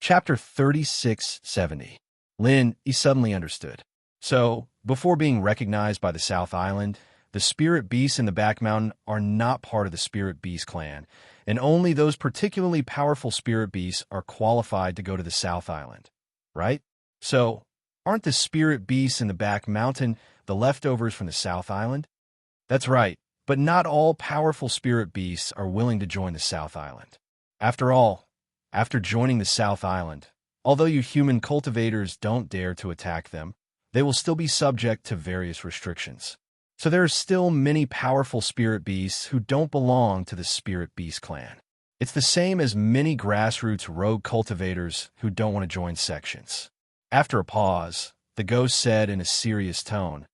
Chapter 3670. Lin, he suddenly understood. So, before being recognized by the South Island, the spirit beasts in the back mountain are not part of the spirit beast clan, and only those particularly powerful spirit beasts are qualified to go to the South Island. Right? So, aren't the spirit beasts in the back mountain the leftovers from the South Island? That's right, but not all powerful spirit beasts are willing to join the South Island. After all, after joining the South Island, although you human cultivators don't dare to attack them, they will still be subject to various restrictions. So there are still many powerful spirit beasts who don't belong to the spirit beast clan. It's the same as many grassroots rogue cultivators who don't want to join sections. After a pause, the ghost said in a serious tone,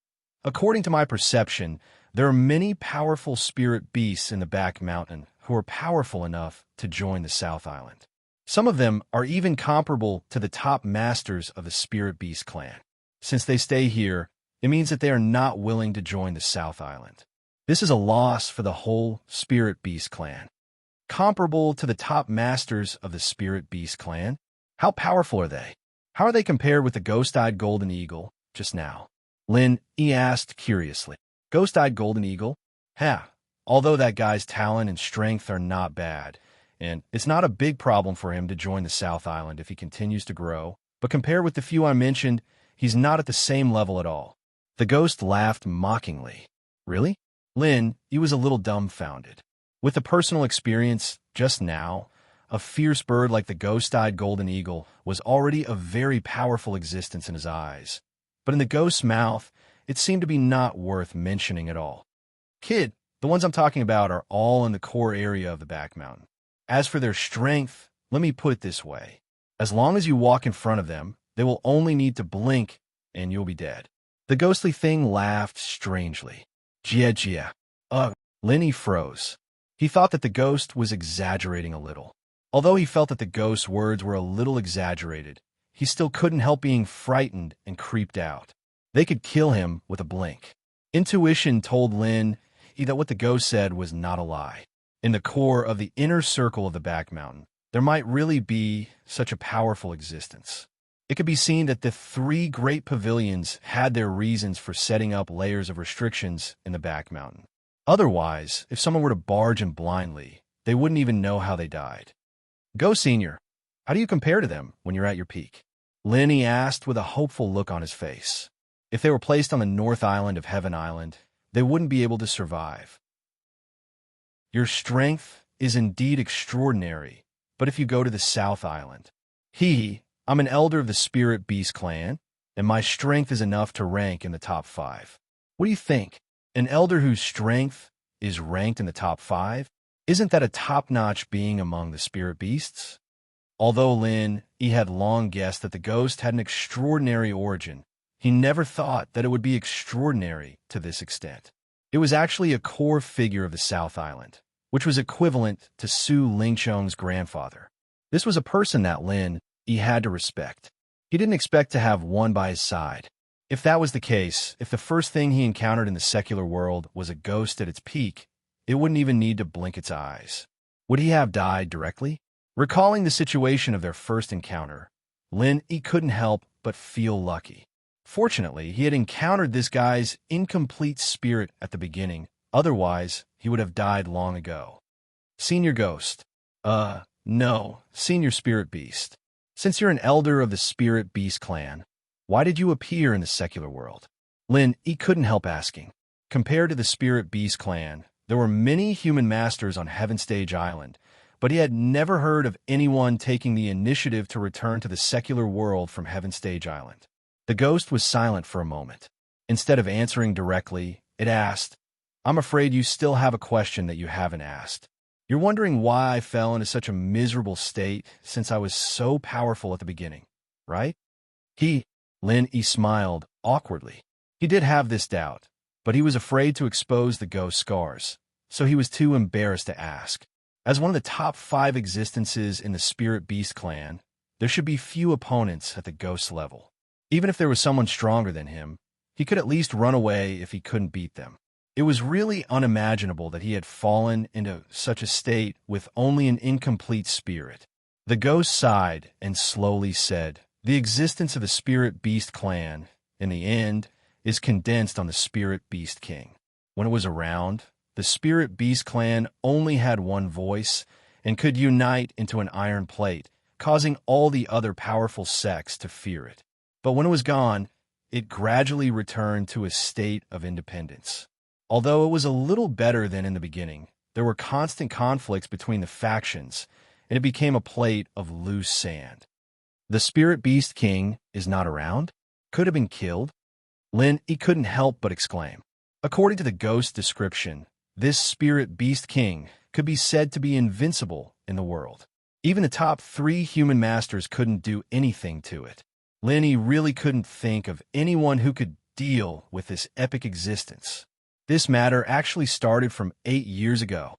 "According to my perception, there are many powerful spirit beasts in the back mountain who are powerful enough to join the South Island. Some of them are even comparable to the top masters of the Spirit Beast clan. Since they stay here, it means that they are not willing to join the South Island. This is a loss for the whole Spirit Beast clan. Comparable to the top masters of the Spirit Beast clan? How powerful are they? How are they compared with the ghost-eyed golden eagle just now?" Lin, he asked curiously. "Ghost-eyed golden eagle? Although that guy's talent and strength are not bad, and it's not a big problem for him to join the South Island if he continues to grow, but compared with the few I mentioned, he's not at the same level at all." The ghost laughed mockingly. "Really?" Lin, he was a little dumbfounded. With the personal experience just now, a fierce bird like the ghost-eyed golden eagle was already a very powerful existence in his eyes. But in the ghost's mouth, it seemed to be not worth mentioning at all. "Kid, the ones I'm talking about are all in the core area of the back mountain. As for their strength, let me put it this way. As long as you walk in front of them, they will only need to blink and you'll be dead." The ghostly thing laughed strangely. Jia. Lenny froze. He thought that the ghost was exaggerating a little. Although he felt that the ghost's words were a little exaggerated, he still couldn't help being frightened and creeped out. They could kill him with a blink. Intuition told Lin that what the ghost said was not a lie. In the core of the inner circle of the back mountain, there might really be such a powerful existence. It could be seen that the three great pavilions had their reasons for setting up layers of restrictions in the back mountain. Otherwise, if someone were to barge in blindly, they wouldn't even know how they died. "Go, Senior. How do you compare to them when you're at your peak?" Lenny asked with a hopeful look on his face. If they were placed on the North Island of Heaven Island, they wouldn't be able to survive. "Your strength is indeed extraordinary, but if you go to the South Island, I'm an elder of the Spirit Beast clan, and my strength is enough to rank in the top 5. What do you think? An elder whose strength is ranked in the top 5? Isn't that a top-notch being among the Spirit Beasts?" Although Lin, he had long guessed that the ghost had an extraordinary origin, he never thought that it would be extraordinary to this extent. It was actually a core figure of the South Island, which was equivalent to Su Lingchong's grandfather. This was a person that Lin, he had to respect. He didn't expect to have one by his side. If that was the case, if the first thing he encountered in the secular world was a ghost at its peak, it wouldn't even need to blink its eyes. Would he have died directly? Recalling the situation of their first encounter, Lin, he couldn't help but feel lucky. Fortunately, he had encountered this guy's incomplete spirit at the beginning, otherwise he would have died long ago. "Senior Ghost." No, Senior Spirit Beast. Since you're an elder of the Spirit Beast clan, why did you appear in the secular world?" Lin, he couldn't help asking. Compared to the Spirit Beast clan, there were many human masters on Heaven Stage Island, but he had never heard of anyone taking the initiative to return to the secular world from Heaven Stage Island. The ghost was silent for a moment. Instead of answering directly, it asked, "I'm afraid you still have a question that you haven't asked. You're wondering why I fell into such a miserable state since I was so powerful at the beginning, right?" Lin, he smiled awkwardly. He did have this doubt, but he was afraid to expose the ghost's scars, so he was too embarrassed to ask. As one of the top 5 existences in the Spirit Beast clan, there should be few opponents at the ghost level. Even if there was someone stronger than him, he could at least run away if he couldn't beat them. It was really unimaginable that he had fallen into such a state with only an incomplete spirit. The ghost sighed and slowly said, "The existence of the Spirit Beast clan, in the end, is condensed on the Spirit Beast King. When it was around, the Spirit Beast clan only had one voice and could unite into an iron plate, causing all the other powerful sects to fear it. But when it was gone, it gradually returned to a state of independence. Although it was a little better than in the beginning, there were constant conflicts between the factions, and it became a plate of loose sand. The Spirit Beast King is not around? Could have been killed?" He couldn't help but exclaim. According to the ghost description, this Spirit Beast King could be said to be invincible in the world. Even the top 3 human masters couldn't do anything to it. He really couldn't think of anyone who could deal with this epic existence. This matter actually started from 8 years ago.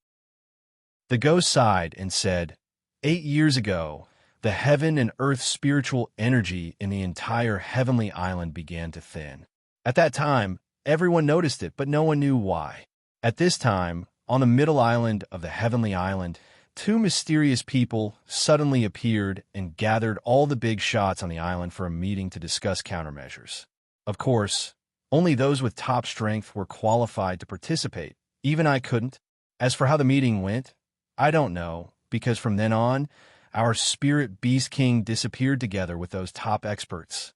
The ghost sighed and said, 8 years ago, the heaven and earth spiritual energy in the entire heavenly island began to thin. At that time, everyone noticed it, but no one knew why. At this time, on the middle island of the heavenly island, 2 mysterious people suddenly appeared and gathered all the big shots on the island for a meeting to discuss countermeasures. Of course, only those with top strength were qualified to participate. Even I couldn't. As for how the meeting went, I don't know, because from then on, our Spirit Beast King disappeared together with those top experts.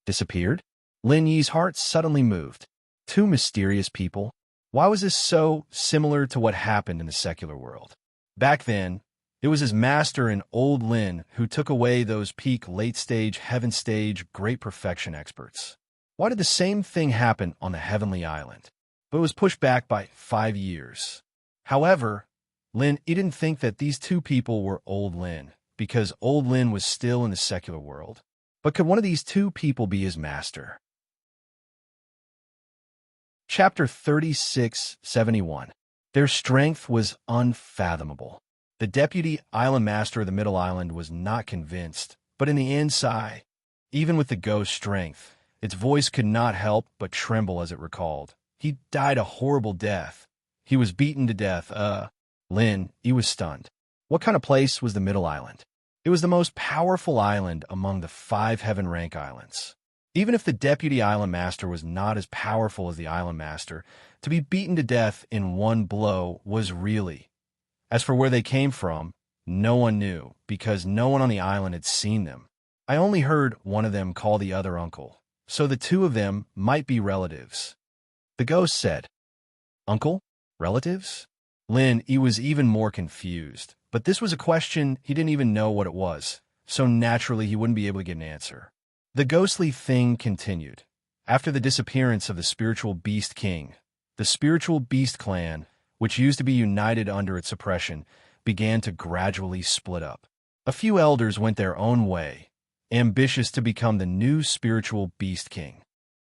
Disappeared? Lin Yi's heart suddenly moved. 2 mysterious people? Why was this so similar to what happened in the secular world? Back then, it was his master and old Lin who took away those peak late-stage, heaven-stage, great perfection experts. Why did the same thing happen on the heavenly island? But it was pushed back by 5 years. However, he didn't think that these 2 people were old Lin, because old Lin was still in the secular world. But could one of these 2 people be his master? Chapter 3671. Their strength was unfathomable. The deputy island master of the middle island was not convinced, but in the end sighed. Even with the ghost's strength, its voice could not help but tremble as it recalled. He died a horrible death. He was beaten to death. He was stunned. What kind of place was the middle island? It was the most powerful island among the 5 heaven rank islands. Even if the deputy island master was not as powerful as the island master, to be beaten to death in one blow was really. As for where they came from, no one knew, because no one on the island had seen them. I only heard one of them call the other uncle, so the 2 of them might be relatives. The ghost said, "Uncle? Relatives?" He was even more confused, but this was a question he didn't even know what it was, so naturally he wouldn't be able to get an answer. The ghostly thing continued. After the disappearance of the Spiritual Beast King, the Spiritual Beast clan, which used to be united under its suppression, began to gradually split up. A few elders went their own way, ambitious to become the new Spiritual Beast King.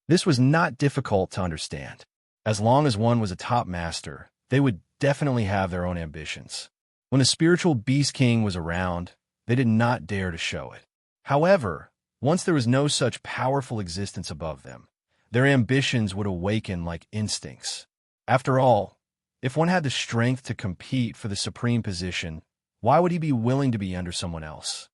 This was not difficult to understand. As long as one was a top master, they would definitely have their own ambitions. When the Spiritual Beast King was around, they did not dare to show it. However, once there was no such powerful existence above them, their ambitions would awaken like instincts. After all, if one had the strength to compete for the supreme position, why would he be willing to be under someone else?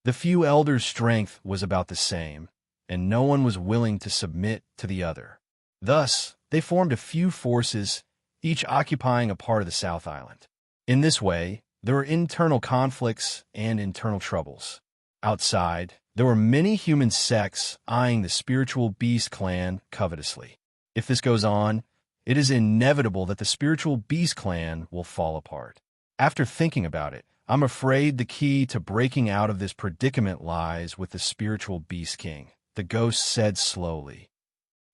The few elders' strength was about the same, and no one was willing to submit to the other. Thus, they formed a few forces, each occupying a part of the South Island. In this way, there were internal conflicts and internal troubles. Outside, there were many human sects eyeing the Spiritual Beast clan covetously. If this goes on, it is inevitable that the Spiritual Beast clan will fall apart. After thinking about it, I'm afraid the key to breaking out of this predicament lies with the Spiritual Beast King, the ghost said slowly.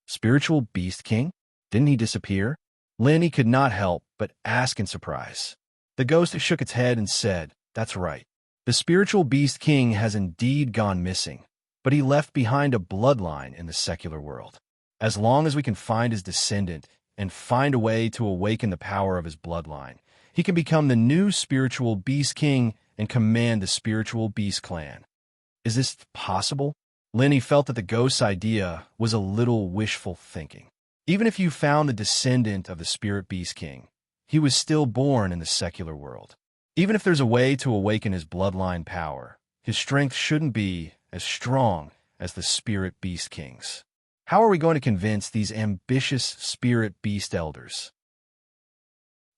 Spiritual Beast King? Didn't he disappear? He could not help but ask in surprise. The ghost shook its head and said, "That's right. The Spiritual Beast King has indeed gone missing, but he left behind a bloodline in the secular world. As long as we can find his descendant and find a way to awaken the power of his bloodline, he can become the new Spiritual Beast King and command the Spiritual Beast clan." Is this possible? Lenny felt that the ghost's idea was a little wishful thinking. Even if you found the descendant of the Spirit Beast King, he was still born in the secular world. Even if there's a way to awaken his bloodline power, his strength shouldn't be as strong as the Spirit Beast King's. How are we going to convince these ambitious Spirit Beast elders?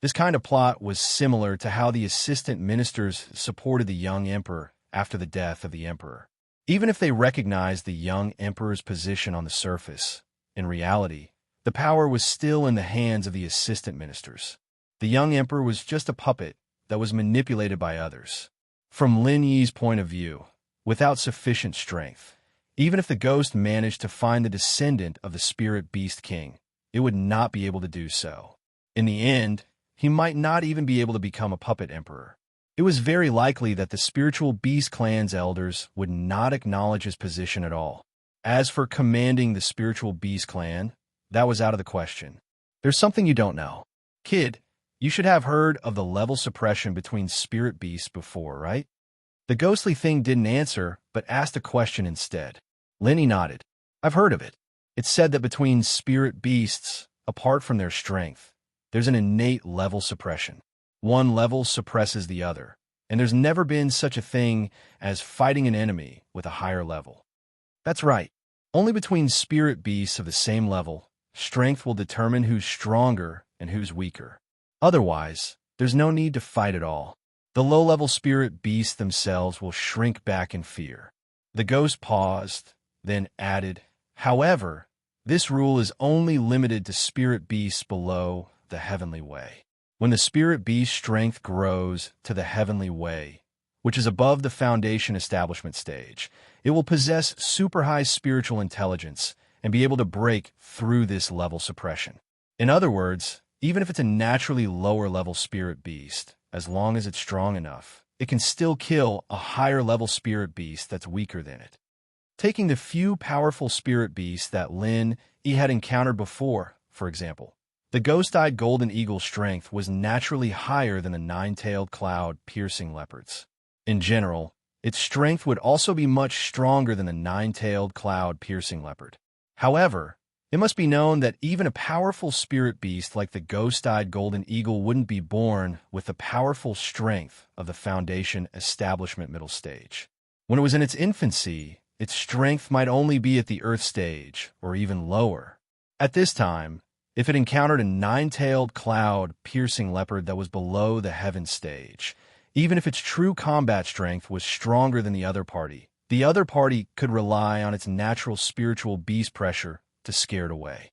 This kind of plot was similar to how the assistant ministers supported the young emperor after the death of the emperor. Even if they recognized the young emperor's position on the surface, in reality, the power was still in the hands of the assistant ministers. The young emperor was just a puppet that was manipulated by others. From Lin Yi's point of view, without sufficient strength, even if the ghost managed to find the descendant of the Spirit Beast King, it would not be able to do so. In the end, he might not even be able to become a puppet emperor. It was very likely that the Spiritual Beast Clan's elders would not acknowledge his position at all. As for commanding the Spiritual Beast Clan, that was out of the question. There's something you don't know. Kid, you should have heard of the level suppression between spirit beasts before, right? The ghostly thing didn't answer, but asked a question instead. Lenny nodded. I've heard of it. It's said that between spirit beasts, apart from their strength, there's an innate level suppression. One level suppresses the other, and there's never been such a thing as fighting an enemy with a higher level. That's right. Only between spirit beasts of the same level, strength will determine who's stronger and who's weaker. Otherwise, there's no need to fight at all. The low-level spirit beasts themselves will shrink back in fear. The ghost paused, then added, however, this rule is only limited to spirit beasts below the heavenly way. When the spirit beast strength grows to the heavenly way, which is above the foundation establishment stage, it will possess super high spiritual intelligence and be able to break through this level suppression. In other words, even if it's a naturally lower level spirit beast, as long as it's strong enough, it can still kill a higher level spirit beast that's weaker than it. Taking the few powerful spirit beasts that Lin Yi had encountered before, for example, the ghost-eyed golden eagle's strength was naturally higher than the nine-tailed cloud-piercing leopard's. In general, its strength would also be much stronger than the nine-tailed cloud-piercing leopard. However, it must be known that even a powerful spirit beast like the ghost-eyed golden eagle wouldn't be born with the powerful strength of the foundation establishment middle stage. When it was in its infancy, its strength might only be at the earth stage, or even lower. At this time, if it encountered a nine-tailed cloud-piercing leopard that was below the heaven stage, even if its true combat strength was stronger than the other party could rely on its natural spiritual beast pressure to scare it away.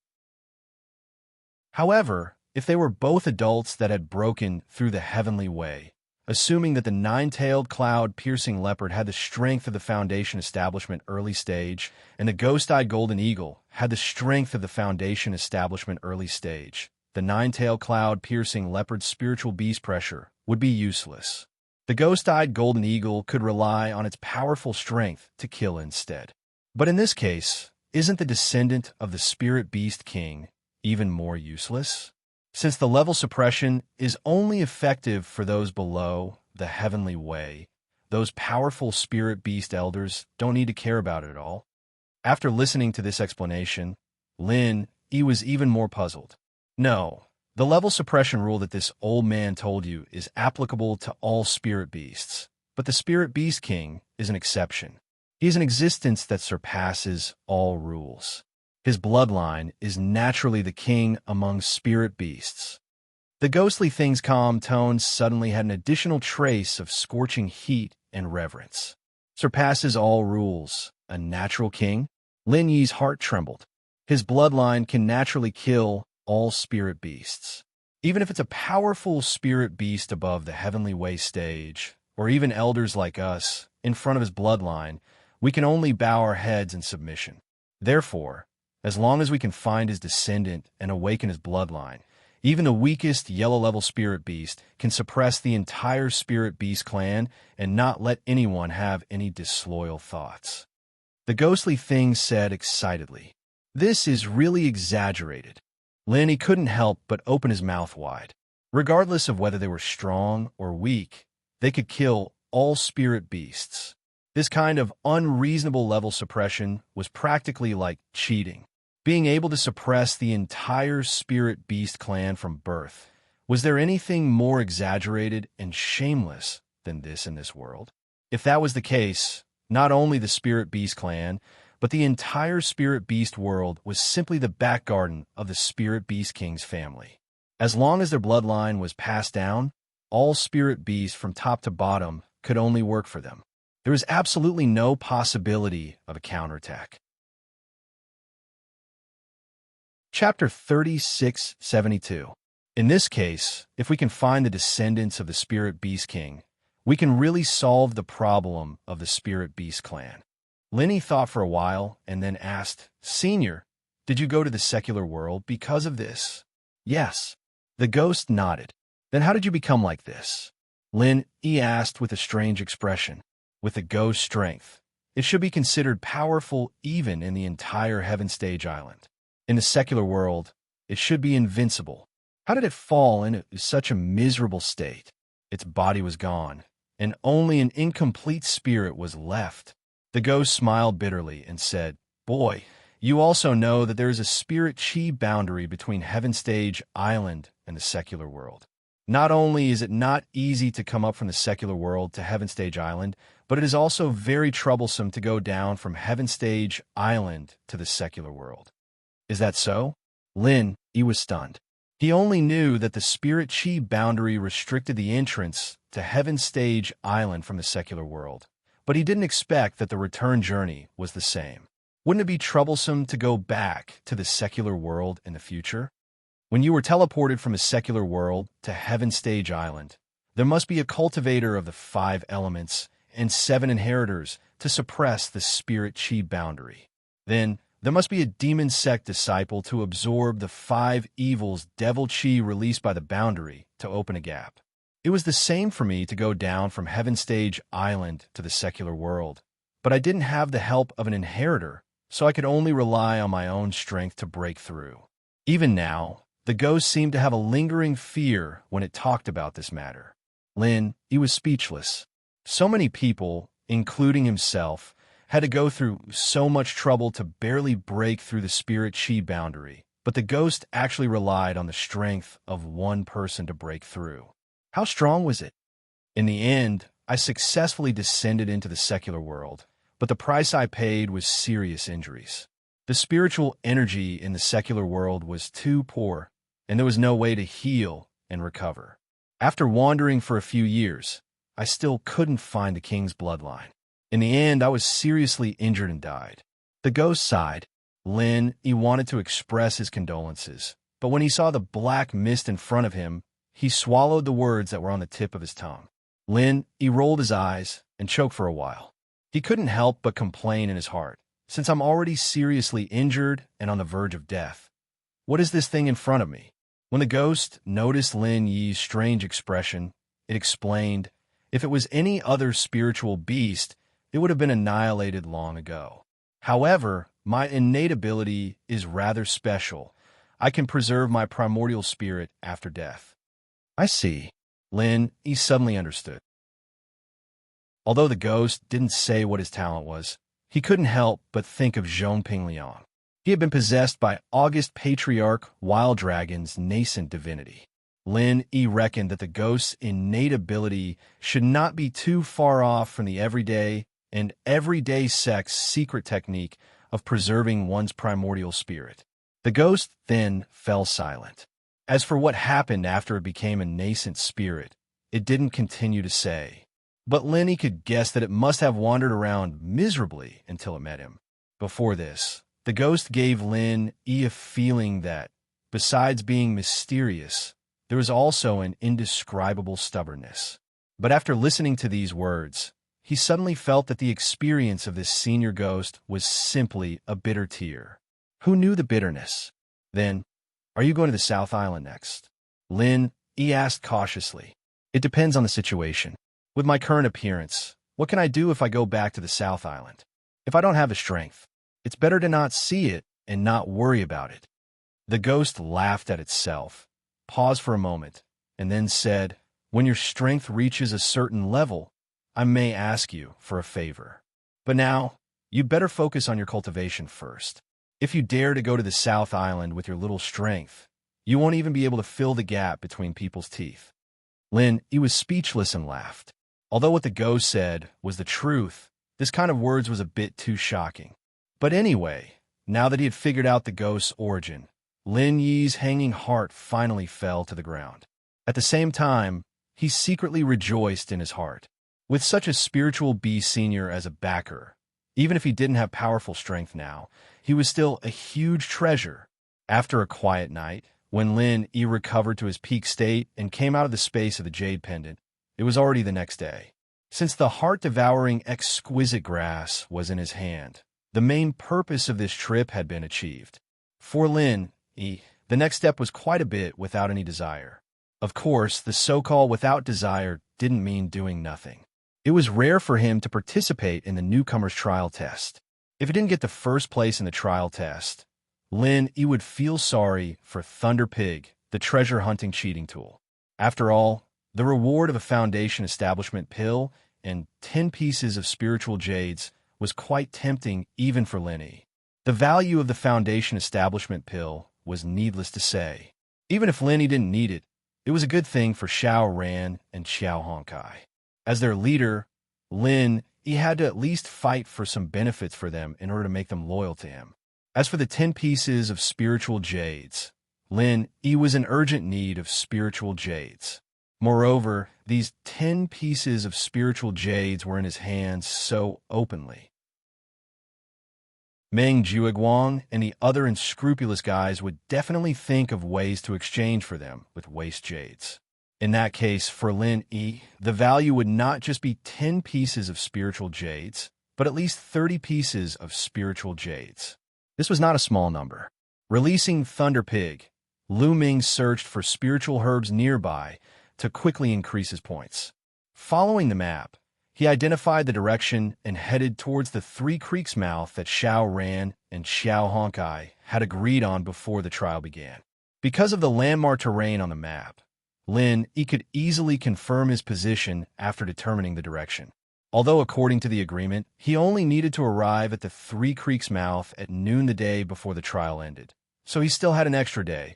However, if they were both adults that had broken through the heavenly way, assuming that the nine-tailed cloud-piercing leopard had the strength of the foundation establishment early stage, and the ghost-eyed golden eagle had the strength of the foundation establishment early stage, the nine-tailed cloud-piercing leopard's spiritual beast pressure would be useless. The ghost-eyed golden eagle could rely on its powerful strength to kill instead. But in this case, isn't the descendant of the Spirit Beast King even more useless? Since the level suppression is only effective for those below the heavenly way, those powerful spirit beast elders don't need to care about it at all. After listening to this explanation, Lin Yi was even more puzzled. No, the level suppression rule that this old man told you is applicable to all spirit beasts, but the Spirit Beast King is an exception. He is an existence that surpasses all rules. His bloodline is naturally the king among spirit beasts. The ghostly thing's calm tone suddenly had an additional trace of scorching heat and reverence. Surpasses all rules, a natural king? Lin Yi's heart trembled. His bloodline can naturally kill all spirit beasts. Even if it's a powerful spirit beast above the heavenly way stage, or even elders like us, in front of his bloodline, we can only bow our heads in submission. Therefore, as long as we can find his descendant and awaken his bloodline, even the weakest yellow-level spirit beast can suppress the entire spirit beast clan and not let anyone have any disloyal thoughts. The ghostly thing said excitedly, "This is really exaggerated." Lin Yi couldn't help but open his mouth wide. Regardless of whether they were strong or weak, they could kill all spirit beasts. This kind of unreasonable level suppression was practically like cheating. Being able to suppress the entire spirit beast clan from birth Was there anything more exaggerated and shameless than this in this world? If that was the case, not only the Spirit Beast clan, but the entire Spirit Beast world was simply the back garden of the Spirit Beast King's family. As long as their bloodline was passed down, all Spirit Beasts from top to bottom could only work for them. There was absolutely no possibility of a counterattack. Chapter 3672. In this case, if we can find the descendants of the Spirit Beast King, we can really solve the problem of the Spirit Beast clan. Lenny thought for a while and then asked, "Senior, did you go to the secular world because of this?" "Yes." The ghost nodded. "Then how did you become like this?" He asked with a strange expression. With the ghost strength, it should be considered powerful even in the entire Heaven Stage Island. In the secular world, it should be invincible. How did it fall into such a miserable state? Its body was gone, and only an incomplete spirit was left. The ghost smiled bitterly and said, "Boy, you also know that there is a spirit chi boundary between Heaven Stage Island and the secular world. Not only is it not easy to come up from the secular world to Heaven Stage Island, but it is also very troublesome to go down from Heaven Stage Island to the secular world." "Is that so?" He was stunned. He only knew that the spirit chi boundary restricted the entrance to Heaven Stage Island from the secular world, but he didn't expect that the return journey was the same. Wouldn't it be troublesome to go back to the secular world in the future? When you were teleported from the secular world to Heaven Stage Island, there must be a cultivator of the 5 elements and 7 inheritors to suppress the spirit chi boundary. Then, there must be a demon sect disciple to absorb the 5 evils devil chi released by the boundary to open a gap. It was the same for me to go down from Heaven Stage Island to the secular world, but I didn't have the help of an inheritor, so I could only rely on my own strength to break through. Even now, the ghost seemed to have a lingering fear when it talked about this matter. He was speechless. So many people, including himself, had to go through so much trouble to barely break through the spirit chi boundary, but the ghost actually relied on the strength of one person to break through. How strong was it? In the end, I successfully descended into the secular world, but the price I paid was serious injuries. The spiritual energy in the secular world was too poor, and there was no way to heal and recover. After wandering for a few years, I still couldn't find the king's bloodline. In the end, I was seriously injured and died. The ghost sighed. He wanted to express his condolences, but when he saw the black mist in front of him, he swallowed the words that were on the tip of his tongue. He rolled his eyes and choked for a while. He couldn't help but complain in his heart, "Since I'm already seriously injured and on the verge of death, what is this thing in front of me?" When the ghost noticed Lin Yi's strange expression, it explained, "If it was any other spiritual beast, it would have been annihilated long ago. However, my innate ability is rather special. I can preserve my primordial spirit after death." "I see." He suddenly understood. Although the ghost didn't say what his talent was, he couldn't help but think of Zhongping Liang. He had been possessed by August Patriarch Wild Dragon's nascent divinity. He reckoned that the ghost's innate ability should not be too far off from the everyday sect's secret technique of preserving one's primordial spirit. The ghost then fell silent. As for what happened after it became a nascent spirit, it didn't continue to say. But Lenny could guess that it must have wandered around miserably until it met him. Before this, the ghost gave a feeling that, besides being mysterious, there was also an indescribable stubbornness. But after listening to these words, he suddenly felt that the experience of this senior ghost was simply a bitter tear. Who knew the bitterness? Then, "Are you going to the South Island next?" He asked cautiously. "It depends on the situation. With my current appearance, what can I do if I go back to the South Island? If I don't have the strength, it's better to not see it and not worry about it." The ghost laughed at itself, paused for a moment, and then said, "When your strength reaches a certain level, I may ask you for a favor. But now, you'd better focus on your cultivation first. If you dare to go to the South Island with your little strength, You won't even be able to fill the gap between people's teeth." Lin, he was speechless and laughed. Although what the ghost said was the truth, this kind of words was a bit too shocking. But anyway, now that he had figured out the ghost's origin, Lin Yi's hanging heart finally fell to the ground. At the same time, he secretly rejoiced in his heart. With such a spiritual beast senior as a backer, even if he didn't have powerful strength now, he was still a huge treasure. After a quiet night, when Lin Yi recovered to his peak state and came out of the space of the jade pendant, it was already the next day. Since the heart-devouring exquisite grass was in his hand, the main purpose of this trip had been achieved. For Lin Yi, the next step was quite a bit without any desire. Of course, the so-called without desire didn't mean doing nothing. It was rare for him to participate in the newcomer's trial test. If he didn't get the first place in the trial test, Lin Yi would feel sorry for Thunder Pig, the treasure-hunting cheating tool. After all, the reward of a Foundation Establishment pill and 10 pieces of spiritual jades was quite tempting even for Lin Yi. The value of the Foundation Establishment pill was needless to say. Even if Lin Yi didn't need it, it was a good thing for Xiao Ran and Xiao Honkai. As their leader, Lin Yi had to at least fight for some benefits for them in order to make them loyal to him. As for the 10 pieces of spiritual jades, Lin Yi was in urgent need of spiritual jades. Moreover, these 10 pieces of spiritual jades were in his hands so openly. Meng Jueguang and the other unscrupulous guys would definitely think of ways to exchange for them with waste jades. In that case, for Lin Yi, the value would not just be 10 pieces of spiritual jades, but at least 30 pieces of spiritual jades. This was not a small number. Releasing Thunder Pig, Lu Ming searched for spiritual herbs nearby to quickly increase his points. Following the map, he identified the direction and headed towards the Three Creeks mouth that Xiao Ran and Xiao Honkai had agreed on before the trial began. Because of the landmark terrain on the map, Lin Yi could easily confirm his position after determining the direction. Although according to the agreement, he only needed to arrive at the Three Creeks mouth at noon the day before the trial ended. So he still had an extra day.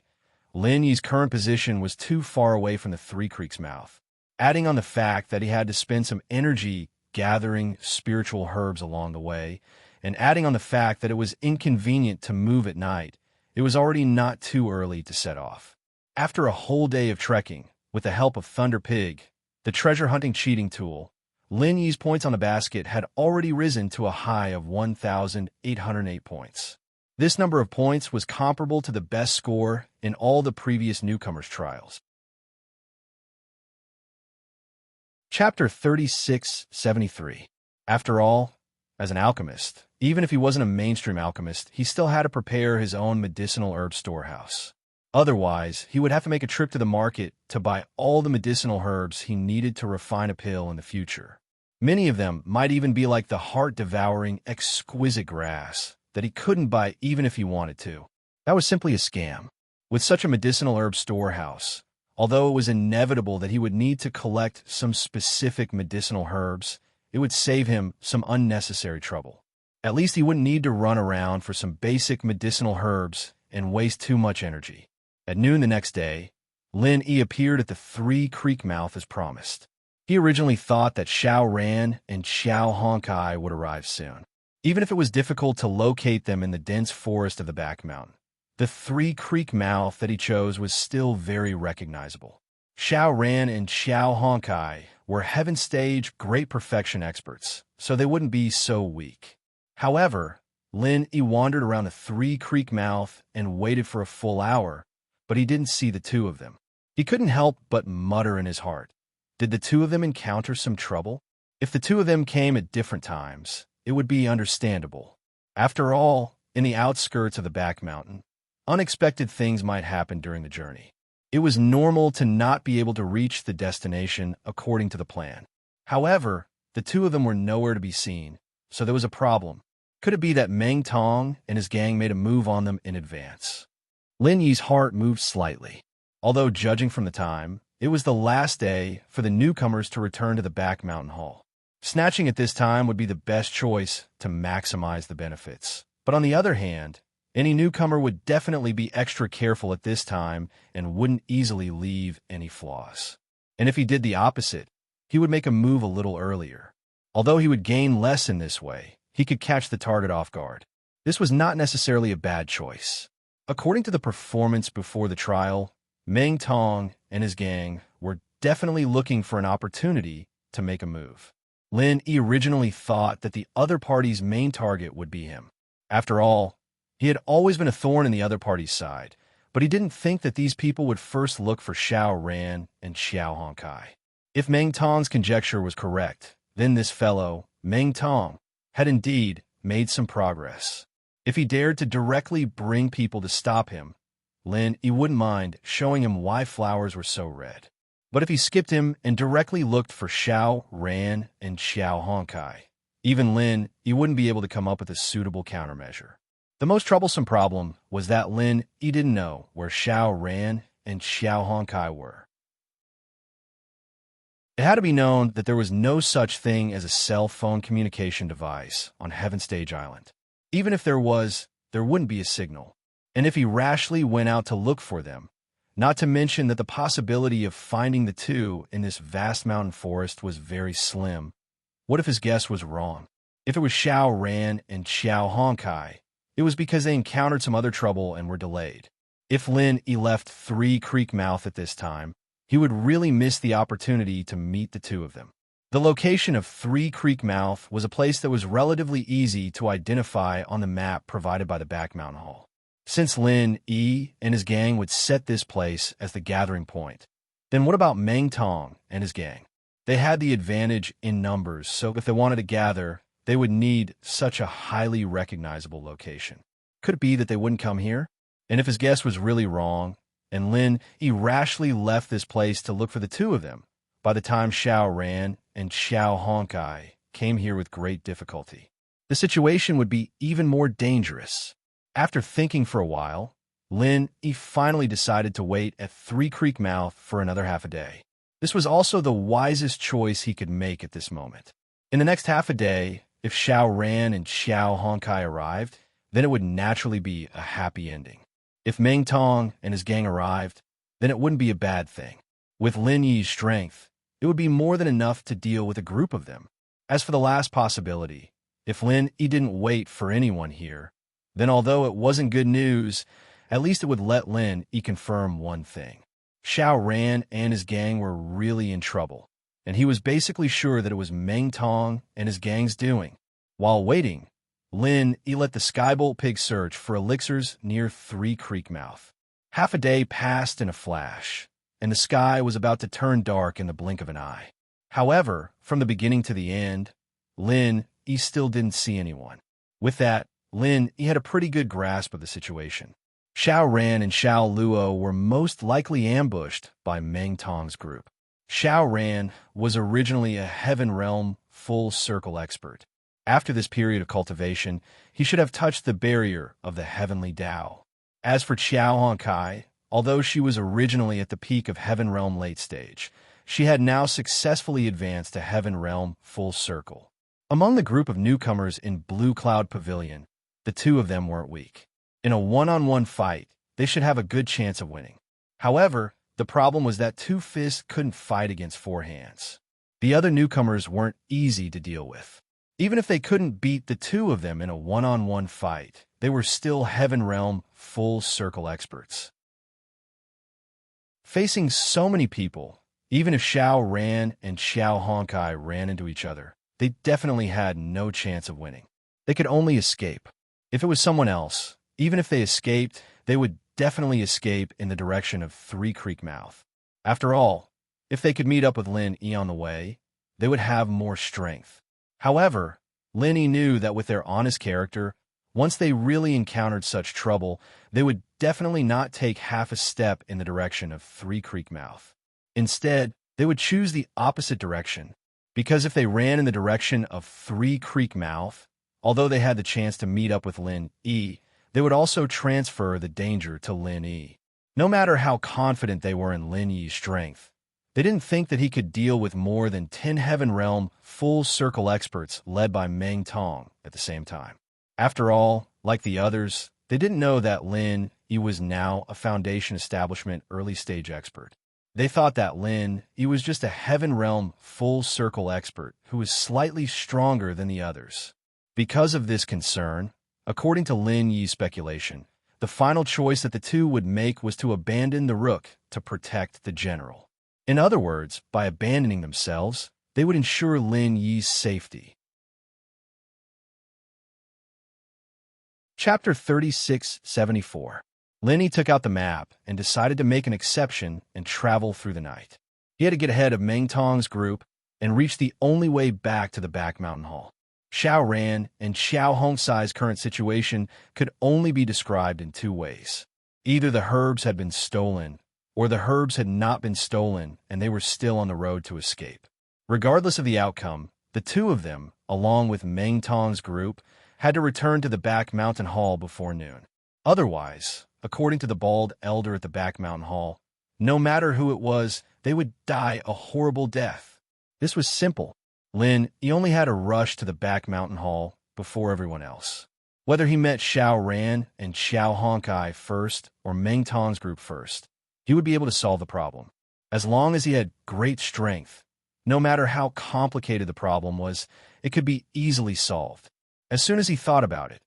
Lin Yi's current position was too far away from the Three Creeks mouth. Adding on the fact that he had to spend some energy gathering spiritual herbs along the way, and adding on the fact that it was inconvenient to move at night, it was already not too early to set off. After a whole day of trekking, with the help of Thunder Pig, the treasure-hunting cheating tool, Lin Yi's points on the basket had already risen to a high of 1,808 points. This number of points was comparable to the best score in all the previous newcomers' trials. Chapter 3673. After all, as an alchemist, even if he wasn't a mainstream alchemist, he still had to prepare his own medicinal herb storehouse. Otherwise, he would have to make a trip to the market to buy all the medicinal herbs he needed to refine a pill in the future. Many of them might even be like the heart-devouring, exquisite grass that he couldn't buy even if he wanted to. That was simply a scam. With such a medicinal herb storehouse, although it was inevitable that he would need to collect some specific medicinal herbs, it would save him some unnecessary trouble. At least he wouldn't need to run around for some basic medicinal herbs and waste too much energy. At noon the next day, Lin Yi appeared at the Three Creek mouth as promised. He originally thought that Xiao Ran and Xiao Honkai would arrive soon, even if it was difficult to locate them in the dense forest of the back mountain. The Three Creek mouth that he chose was still very recognizable. Xiao Ran and Xiao Honkai were heaven stage great perfection experts, so they wouldn't be so weak. However, Lin Yi wandered around the Three Creek mouth and waited for a full hour, but he didn't see the two of them. He couldn't help but mutter in his heart. Did the two of them encounter some trouble? If the two of them came at different times, it would be understandable. After all, in the outskirts of the back mountain, unexpected things might happen during the journey. It was normal to not be able to reach the destination according to the plan. However, the two of them were nowhere to be seen, so there was a problem. Could it be that Meng Tong and his gang made a move on them in advance? Lin Yi's heart moved slightly. Although judging from the time, it was the last day for the newcomers to return to the back mountain hall. Snatching at this time would be the best choice to maximize the benefits. But on the other hand, Any newcomer would definitely be extra careful at this time and wouldn't easily leave any flaws. And if he did the opposite, he would make a move a little earlier. Although he would gain less in this way, he could catch the target off guard. This was not necessarily a bad choice. According to the performance before the trial, Meng Tong and his gang were definitely looking for an opportunity to make a move. Lin Yi originally thought that the other party's main target would be him. After all, he had always been a thorn in the other party's side, but he didn't think that these people would first look for Xiao Ran and Xiao Honkai. If Meng Tong's conjecture was correct, then this fellow, Meng Tong, had indeed made some progress. If he dared to directly bring people to stop him, Lin Yi wouldn't mind showing him why flowers were so red. But if he skipped him and directly looked for Xiao Ran and Xiao Honkai, even Lin Yi wouldn't be able to come up with a suitable countermeasure. The most troublesome problem was that Lin Yi didn't know where Xiao Ran and Xiao Honkai were. It had to be known that there was no such thing as a cell phone communication device on Heaven Stage Island. Even if there was, there wouldn't be a signal. And if he rashly went out to look for them, not to mention that the possibility of finding the two in this vast mountain forest was very slim, what if his guess was wrong? If it was Xiao Ran and Xiao Honkai, it was because they encountered some other trouble and were delayed. If Lin Yi left Three Creek Mouth at this time, he would really miss the opportunity to meet the two of them. The location of Three Creek Mouth was a place that was relatively easy to identify on the map provided by the back mountain hall. Since Lin Yi and his gang would set this place as the gathering point, then what about Meng Tong and his gang? They had the advantage in numbers, so if they wanted to gather, they would need such a highly recognizable location. Could it be that they wouldn't come here? And if his guess was really wrong, and Lin Yi rashly left this place to look for the two of them, by the time Xiao Ran and Xiao Honkai came here with great difficulty, the situation would be even more dangerous. After thinking for a while, Lin Yi finally decided to wait at Three Creek Mouth for another half a day. This was also the wisest choice he could make at this moment. In the next half a day, if Xiao Ran and Xiao Honkai arrived, then it would naturally be a happy ending. If Meng Tong and his gang arrived, then it wouldn't be a bad thing. With Lin Yi's strength, it would be more than enough to deal with a group of them. As for the last possibility, if Lin Yi didn't wait for anyone here, then although it wasn't good news, at least it would let Lin Yi confirm one thing. Xiao Ran and his gang were really in trouble, and he was basically sure that it was Meng Tong and his gang's doing. While waiting, Lin Yi let the Skybolt pig search for elixirs near Three Creek Mouth. Half a day passed in a flash, and the sky was about to turn dark in the blink of an eye. However, from the beginning to the end, Lin Yi still didn't see anyone. With that, Lin Yi had a pretty good grasp of the situation. Xiao Ran and Xiao Luo were most likely ambushed by Meng Tong's group. Xiao Ran was originally a Heaven Realm full circle expert. After this period of cultivation, he should have touched the barrier of the Heavenly Tao. As for Xiao Honkai, although she was originally at the peak of Heaven Realm late stage, she had now successfully advanced to Heaven Realm full circle. Among the group of newcomers in Blue Cloud Pavilion, the two of them weren't weak. In a one-on-one fight, they should have a good chance of winning. However, the problem was that Two Fists couldn't fight against four hands. The other newcomers weren't easy to deal with. Even if they couldn't beat the two of them in a one-on-one fight, they were still Heaven Realm full circle experts. Facing so many people, even if Xiao Ran and Xiao Honkai ran into each other, they definitely had no chance of winning. They could only escape. If it was someone else, even if they escaped, they would definitely escape in the direction of Three Creek Mouth. After all, if they could meet up with Lin Yi on the way, they would have more strength. However, Lin Yi knew that with their honest character, once they really encountered such trouble, they would definitely not take half a step in the direction of Three Creek Mouth. Instead, they would choose the opposite direction, because if they ran in the direction of Three Creek Mouth, although they had the chance to meet up with Lin Yi, they would also transfer the danger to Lin Yi. No matter how confident they were in Lin Yi's strength, they didn't think that he could deal with more than 10 Heaven Realm full circle experts led by Meng Tong at the same time. After all, like the others, They didn't know that Lin Yi was now a Foundation establishment early-stage expert. They thought that Lin Yi was just a Heaven Realm full-circle expert who was slightly stronger than the others. Because of this concern, according to Lin Yi's speculation, the final choice that the two would make was to abandon the Rook to protect the general. In other words, by abandoning themselves, they would ensure Lin Yi's safety. Chapter 3674. Lin Yi took out the map and decided to make an exception and travel through the night. He had to get ahead of Meng Tong's group and reach the only way back to the back mountain hall. Xiao Ran and Xiao Hongsai's current situation could only be described in two ways. Either the herbs had been stolen, or the herbs had not been stolen and they were still on the road to escape. Regardless of the outcome, the two of them, along with Meng Tong's group, had to return to the back mountain hall before noon. Otherwise, according to the bald elder at the back mountain hall, no matter who it was, they would die a horrible death. This was simple. Lin Yi only had to rush to the back mountain hall before everyone else. Whether he met Xiao Ran and Xiao Honkai first or Meng Tong's group first, he would be able to solve the problem. As long as he had great strength, no matter how complicated the problem was, it could be easily solved. As soon as he thought about it,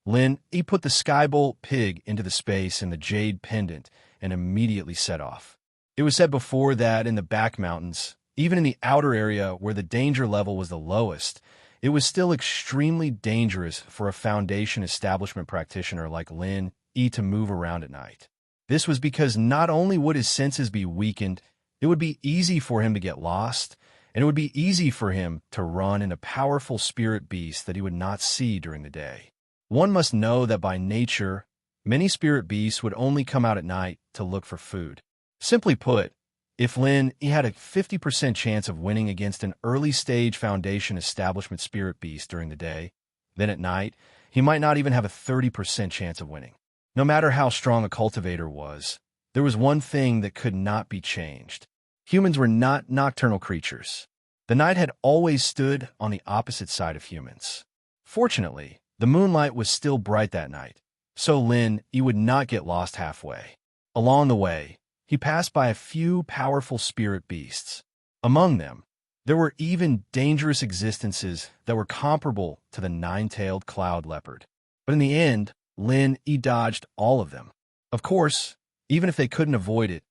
Lin Yi put the Skybolt pig into the space in the jade pendant and immediately set off. It was said before that in the back mountains, even in the outer area where the danger level was the lowest, it was still extremely dangerous for a Foundation establishment practitioner like Lin Yi to move around at night. This was because not only would his senses be weakened, it would be easy for him to get lost, and it would be easy for him to run into powerful spirit beasts that he would not see during the day. One must know that by nature, many spirit beasts would only come out at night to look for food. Simply put, if Lin Yi had a 50% chance of winning against an early-stage Foundation establishment spirit beast during the day, then at night, he might not even have a 30% chance of winning. No matter how strong a cultivator was, there was one thing that could not be changed. Humans were not nocturnal creatures. The night had always stood on the opposite side of humans. Fortunately, the moonlight was still bright that night, so Lin Yi would not get lost halfway. Along the way, he passed by a few powerful spirit beasts. Among them, there were even dangerous existences that were comparable to the nine-tailed cloud leopard. But in the end, Lin Yi dodged all of them. Of course, even if they couldn't avoid it,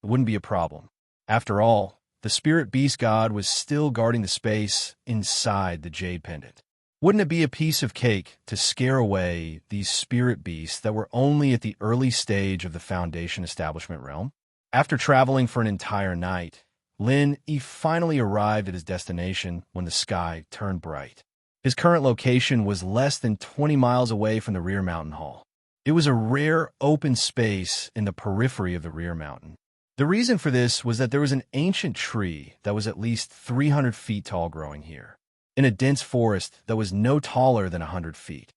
it wouldn't be a problem. After all, the spirit beast god was still guarding the space inside the jade pendant. Wouldn't it be a piece of cake to scare away these spirit beasts that were only at the early stage of the Foundation establishment realm? After traveling for an entire night, Lin Yi finally arrived at his destination when the sky turned bright. His current location was less than 20 miles away from the rear mountain hall. It was a rare open space in the periphery of the rear mountain. The reason for this was that there was an ancient tree that was at least 300 feet tall growing here, in a dense forest that was no taller than 100 feet.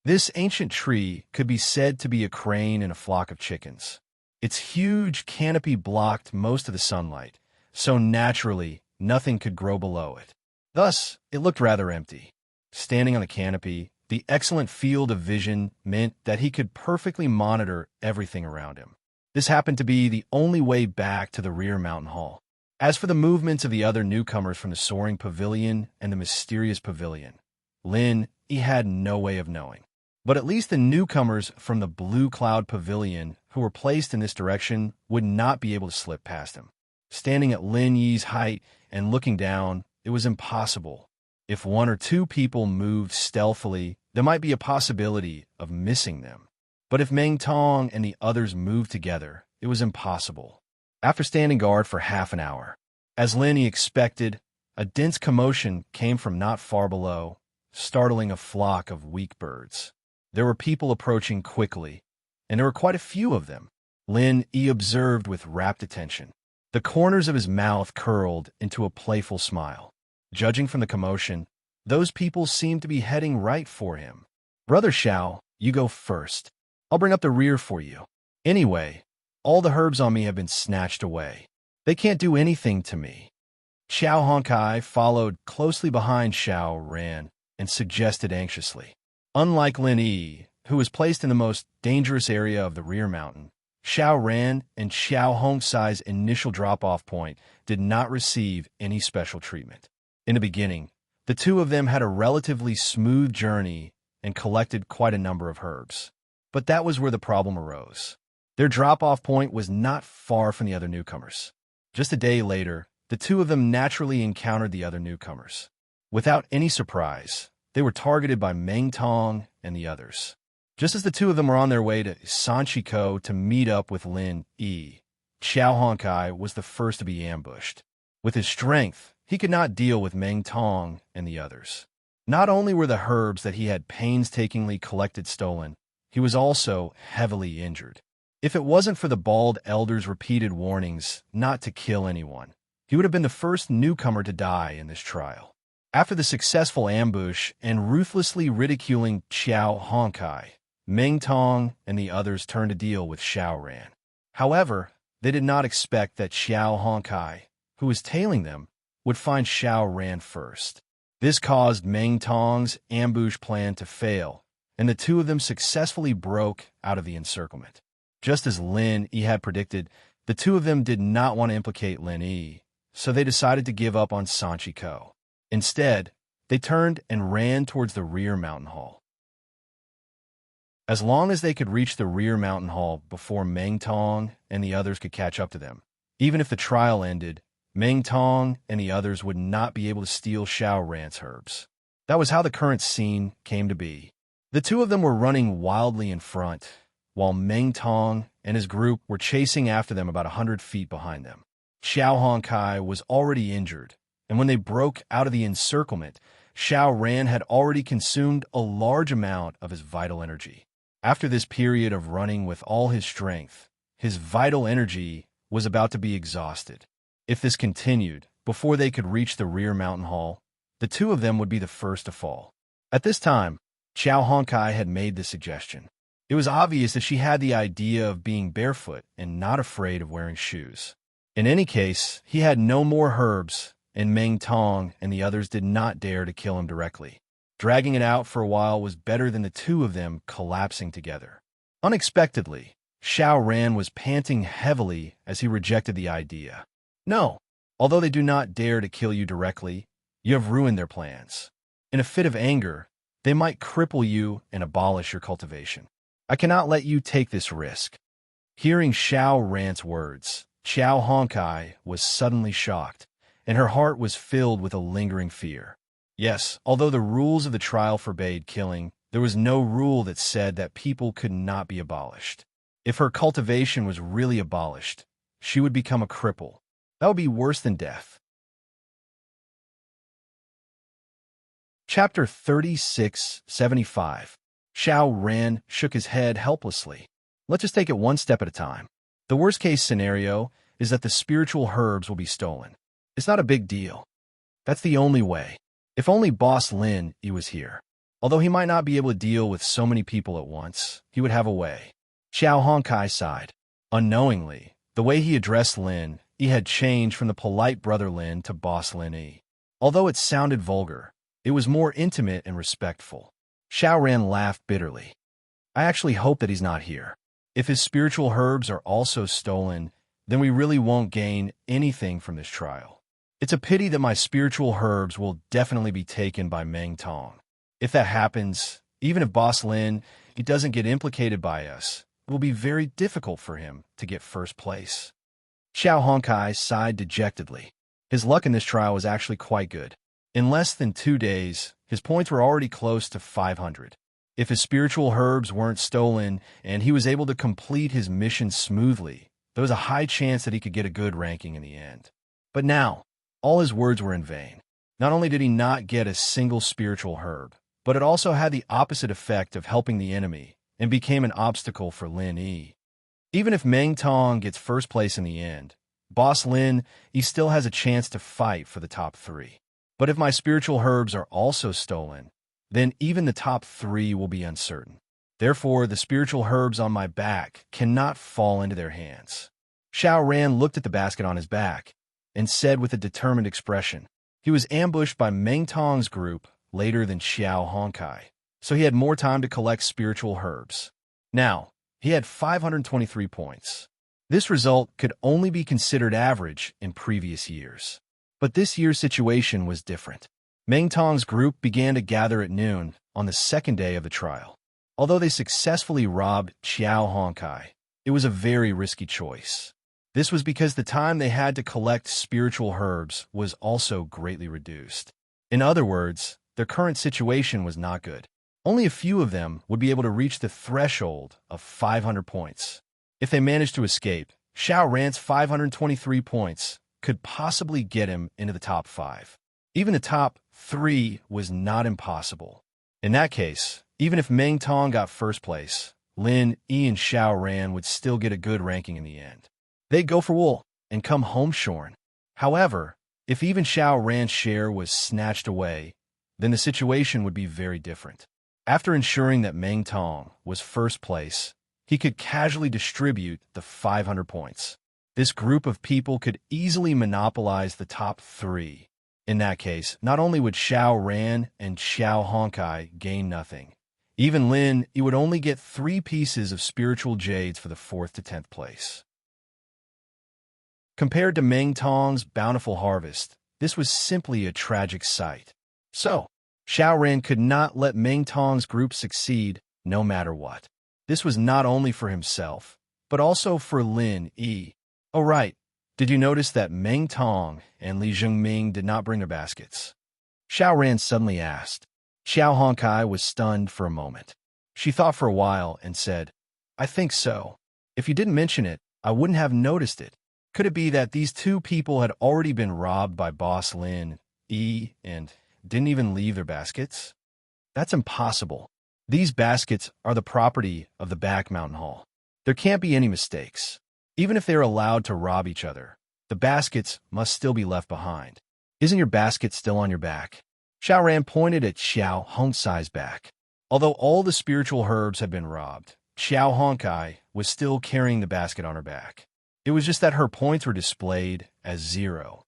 This ancient tree could be said to be a crane and a flock of chickens. Its huge canopy blocked most of the sunlight, so naturally nothing could grow below it. Thus, it looked rather empty. Standing on the canopy, the excellent field of vision meant that he could perfectly monitor everything around him. This happened to be the only way back to the rear mountain hall. As for the movements of the other newcomers from the soaring pavilion and the mysterious pavilion, Lin Yi had no way of knowing. But at least the newcomers from the Blue Cloud Pavilion who were placed in this direction would not be able to slip past him. Standing at Lin Yi's height and looking down, it was impossible. If one or two people moved stealthily, there might be a possibility of missing them. But if Meng Tong and the others moved together, it was impossible. After standing guard for half an hour, as Lin Yi expected, a dense commotion came from not far below, startling a flock of weak birds. There were people approaching quickly, and there were quite a few of them. Lin Yi observed with rapt attention. The corners of his mouth curled into a playful smile. Judging from the commotion, those people seemed to be heading right for him. "Brother Xiao, you go first. I'll bring up the rear for you. Anyway, all the herbs on me have been snatched away. They can't do anything to me." Xiao Honkai followed closely behind Xiao Ran and suggested anxiously. Unlike Lin Yi, who was placed in the most dangerous area of the rear mountain, Xiao Ran and Xiao Hongsai's initial drop-off point did not receive any special treatment. In the beginning, the two of them had a relatively smooth journey and collected quite a number of herbs. But that was where the problem arose. Their drop-off point was not far from the other newcomers. Just a day later, the two of them naturally encountered the other newcomers. Without any surprise, they were targeted by Meng Tong and the others. Just as the two of them were on their way to Sanchikou to meet up with Lin Yi, Xiao Honkai was the first to be ambushed. With his strength, he could not deal with Meng Tong and the others. Not only were the herbs that he had painstakingly collected stolen, he was also heavily injured. If it wasn't for the bald elder's repeated warnings not to kill anyone, he would have been the first newcomer to die in this trial. After the successful ambush and ruthlessly ridiculing Xiao Honkai, Meng Tong and the others turned to deal with Xiao Ran. However, they did not expect that Xiao Honkai, who was tailing them, would find Xiao Ran first. This caused Meng Tong's ambush plan to fail, and the two of them successfully broke out of the encirclement. Just as Lin Yi had predicted, the two of them did not want to implicate Lin Yi, so they decided to give up on Sanchikou. Instead, they turned and ran towards the rear mountain hall. As long as they could reach the rear mountain hall before Meng Tong and the others could catch up to them, even if the trial ended, Meng Tong and the others would not be able to steal Xiao Ran's herbs. That was how the current scene came to be. The two of them were running wildly in front, while Meng Tong and his group were chasing after them about 100 feet behind them. Xiao Honkai was already injured, and when they broke out of the encirclement, Xiao Ran had already consumed a large amount of his vital energy. After this period of running with all his strength, his vital energy was about to be exhausted. If this continued, before they could reach the rear mountain hall, the two of them would be the first to fall. At this time, Xiao Honkai had made this suggestion. It was obvious that she had the idea of being barefoot and not afraid of wearing shoes. In any case, he had no more herbs, and Meng Tong and the others did not dare to kill him directly. Dragging it out for a while was better than the two of them collapsing together. Unexpectedly, Xiao Ran was panting heavily as he rejected the idea. No, although they do not dare to kill you directly, you have ruined their plans. In a fit of anger, they might cripple you and abolish your cultivation. I cannot let you take this risk. Hearing Xiao Ran's words, Xiao Honkai was suddenly shocked, and her heart was filled with a lingering fear. Yes, although the rules of the trial forbade killing, there was no rule that said that people could not be abolished. If her cultivation was really abolished, she would become a cripple. That would be worse than death. Chapter 3675. Xiao Ran shook his head helplessly. Let's just take it one step at a time. The worst-case scenario is that the spiritual herbs will be stolen. It's not a big deal. That's the only way. If only Boss Lin Yi was here. Although he might not be able to deal with so many people at once, he would have a way. Xiao Honkai sighed. Unknowingly, the way he addressed Lin Yi had changed from the polite brother Lin to Boss Lin Yi. Although it sounded vulgar, it was more intimate and respectful. Xiao Ran laughed bitterly. I actually hope that he's not here. If his spiritual herbs are also stolen, then we really won't gain anything from this trial. It's a pity that my spiritual herbs will definitely be taken by Meng Tong. If that happens, even if Boss Lin Yi doesn't get implicated by us, it will be very difficult for him to get first place. Xiao Honkai sighed dejectedly. His luck in this trial was actually quite good. In less than 2 days, his points were already close to 500. If his spiritual herbs weren't stolen and he was able to complete his mission smoothly, there was a high chance that he could get a good ranking in the end. But now, all his words were in vain. Not only did he not get a single spiritual herb, but it also had the opposite effect of helping the enemy and became an obstacle for Lin Yi. Even if Meng Tong gets first place in the end, Boss Lin Yi still has a chance to fight for the top 3. But if my spiritual herbs are also stolen, then even the top 3 will be uncertain. Therefore, the spiritual herbs on my back cannot fall into their hands. Xiao Ran looked at the basket on his back and said with a determined expression, he was ambushed by Meng Tong's group later than Xiao Honkai, so he had more time to collect spiritual herbs. Now, he had 523 points. This result could only be considered average in previous years. But this year's situation was different. Meng Tong's group began to gather at noon on the second day of the trial. Although they successfully robbed Xiao Honkai, it was a very risky choice. This was because the time they had to collect spiritual herbs was also greatly reduced. In other words, their current situation was not good. Only a few of them would be able to reach the threshold of 500 points. If they managed to escape, Xiao Ran's 523 points could possibly get him into the top 5. Even the top 3 was not impossible. In that case, even if Meng Tong got first place, Lin Yi and Xiao Ran would still get a good ranking in the end. They'd go for wool and come home shorn. However, if even Xiao Ran's share was snatched away, then the situation would be very different. After ensuring that Meng Tong was first place, he could casually distribute the 500 points. This group of people could easily monopolize the top 3. In that case, not only would Xiao Ran and Xiao Honkai gain nothing, even Lin Yi would only get 3 pieces of spiritual jades for the 4th to 10th place. Compared to Meng Tong's bountiful harvest, this was simply a tragic sight. So, Xiao Ran could not let Meng Tong's group succeed no matter what. This was not only for himself, but also for Lin Yi. Oh right, did you notice that Meng Tong and Li Zhengming did not bring their baskets? Xiao Ran suddenly asked. Xiao Honkai was stunned for a moment. She thought for a while and said, I think so. If you didn't mention it, I wouldn't have noticed it. Could it be that these 2 people had already been robbed by Boss Lin Yi and didn't even leave their baskets? That's impossible. These baskets are the property of the back mountain hall. There can't be any mistakes. Even if they are allowed to rob each other, the baskets must still be left behind. Isn't your basket still on your back? Xiao Ran pointed at Xiao Honkai's back. Although all the spiritual herbs had been robbed, Xiao Honkai was still carrying the basket on her back. It was just that her points were displayed as 0.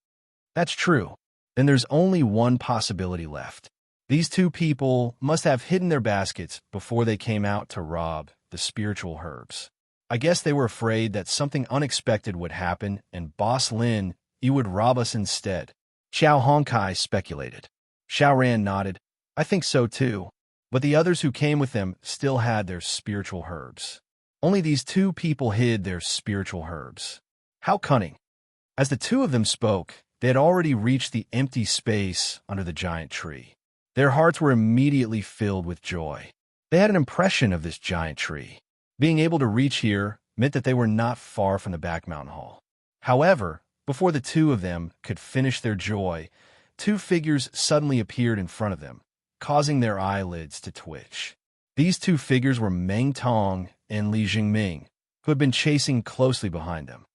That's true. Then there's only one possibility left. These 2 people must have hidden their baskets before they came out to rob the spiritual herbs. I guess they were afraid that something unexpected would happen and Boss Lin Yi would rob us instead. Xiao Honkai speculated. Xiao Ran nodded. I think so too. But the others who came with them still had their spiritual herbs. Only these 2 people hid their spiritual herbs. How cunning. As the 2 of them spoke, they had already reached the empty space under the giant tree. Their hearts were immediately filled with joy. They had an impression of this giant tree. Being able to reach here meant that they were not far from the back mountain hall. However, before the 2 of them could finish their joy, 2 figures suddenly appeared in front of them, causing their eyelids to twitch. These 2 figures were Meng Tong and Li Zhengming, who had been chasing closely behind them.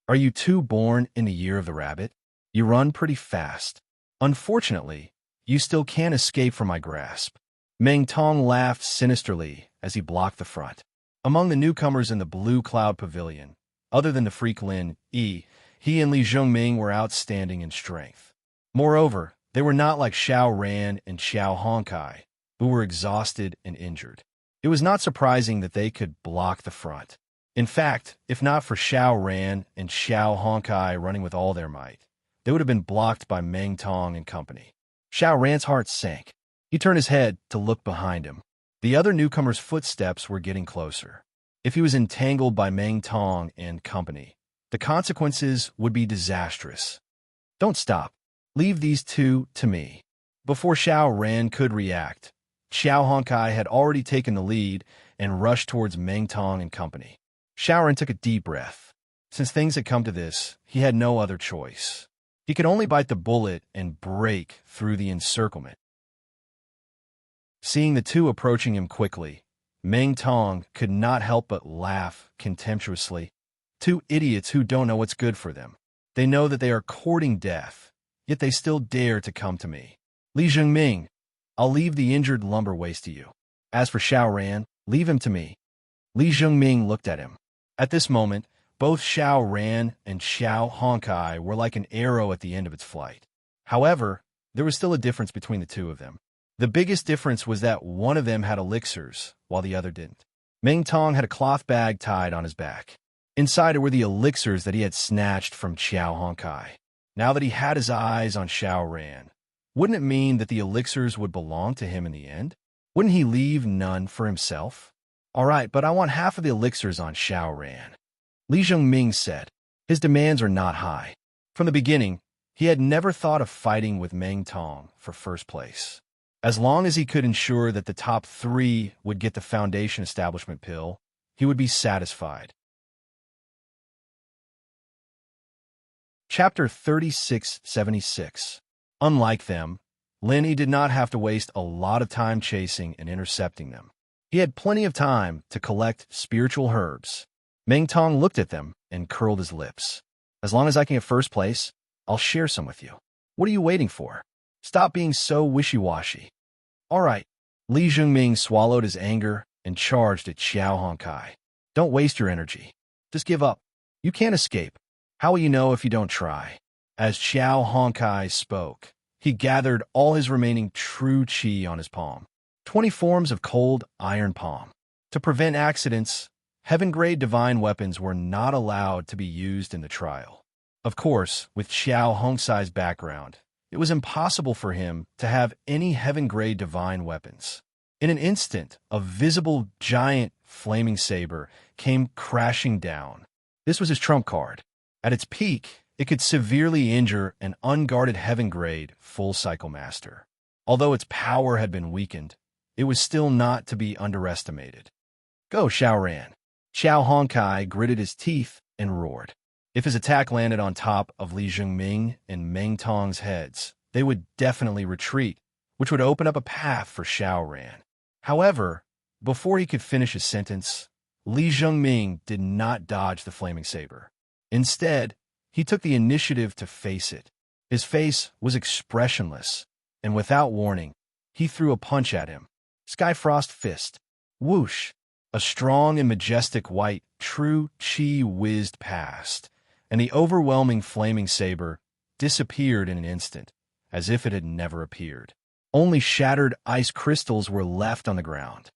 Are you 2 born in the year of the rabbit? You run pretty fast. Unfortunately, you still can't escape from my grasp. Meng Tong laughed sinisterly as he blocked the front. Among the newcomers in the Blue Cloud Pavilion, other than the freak Lin Yi, he and Li Zhengming were outstanding in strength. Moreover, they were not like Xiao Ran and Xiao Honkai, who were exhausted and injured. It was not surprising that they could block the front. In fact, if not for Xiao Ran and Xiao Honkai running with all their might, they would have been blocked by Meng Tong and company. Xiao Ran's heart sank. He turned his head to look behind him. The other newcomer's footsteps were getting closer. If he was entangled by Meng Tong and company, the consequences would be disastrous. Don't stop. Leave these 2 to me. Before Xiao Ran could react, Xiao Honkai had already taken the lead and rushed towards Meng Tong and company. Xiao Ran took a deep breath. Since things had come to this, he had no other choice. He could only bite the bullet and break through the encirclement. Seeing the 2 approaching him quickly, Meng Tong could not help but laugh contemptuously. 2 idiots who don't know what's good for them. They know that they are courting death, yet they still dare to come to me. Li Zhengming, I'll leave the injured lumber waste to you. As for Xiao Ran, leave him to me. Li Zhengming looked at him. At this moment, both Xiao Ran and Xiao Honkai were like an arrow at the end of its flight. However, there was still a difference between the 2 of them. The biggest difference was that one of them had elixirs, while the other didn't. Meng Tong had a cloth bag tied on his back. Inside it were the elixirs that he had snatched from Xiao Honkai. Now that he had his eyes on Xiao Ran, wouldn't it mean that the elixirs would belong to him in the end? Wouldn't he leave none for himself? All right, but I want half of the elixirs on Xiao Ran, Li Zhengming said. His demands are not high. From the beginning, he had never thought of fighting with Meng Tong for first place. As long as he could ensure that the top 3 would get the Foundation Establishment pill, he would be satisfied. Chapter 3676. Unlike them, Lin Yi did not have to waste a lot of time chasing and intercepting them. He had plenty of time to collect spiritual herbs. Meng Tong looked at them and curled his lips. As long as I can get first place, I'll share some with you. What are you waiting for? Stop being so wishy-washy. All right. Li Zhengming swallowed his anger and charged at Xiao Honkai. Don't waste your energy. Just give up. You can't escape. How will you know if you don't try? As Xiao Honkai spoke, he gathered all his remaining true qi on his palm. 20 forms of cold iron palm. To prevent accidents, heaven-grade divine weapons were not allowed to be used in the trial. Of course, with Xiao Hongcai's background, it was impossible for him to have any heaven-grade divine weapons. In an instant, a visible giant flaming saber came crashing down. This was his trump card. At its peak, it could severely injure an unguarded heaven-grade full-cycle master. Although its power had been weakened, it was still not to be underestimated. Go, Xiao Ran. Xiao Honkai gritted his teeth and roared. If his attack landed on top of Li Zhengming and Meng Tong's heads, they would definitely retreat, which would open up a path for Xiao Ran. However, before he could finish his sentence, Li Zhengming did not dodge the flaming saber. Instead, he took the initiative to face it. His face was expressionless, and without warning, he threw a punch at him. Skyfrost fist. Whoosh! A strong and majestic white, true qi whizzed past, and the overwhelming flaming saber disappeared in an instant, as if it had never appeared. Only shattered ice crystals were left on the ground.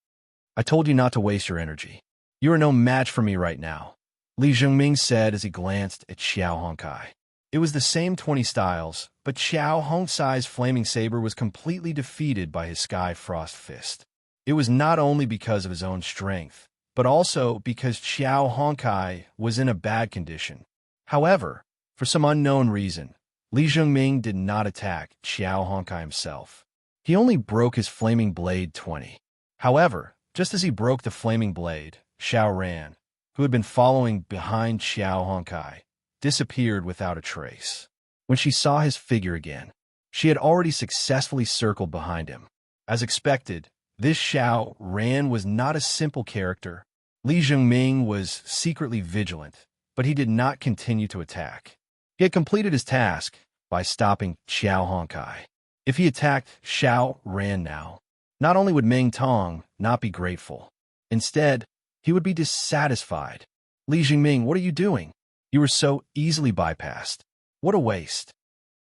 I told you not to waste your energy. You are no match for me right now, Li Zhengming said as he glanced at Xiao Honkai. It was the same 20 styles, but Xiao Hongcai's flaming saber was completely defeated by his Sky Frost fist. It was not only because of his own strength, but also because Xiao Honkai was in a bad condition. However, for some unknown reason, Li Zhengming did not attack Xiao Honkai himself. He only broke his flaming blade 20. However, just as he broke the flaming blade, Xiao Ran, who had been following behind Xiao Honkai, disappeared without a trace. When she saw his figure again, she had already successfully circled behind him. As expected, this Xiao Ran was not a simple character. Li Zhengming was secretly vigilant, but he did not continue to attack. He had completed his task by stopping Xiao Honkai. If he attacked Xiao Ran now, not only would Meng Tong not be grateful, instead, he would be dissatisfied. Li Zhengming, what are you doing? You were so easily bypassed. What a waste.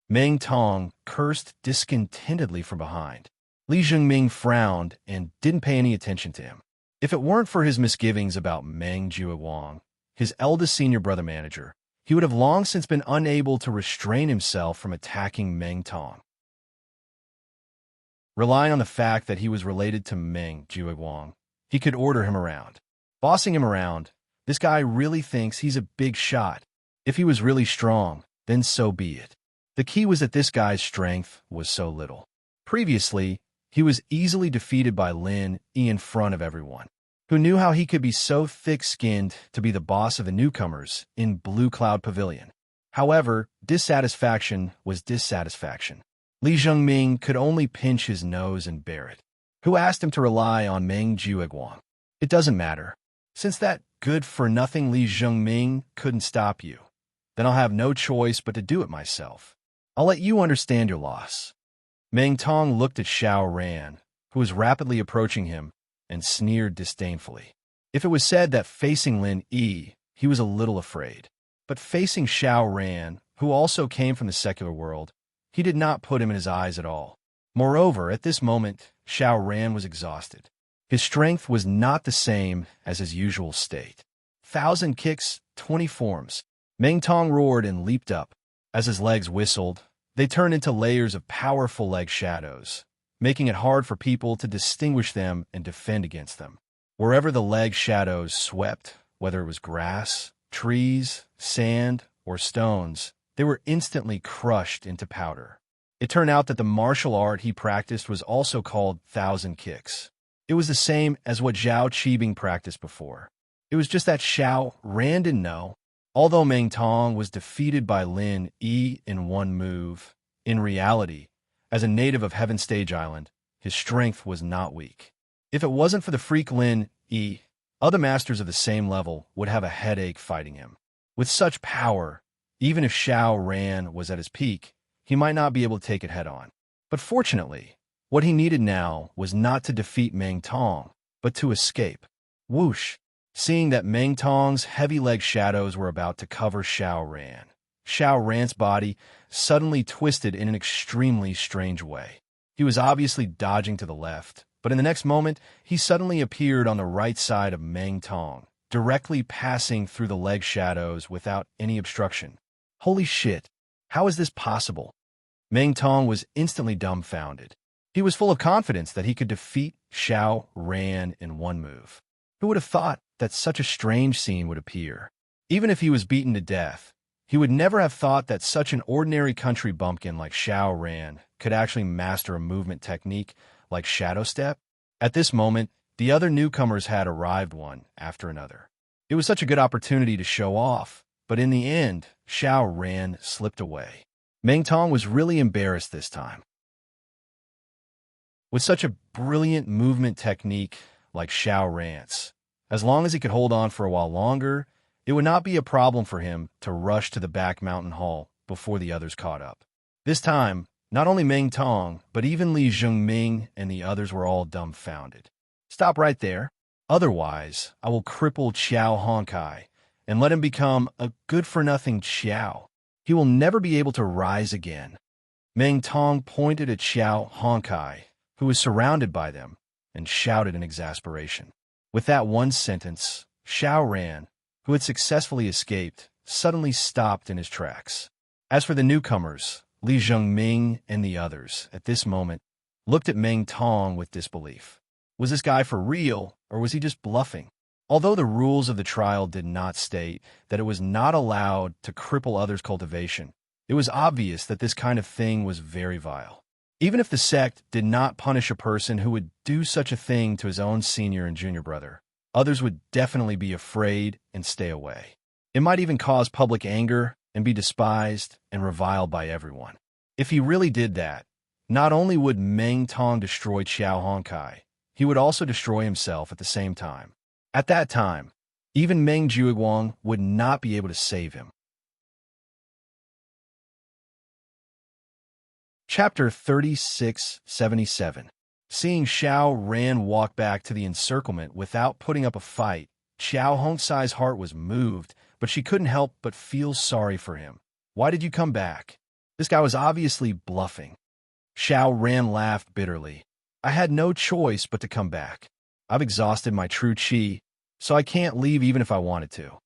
Meng Tong cursed discontentedly from behind. Li Zhengming frowned and didn't pay any attention to him. If it weren't for his misgivings about Meng Jiawang, his eldest senior brother manager, he would have long since been unable to restrain himself from attacking Meng Tong. Relying on the fact that he was related to Meng Jiawang, he could order him around. Bossing him around, this guy really thinks he's a big shot. If he was really strong, then so be it. The key was that this guy's strength was so little. Previously, he was easily defeated by Lin Yi in front of everyone, who knew how he could be so thick-skinned to be the boss of the newcomers in Blue Cloud Pavilion. However, dissatisfaction was dissatisfaction. Li Zhengming could only pinch his nose and bear it. Who asked him to rely on Meng Jiawang? It doesn't matter. Since that good-for-nothing Li Zhengming couldn't stop you, then I'll have no choice but to do it myself. I'll let you understand your loss. Meng Tong looked at Xiao Ran, who was rapidly approaching him, and sneered disdainfully. If it was said that facing Lin Yi, he was a little afraid. But facing Xiao Ran, who also came from the secular world, he did not put him in his eyes at all. Moreover, at this moment, Xiao Ran was exhausted. His strength was not the same as his usual state. 1,000 kicks, 20 forms. Meng Tong roared and leaped up. As his legs whistled, they turned into layers of powerful leg shadows, making it hard for people to distinguish them and defend against them. Wherever the leg shadows swept, whether it was grass, trees, sand, or stones, they were instantly crushed into powder. It turned out that the martial art he practiced was also called 1,000 kicks. It was the same as what Zhao Qibing practiced before. It was just that Xiao Ran didn't know. Although Meng Tong was defeated by Lin Yi in one move, in reality, as a native of Heaven Stage Island, his strength was not weak. If it wasn't for the freak Lin Yi, other masters of the same level would have a headache fighting him. With such power, even if Xiao Ran was at his peak, he might not be able to take it head-on. But fortunately, what he needed now was not to defeat Meng Tong, but to escape. Whoosh! Seeing that Meng Tong's heavy leg shadows were about to cover Xiao Ran's body suddenly twisted in an extremely strange way. He was obviously dodging to the left, but in the next moment, he suddenly appeared on the right side of Meng Tong, directly passing through the leg shadows without any obstruction. Holy shit! How is this possible? Meng Tong was instantly dumbfounded. He was full of confidence that he could defeat Xiao Ran in one move. Who would have thought that such a strange scene would appear? Even if he was beaten to death, he would never have thought that such an ordinary country bumpkin like Xiao Ran could actually master a movement technique like Shadow Step. At this moment, the other newcomers had arrived one after another. It was such a good opportunity to show off, but in the end, Xiao Ran slipped away. Meng Tong was really embarrassed this time. With such a brilliant movement technique like Xiao Ran's, as long as he could hold on for a while longer, it would not be a problem for him to rush to the back mountain hall before the others caught up. This time, not only Meng Tong, but even Li Zhongming and the others were all dumbfounded. Stop right there. Otherwise, I will cripple Qiao Honkai and let him become a good-for-nothing Qiao. He will never be able to rise again. Meng Tong pointed at Qiao Honkai, who was surrounded by them, and shouted in exasperation. With that one sentence, Xiao Ran, who had successfully escaped, suddenly stopped in his tracks. As for the newcomers, Li Zhongming and the others, at this moment, looked at Meng Tong with disbelief. Was this guy for real, or was he just bluffing? Although the rules of the trial did not state that it was not allowed to cripple others' cultivation, it was obvious that this kind of thing was very vile. Even if the sect did not punish a person who would do such a thing to his own senior and junior brother, others would definitely be afraid and stay away. It might even cause public anger and be despised and reviled by everyone. If he really did that, not only would Meng Tong destroy Qiao Honkai, he would also destroy himself at the same time. At that time, even Meng Jiuguang would not be able to save him. Chapter 3677. Seeing Xiao Ran walk back to the encirclement without putting up a fight, Xiao Hongsai's heart was moved, but she couldn't help but feel sorry for him. Why did you come back? This guy was obviously bluffing. Xiao Ran laughed bitterly. I had no choice but to come back. I've exhausted my true qi, so I can't leave even if I wanted to.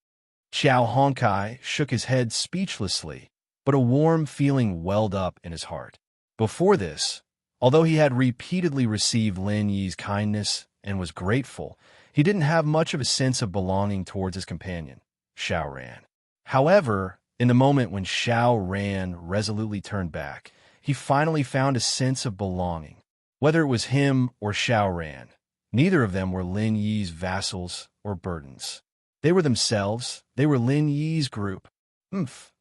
Xiao Honkai shook his head speechlessly, but a warm feeling welled up in his heart. Before this, although he had repeatedly received Lin Yi's kindness and was grateful, he didn't have much of a sense of belonging towards his companion, Xiao Ran. However, in the moment when Xiao Ran resolutely turned back, he finally found a sense of belonging. Whether it was him or Xiao Ran, neither of them were Lin Yi's vassals or burdens. They were themselves. They were Lin Yi's group.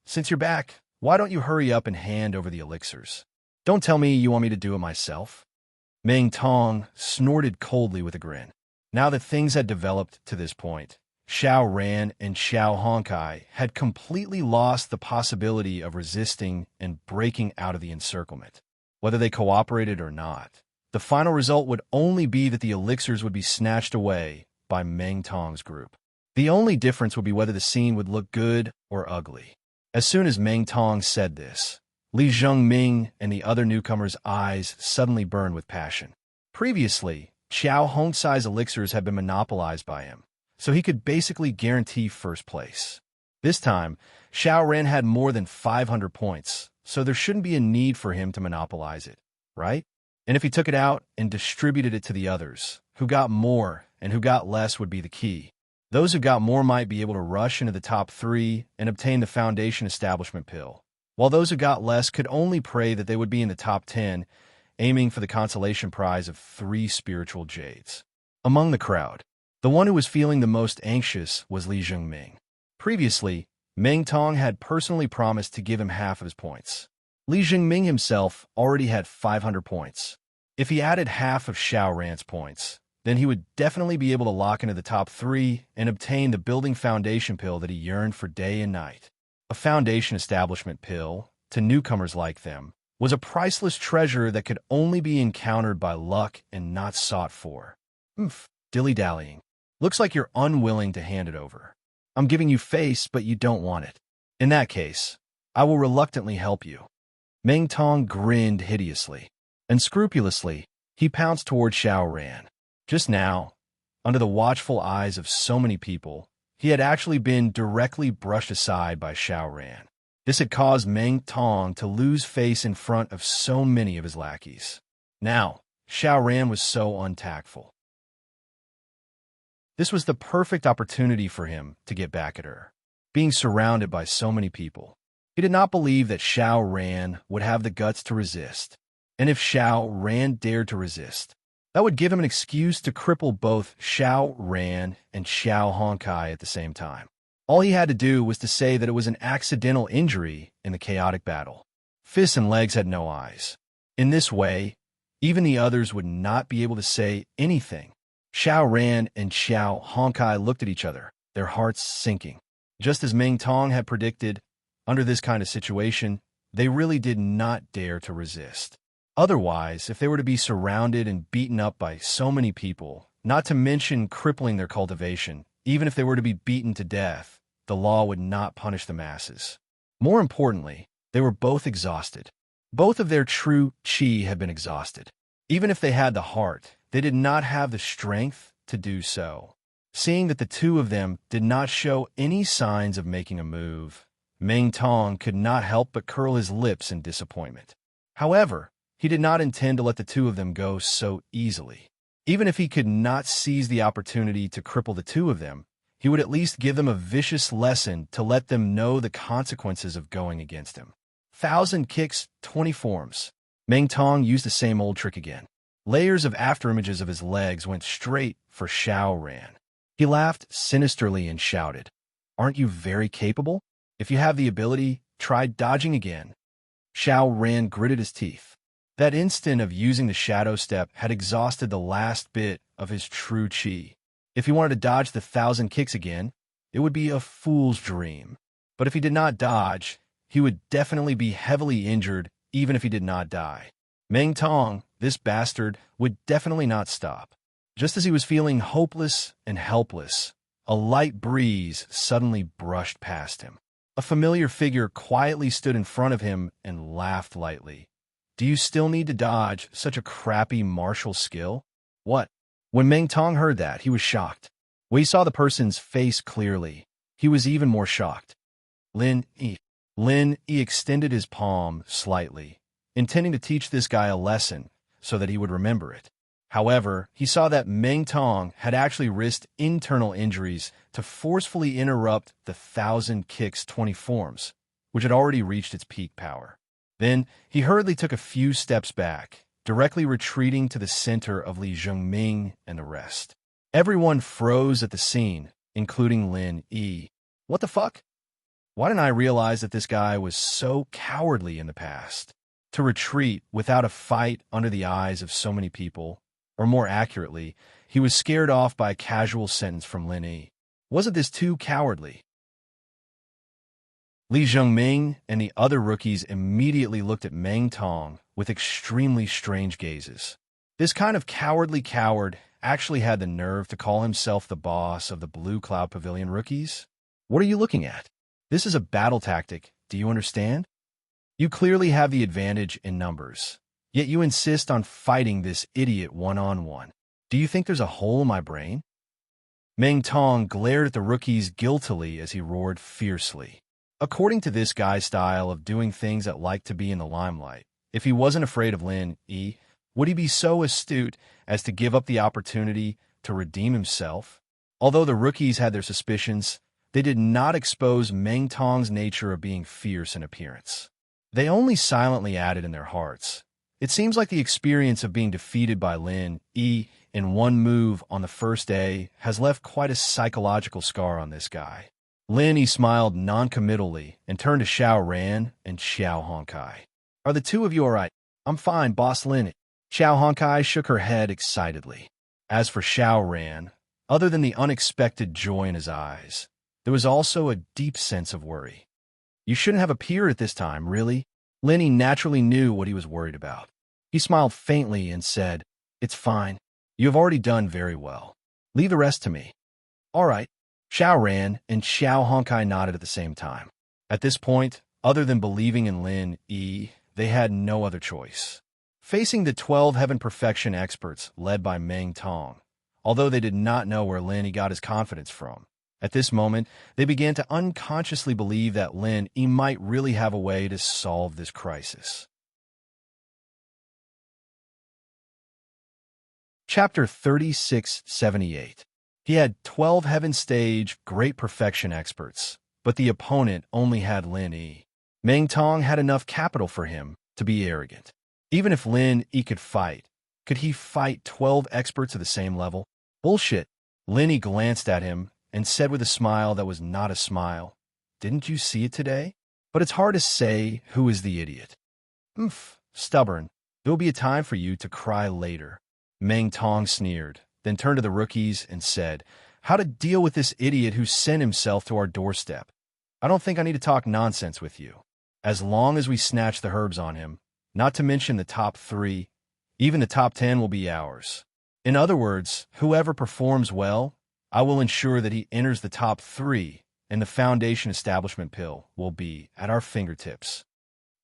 Since you're back, why don't you hurry up and hand over the elixirs? Don't tell me you want me to do it myself. Meng Tong snorted coldly with a grin. Now that things had developed to this point, Xiao Ran and Xiao Honkai had completely lost the possibility of resisting and breaking out of the encirclement. Whether they cooperated or not, the final result would only be that the elixirs would be snatched away by Meng Tong's group. The only difference would be whether the scene would look good or ugly. As soon as Meng Tong said this, Li Zhongming and the other newcomer's eyes suddenly burned with passion. Previously, Xiao Hongsai's elixirs had been monopolized by him, so he could basically guarantee first place. This time, Xiao Ran had more than 500 points, so there shouldn't be a need for him to monopolize it, right? And if he took it out and distributed it to the others, who got more and who got less would be the key. Those who got more might be able to rush into the top 3 and obtain the Foundation Establishment Pill, while those who got less could only pray that they would be in the top 10, aiming for the consolation prize of 3 spiritual jades. Among the crowd, the one who was feeling the most anxious was Li Zhongming. Previously, Meng Tong had personally promised to give him half of his points. Li Zhongming himself already had 500 points. If he added half of Xiao Ran's points, then he would definitely be able to lock into the top 3 and obtain the building foundation pill that he yearned for day and night. A foundation establishment pill, to newcomers like them, was a priceless treasure that could only be encountered by luck and not sought for. Dilly-dallying. Looks like you're unwilling to hand it over. I'm giving you face, but you don't want it. In that case, I will reluctantly help you. Meng Tong grinned hideously. Unscrupulously, he pounced toward Xiao Ran. Just now, under the watchful eyes of so many people, he had actually been directly brushed aside by Xiao Ran. This had caused Meng Tong to lose face in front of so many of his lackeys. Now, Xiao Ran was so untactful. This was the perfect opportunity for him to get back at her, being surrounded by so many people. He did not believe that Xiao Ran would have the guts to resist, and if Xiao Ran dared to resist, that would give him an excuse to cripple both Xiao Ran and Xiao Honkai at the same time. All he had to do was to say that it was an accidental injury in the chaotic battle. Fists and legs had no eyes. In this way, even the others would not be able to say anything. Xiao Ran and Xiao Honkai looked at each other, their hearts sinking. Just as Meng Tong had predicted, under this kind of situation, they really did not dare to resist. Otherwise, if they were to be surrounded and beaten up by so many people, not to mention crippling their cultivation, even if they were to be beaten to death, the law would not punish the masses. More importantly, they were both exhausted. Both of their true qi had been exhausted. Even if they had the heart, they did not have the strength to do so. Seeing that the two of them did not show any signs of making a move, Meng Tong could not help but curl his lips in disappointment. However, he did not intend to let the two of them go so easily. Even if he could not seize the opportunity to cripple the two of them, he would at least give them a vicious lesson to let them know the consequences of going against him. 1,000 kicks, 20 forms. Meng Tong used the same old trick again. Layers of afterimages of his legs went straight for Xiao Ran. He laughed sinisterly and shouted, "Aren't you very capable? If you have the ability, try dodging again." Xiao Ran gritted his teeth. That instant of using the shadow step had exhausted the last bit of his true qi. If he wanted to dodge the 1,000 kicks again, it would be a fool's dream. But if he did not dodge, he would definitely be heavily injured even if he did not die. Meng Tong, this bastard, would definitely not stop. Just as he was feeling hopeless and helpless, a light breeze suddenly brushed past him. A familiar figure quietly stood in front of him and laughed lightly. "Do you still need to dodge such a crappy martial skill?" What? When Meng Tong heard that, he was shocked. When he saw the person's face clearly, he was even more shocked. Lin Yi extended his palm slightly, intending to teach this guy a lesson so that he would remember it. However, he saw that Meng Tong had actually risked internal injuries to forcefully interrupt the 1,000 kicks 20 forms, which had already reached its peak power. Then, he hurriedly took a few steps back, directly retreating to the center of Li Zhongming and the rest. Everyone froze at the scene, including Lin Yi. What the fuck? Why didn't I realize that this guy was so cowardly in the past? To retreat without a fight under the eyes of so many people, or more accurately, he was scared off by a casual sentence from Lin Yi. Wasn't this too cowardly? Li Zhongming and the other rookies immediately looked at Meng Tong with extremely strange gazes. This kind of cowardly coward actually had the nerve to call himself the boss of the Blue Cloud Pavilion rookies? What are you looking at? This is a battle tactic, do you understand? You clearly have the advantage in numbers, yet you insist on fighting this idiot one-on-one. Do you think there's a hole in my brain? Meng Tong glared at the rookies guiltily as he roared fiercely. According to this guy's style of doing things that like to be in the limelight, if he wasn't afraid of Lin Yi, would he be so astute as to give up the opportunity to redeem himself? Although the rookies had their suspicions, they did not expose Meng Tong's nature of being fierce in appearance. They only silently added in their hearts. It seems like the experience of being defeated by Lin Yi in one move on the first day has left quite a psychological scar on this guy. Lin Yi smiled noncommittally and turned to Xiao Ran and Xiao Honkai. Are the two of you all right? I'm fine, Boss Lin. Xiao Honkai shook her head excitedly. As for Xiao Ran, other than the unexpected joy in his eyes, there was also a deep sense of worry. You shouldn't have appeared at this time, really. Lin Yi naturally knew what he was worried about. He smiled faintly and said, It's fine. You have already done very well. Leave the rest to me. All right. Xiao Ran and Xiao Honkai nodded at the same time. At this point, other than believing in Lin Yi, they had no other choice. Facing the 12 Heaven Perfection experts led by Meng Tong, although they did not know where Lin Yi got his confidence from, at this moment, they began to unconsciously believe that Lin Yi might really have a way to solve this crisis. Chapter 3678. He had 12 Heaven Stage Great Perfection experts, but the opponent only had Lin Yi. Meng Tong had enough capital for him to be arrogant. Even if Lin Yi could he fight 12 experts of the same level? Bullshit. Lin Yi glanced at him and said with a smile that was not a smile, Didn't you see it today? But it's hard to say who is the idiot. Stubborn. There will be a time for you to cry later. Meng Tong sneered, then turned to the rookies and said, How to deal with this idiot who sent himself to our doorstep? I don't think I need to talk nonsense with you. As long as we snatch the herbs on him, not to mention the top 3, even the top 10 will be ours. In other words, whoever performs well, I will ensure that he enters the top 3, and the Foundation Establishment Pill will be at our fingertips.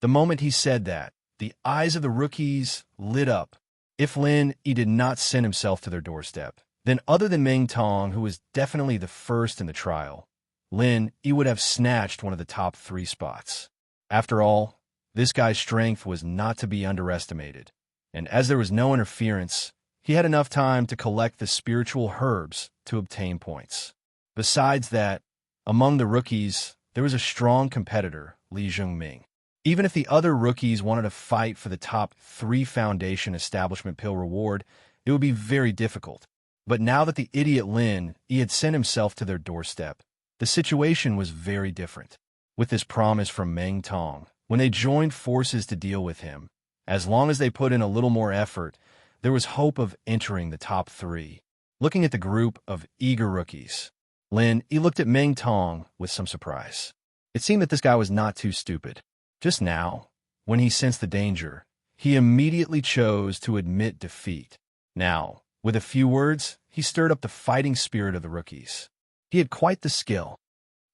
The moment he said that, the eyes of the rookies lit up. If Lin Yi did not send himself to their doorstep, then other than Meng Tong, who was definitely the first in the trial, Lin Yi would have snatched one of the top 3 spots. After all, this guy's strength was not to be underestimated, and as there was no interference, he had enough time to collect the spiritual herbs to obtain points. Besides that, among the rookies, there was a strong competitor, Li Zhongming. Even if the other rookies wanted to fight for the top 3 Foundation Establishment Pill reward, it would be very difficult. But now that the idiot Lin Yi had sent himself to their doorstep, the situation was very different. With this promise from Meng Tong, when they joined forces to deal with him, as long as they put in a little more effort, there was hope of entering the top 3. Looking at the group of eager rookies, Lin Yi looked at Meng Tong with some surprise. It seemed that this guy was not too stupid. Just now, when he sensed the danger, he immediately chose to admit defeat. Now, with a few words, he stirred up the fighting spirit of the rookies. He had quite the skill.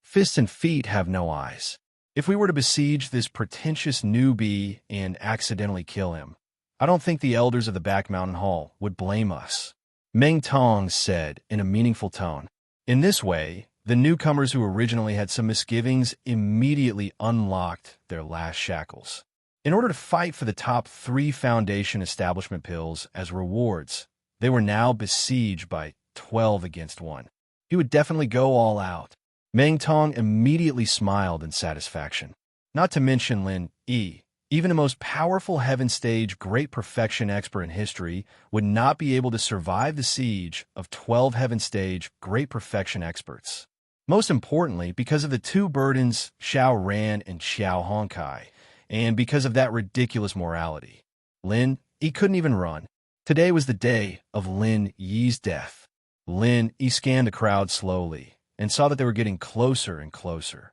Fists and feet have no eyes. If we were to besiege this pretentious newbie and accidentally kill him, I don't think the elders of the Back Mountain Hall would blame us. Meng Tong said in a meaningful tone. In this way, the newcomers who originally had some misgivings immediately unlocked their last shackles. In order to fight for the top 3 Foundation Establishment Pills as rewards, they were now besieged by 12 against 1. He would definitely go all out. Meng Tong immediately smiled in satisfaction. Not to mention Lin Yi, even the most powerful Heaven Stage Great Perfection expert in history would not be able to survive the siege of 12 Heaven Stage Great Perfection experts. Most importantly, because of the 2 burdens, Xiao Ran and Xiao Honkai, and because of that ridiculous morality. Lin Yi couldn't even run. Today was the day of Lin Yi's death. Lin Yi scanned the crowd slowly and saw that they were getting closer and closer.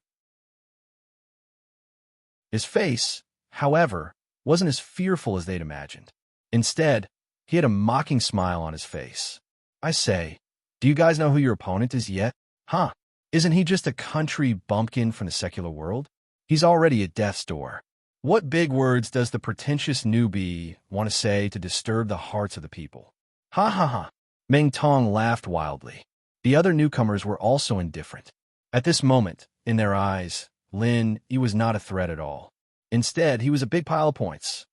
His face, however, wasn't as fearful as they'd imagined. Instead, he had a mocking smile on his face. I say, do you guys know who your opponent is yet? Huh? Isn't he just a country bumpkin from the secular world? He's already at death's door. What big words does the pretentious newbie want to say to disturb the hearts of the people? Ha ha ha. Meng Tong laughed wildly. The other newcomers were also indifferent. At this moment, in their eyes, Lin Yi was not a threat at all. Instead, he was a big pile of points.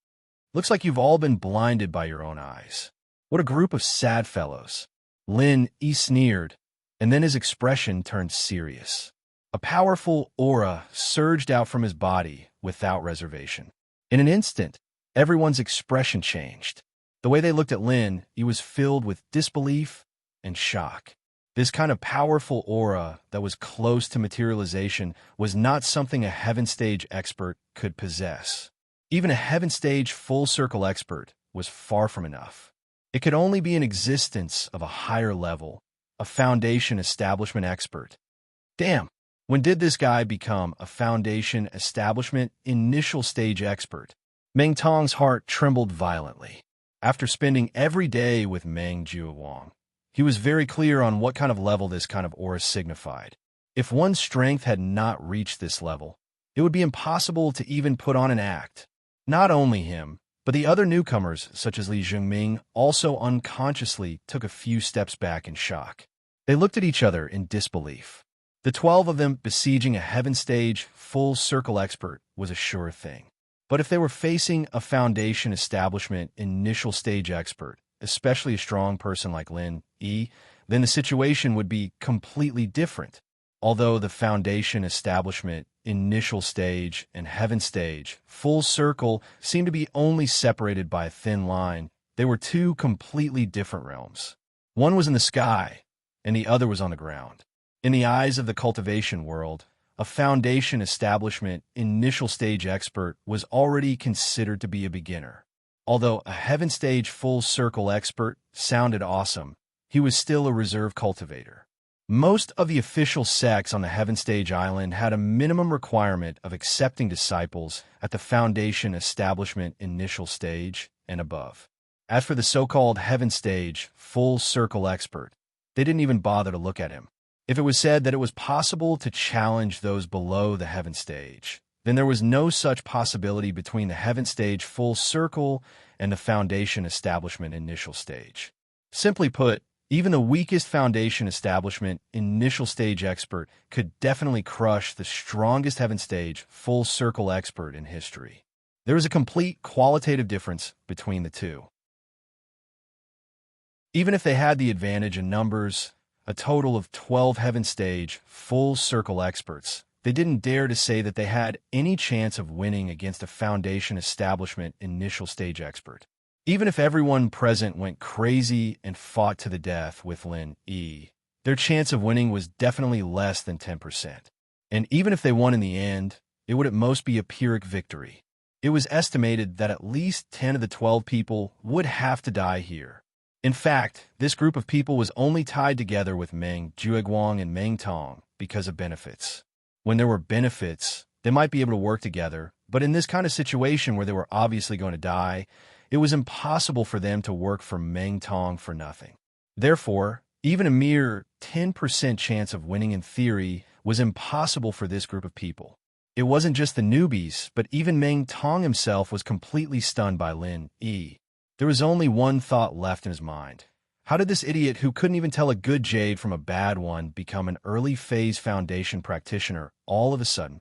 Looks like you've all been blinded by your own eyes. What a group of sad fellows. Lin Yi sneered, and then his expression turned serious. A powerful aura surged out from his body without reservation. In an instant, everyone's expression changed. The way they looked at Lin Yi was filled with disbelief and shock. This kind of powerful aura that was close to materialization was not something a Heaven Stage expert could possess. Even a Heaven Stage full circle expert was far from enough. It could only be an existence of a higher level, a foundation establishment expert. Damn, when did this guy become a foundation establishment initial stage expert? Meng Tong's heart trembled violently. After spending every day with Meng Jiawang, he was very clear on what kind of level this kind of aura signified. If one's strength had not reached this level, it would be impossible to even put on an act. Not only him, but the other newcomers, such as Li Jingming, also unconsciously took a few steps back in shock. They looked at each other in disbelief. The 12 of them besieging a Heaven Stage full circle expert was a sure thing. But if they were facing a foundation establishment initial stage expert, especially a strong person like Lin Yi, then the situation would be completely different. Although the foundation establishment initial stage and Heaven Stage full circle seemed to be only separated by a thin line, they were two completely different realms. One was in the sky, and the other was on the ground. In the eyes of the cultivation world, a foundation establishment initial stage expert was already considered to be a beginner. Although a Heaven Stage full circle expert sounded awesome, he was still a reserve cultivator. Most of the official sects on the Heaven Stage Island had a minimum requirement of accepting disciples at the foundation establishment initial stage and above. As for the so-called Heaven Stage full circle expert, they didn't even bother to look at him. If it was said that it was possible to challenge those below the Heaven Stage, then there was no such possibility between the Heaven Stage full circle and the foundation establishment initial stage. Simply put, even the weakest foundation establishment initial stage expert could definitely crush the strongest Heaven Stage full circle expert in history. There was a complete qualitative difference between the two. Even if they had the advantage in numbers, a total of 12 Heaven Stage full circle experts, they didn't dare to say that they had any chance of winning against a foundation establishment initial stage expert. Even if everyone present went crazy and fought to the death with Lin Yi, their chance of winning was definitely less than 10%. And even if they won in the end, it would at most be a Pyrrhic victory. It was estimated that at least 10 of the 12 people would have to die here. In fact, this group of people was only tied together with Meng Jiawang and Meng Tong because of benefits. When there were benefits, they might be able to work together, but in this kind of situation where they were obviously going to die, it was impossible for them to work for Meng Tong for nothing. Therefore, even a mere 10% chance of winning in theory was impossible for this group of people. It wasn't just the newbies, but even Meng Tong himself was completely stunned by Lin Yi. There was only one thought left in his mind. How did this idiot who couldn't even tell a good jade from a bad one become an early-phase foundation practitioner all of a sudden?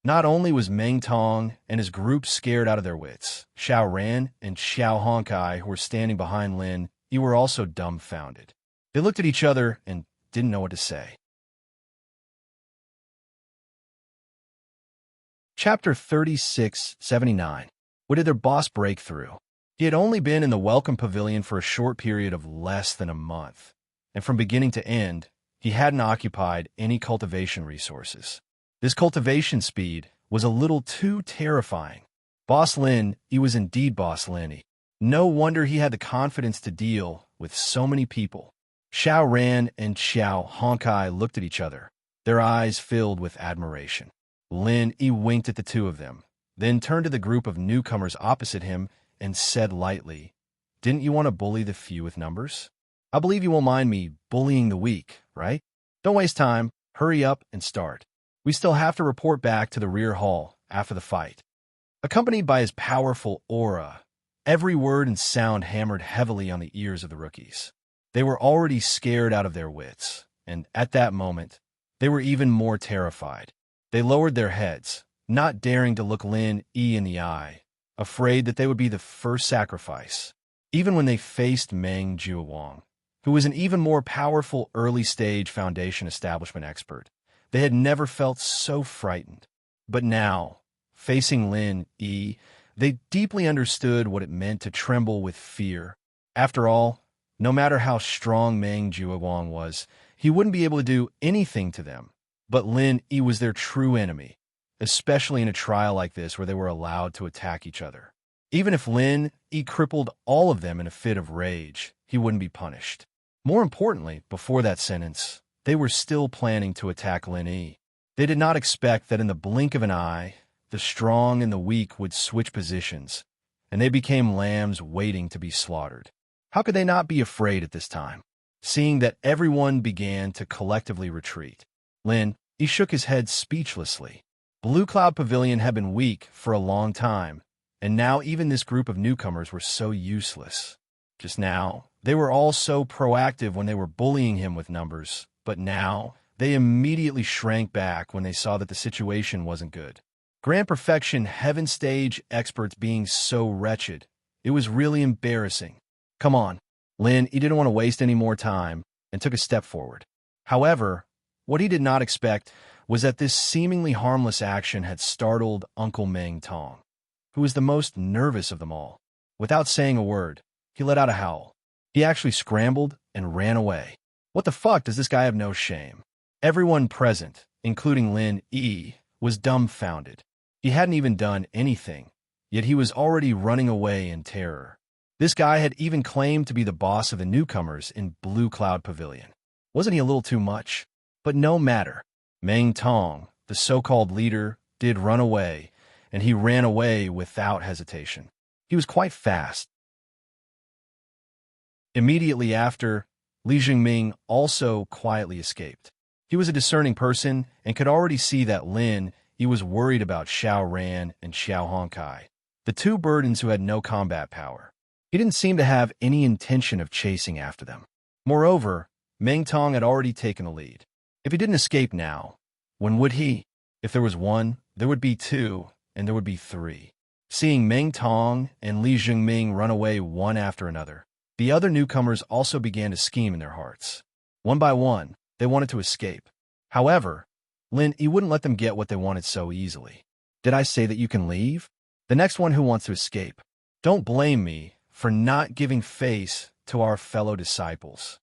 Not only was Meng Tong and his group scared out of their wits, Xiao Ran and Xiao Honkai, who were standing behind Lin Yi, were also dumbfounded. They looked at each other and didn't know what to say. Chapter 3679. What did their boss break through? He had only been in the Welcome Pavilion for a short period of less than a month, and from beginning to end, he hadn't occupied any cultivation resources. This cultivation speed was a little too terrifying. Boss Lin, he was indeed Boss Lin. No wonder he had the confidence to deal with so many people. Xiao Ran and Xiao Honkai looked at each other, their eyes filled with admiration. Lin Yi winked at the two of them, then turned to the group of newcomers opposite him and said lightly, "Didn't you want to bully the few with numbers? I believe you won't mind me bullying the weak, right? Don't waste time, hurry up and start. We still have to report back to the rear hall after the fight." accompanied by his powerful aura. Every word and sound hammered heavily on the ears of the rookies. They were already scared out of their wits, and at that moment, they were even more terrified. They lowered their heads, not daring to look Lin Yi in the eye, afraid that they would be the first sacrifice. Even when they faced Meng Jiawang, who was an even more powerful early-stage foundation establishment expert, they had never felt so frightened. But now, facing Lin Yi, they deeply understood what it meant to tremble with fear. After all, no matter how strong Meng Jiawang was, he wouldn't be able to do anything to them. But Lin Yi was their true enemy, especially in a trial like this where they were allowed to attack each other. Even if Lin Yi crippled all of them in a fit of rage, he wouldn't be punished. More importantly, before that sentence, they were still planning to attack Lin Yi. They did not expect that in the blink of an eye, the strong and the weak would switch positions, and they became lambs waiting to be slaughtered. How could they not be afraid at this time, seeing that everyone began to collectively retreat? Lin Yi shook his head speechlessly. Blue Cloud Pavilion had been weak for a long time, and now even this group of newcomers were so useless. Just now, they were all so proactive when they were bullying him with numbers, but now they immediately shrank back when they saw that the situation wasn't good. Grand Perfection Heaven Stage experts being so wretched, it was really embarrassing. Come on. Lin Yi didn't want to waste any more time and took a step forward. However, what he did not expect was that this seemingly harmless action had startled Uncle Meng Tong, who was the most nervous of them all. Without saying a word, he let out a howl. He actually scrambled and ran away. What the fuck, does this guy have no shame? Everyone present, including Lin Yi, was dumbfounded. He hadn't even done anything, yet he was already running away in terror. This guy had even claimed to be the boss of the newcomers in Blue Cloud Pavilion. Wasn't he a little too much? But no matter. Meng Tong, the so-called leader, did run away, and he ran away without hesitation. He was quite fast. Immediately after, Li Jingming also quietly escaped. He was a discerning person and could already see that Lin Yi was worried about Xiao Ran and Xiao Honkai, the two burdens who had no combat power. He didn't seem to have any intention of chasing after them. Moreover, Meng Tong had already taken the lead. If he didn't escape now, when would he? If there was one, there would be two, and there would be three. Seeing Meng Tong and Li Jingming run away one after another, the other newcomers also began to scheme in their hearts. One by one, they wanted to escape. However, Lin Yi wouldn't let them get what they wanted so easily. Did I say that you can leave? The next one who wants to escape. Don't blame me for not giving face to our fellow disciples.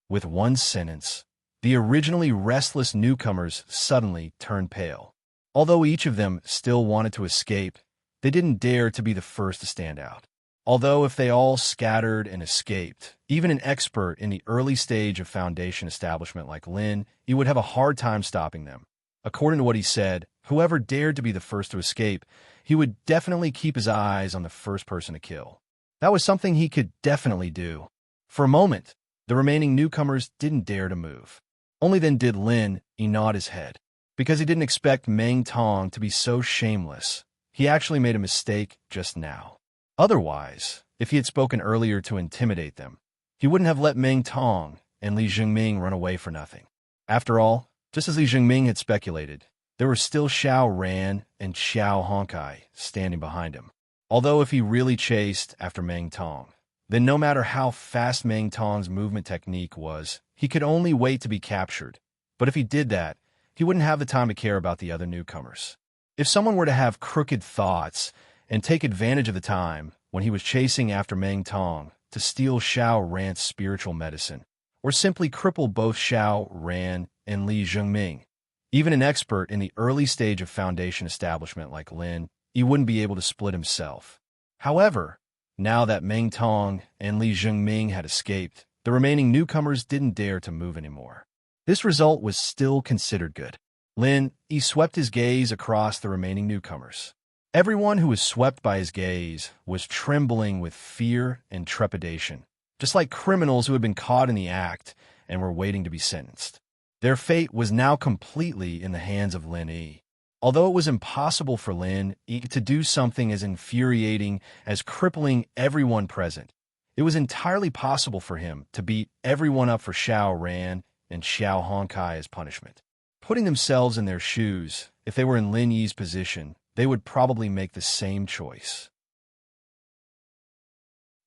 With one sentence, the originally restless newcomers suddenly turned pale. Although each of them still wanted to escape, they didn't dare to be the first to stand out. Although if they all scattered and escaped, even an expert in the early stage of foundation establishment like Lin, he would have a hard time stopping them. According to what he said, whoever dared to be the first to escape, he would definitely keep his eyes on the first person to kill. That was something he could definitely do. For a moment, the remaining newcomers didn't dare to move. Only then did Lin Yi nod his head. Because he didn't expect Meng Tong to be so shameless, he actually made a mistake just now. Otherwise, if he had spoken earlier to intimidate them, he wouldn't have let Meng Tong and Li Jingming run away for nothing. After all, just as Li Jingming had speculated, there were still Xiao Ran and Xiao Honkai standing behind him. Although if he really chased after Meng Tong, then no matter how fast Meng Tong's movement technique was, he could only wait to be captured. But if he did that, he wouldn't have the time to care about the other newcomers. If someone were to have crooked thoughts and take advantage of the time when he was chasing after Meng Tong to steal Xiao Ran's spiritual medicine, or simply cripple both Xiao Ran and Li Jingming, even an expert in the early stage of foundation establishment like Lin, he wouldn't be able to split himself. However, now that Meng Tong and Li Jingming had escaped, the remaining newcomers didn't dare to move anymore. This result was still considered good. Lin Yi swept his gaze across the remaining newcomers. Everyone who was swept by his gaze was trembling with fear and trepidation, just like criminals who had been caught in the act and were waiting to be sentenced. Their fate was now completely in the hands of Lin Yi. Although it was impossible for Lin Yi to do something as infuriating as crippling everyone present, it was entirely possible for him to beat everyone up for Xiao Ran and Xiao Honkai as punishment. Putting themselves in their shoes, if they were in Lin Yi's position, they would probably make the same choice.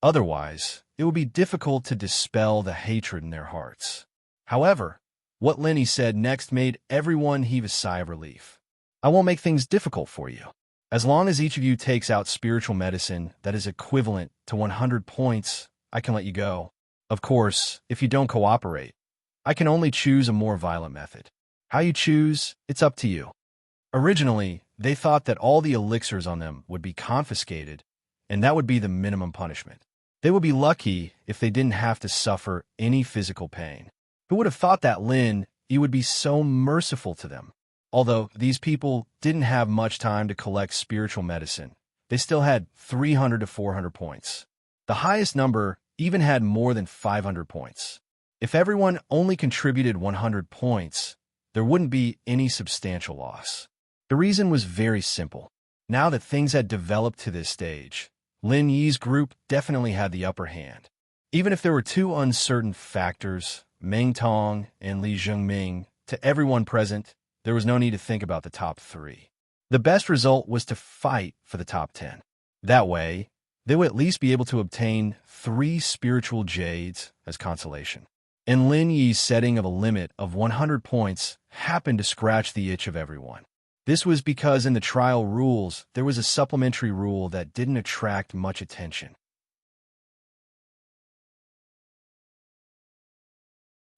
Otherwise, it would be difficult to dispel the hatred in their hearts. However, what Lin Yi said next made everyone heave a sigh of relief. I won't make things difficult for you. As long as each of you takes out spiritual medicine that is equivalent to 100 points, I can let you go. Of course, if you don't cooperate, I can only choose a more violent method. How you choose, it's up to you. Originally, they thought that all the elixirs on them would be confiscated, and that would be the minimum punishment. They would be lucky if they didn't have to suffer any physical pain. Who would have thought that Lin Yi would be so merciful to them? Although these people didn't have much time to collect spiritual medicine, they still had 300 to 400 points. The highest number even had more than 500 points. If everyone only contributed 100 points, there wouldn't be any substantial loss. The reason was very simple. Now that things had developed to this stage, Lin Yi's group definitely had the upper hand. Even if there were two uncertain factors, Meng Tong and Li Zhengming, to everyone present, there was no need to think about the top three. The best result was to fight for the top 10. That way, they would at least be able to obtain 3 spiritual jades as consolation. And Lin Yi's setting of a limit of 100 points happened to scratch the itch of everyone. This was because in the trial rules, there was a supplementary rule that didn't attract much attention.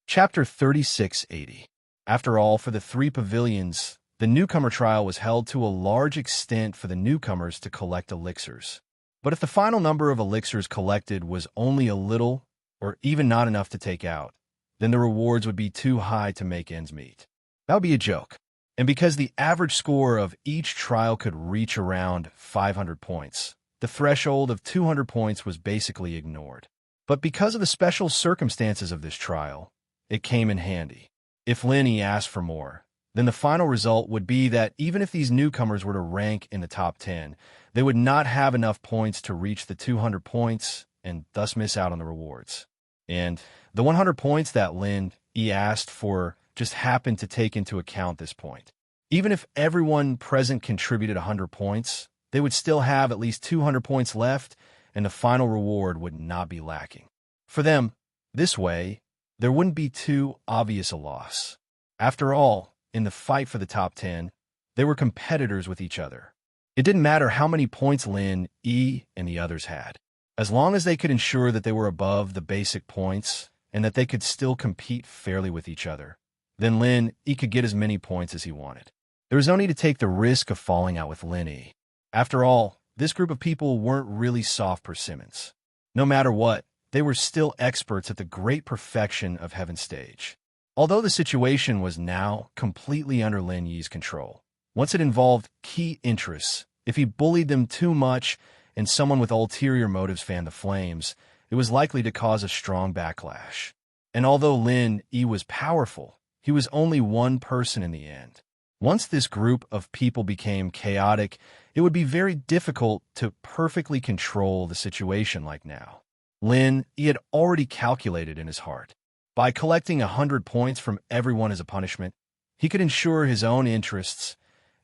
Chapter 3680. After all, for the 3 pavilions, the newcomer trial was held to a large extent for the newcomers to collect elixirs. But if the final number of elixirs collected was only a little, or even not enough to take out, then the rewards would be too high to make ends meet. That would be a joke. And because the average score of each trial could reach around 500 points, the threshold of 200 points was basically ignored. But because of the special circumstances of this trial, it came in handy. If Lin Yi asked for more, then the final result would be that even if these newcomers were to rank in the top 10, they would not have enough points to reach the 200 points and thus miss out on the rewards. And the 100 points that Lin Yi asked for just happened to take into account this point. Even if everyone present contributed 100 points, they would still have at least 200 points left, and the final reward would not be lacking. For them, this way, there wouldn't be too obvious a loss. After all, in the fight for the top 10, they were competitors with each other. It didn't matter how many points Lin Yi and the others had. As long as they could ensure that they were above the basic points and that they could still compete fairly with each other, then Lin Yi could get as many points as he wanted. There was no need to take the risk of falling out with Lin Yi. After all, this group of people weren't really soft persimmons. No matter what, they were still experts at the great perfection of Heaven's stage. Although the situation was now completely under Lin Yi's control, once it involved key interests, if he bullied them too much and someone with ulterior motives fanned the flames, it was likely to cause a strong backlash. And although Lin Yi was powerful, he was only one person in the end. Once this group of people became chaotic, it would be very difficult to perfectly control the situation like now. Lin Yi had already calculated in his heart. By collecting 100 points from everyone as a punishment, he could ensure his own interests,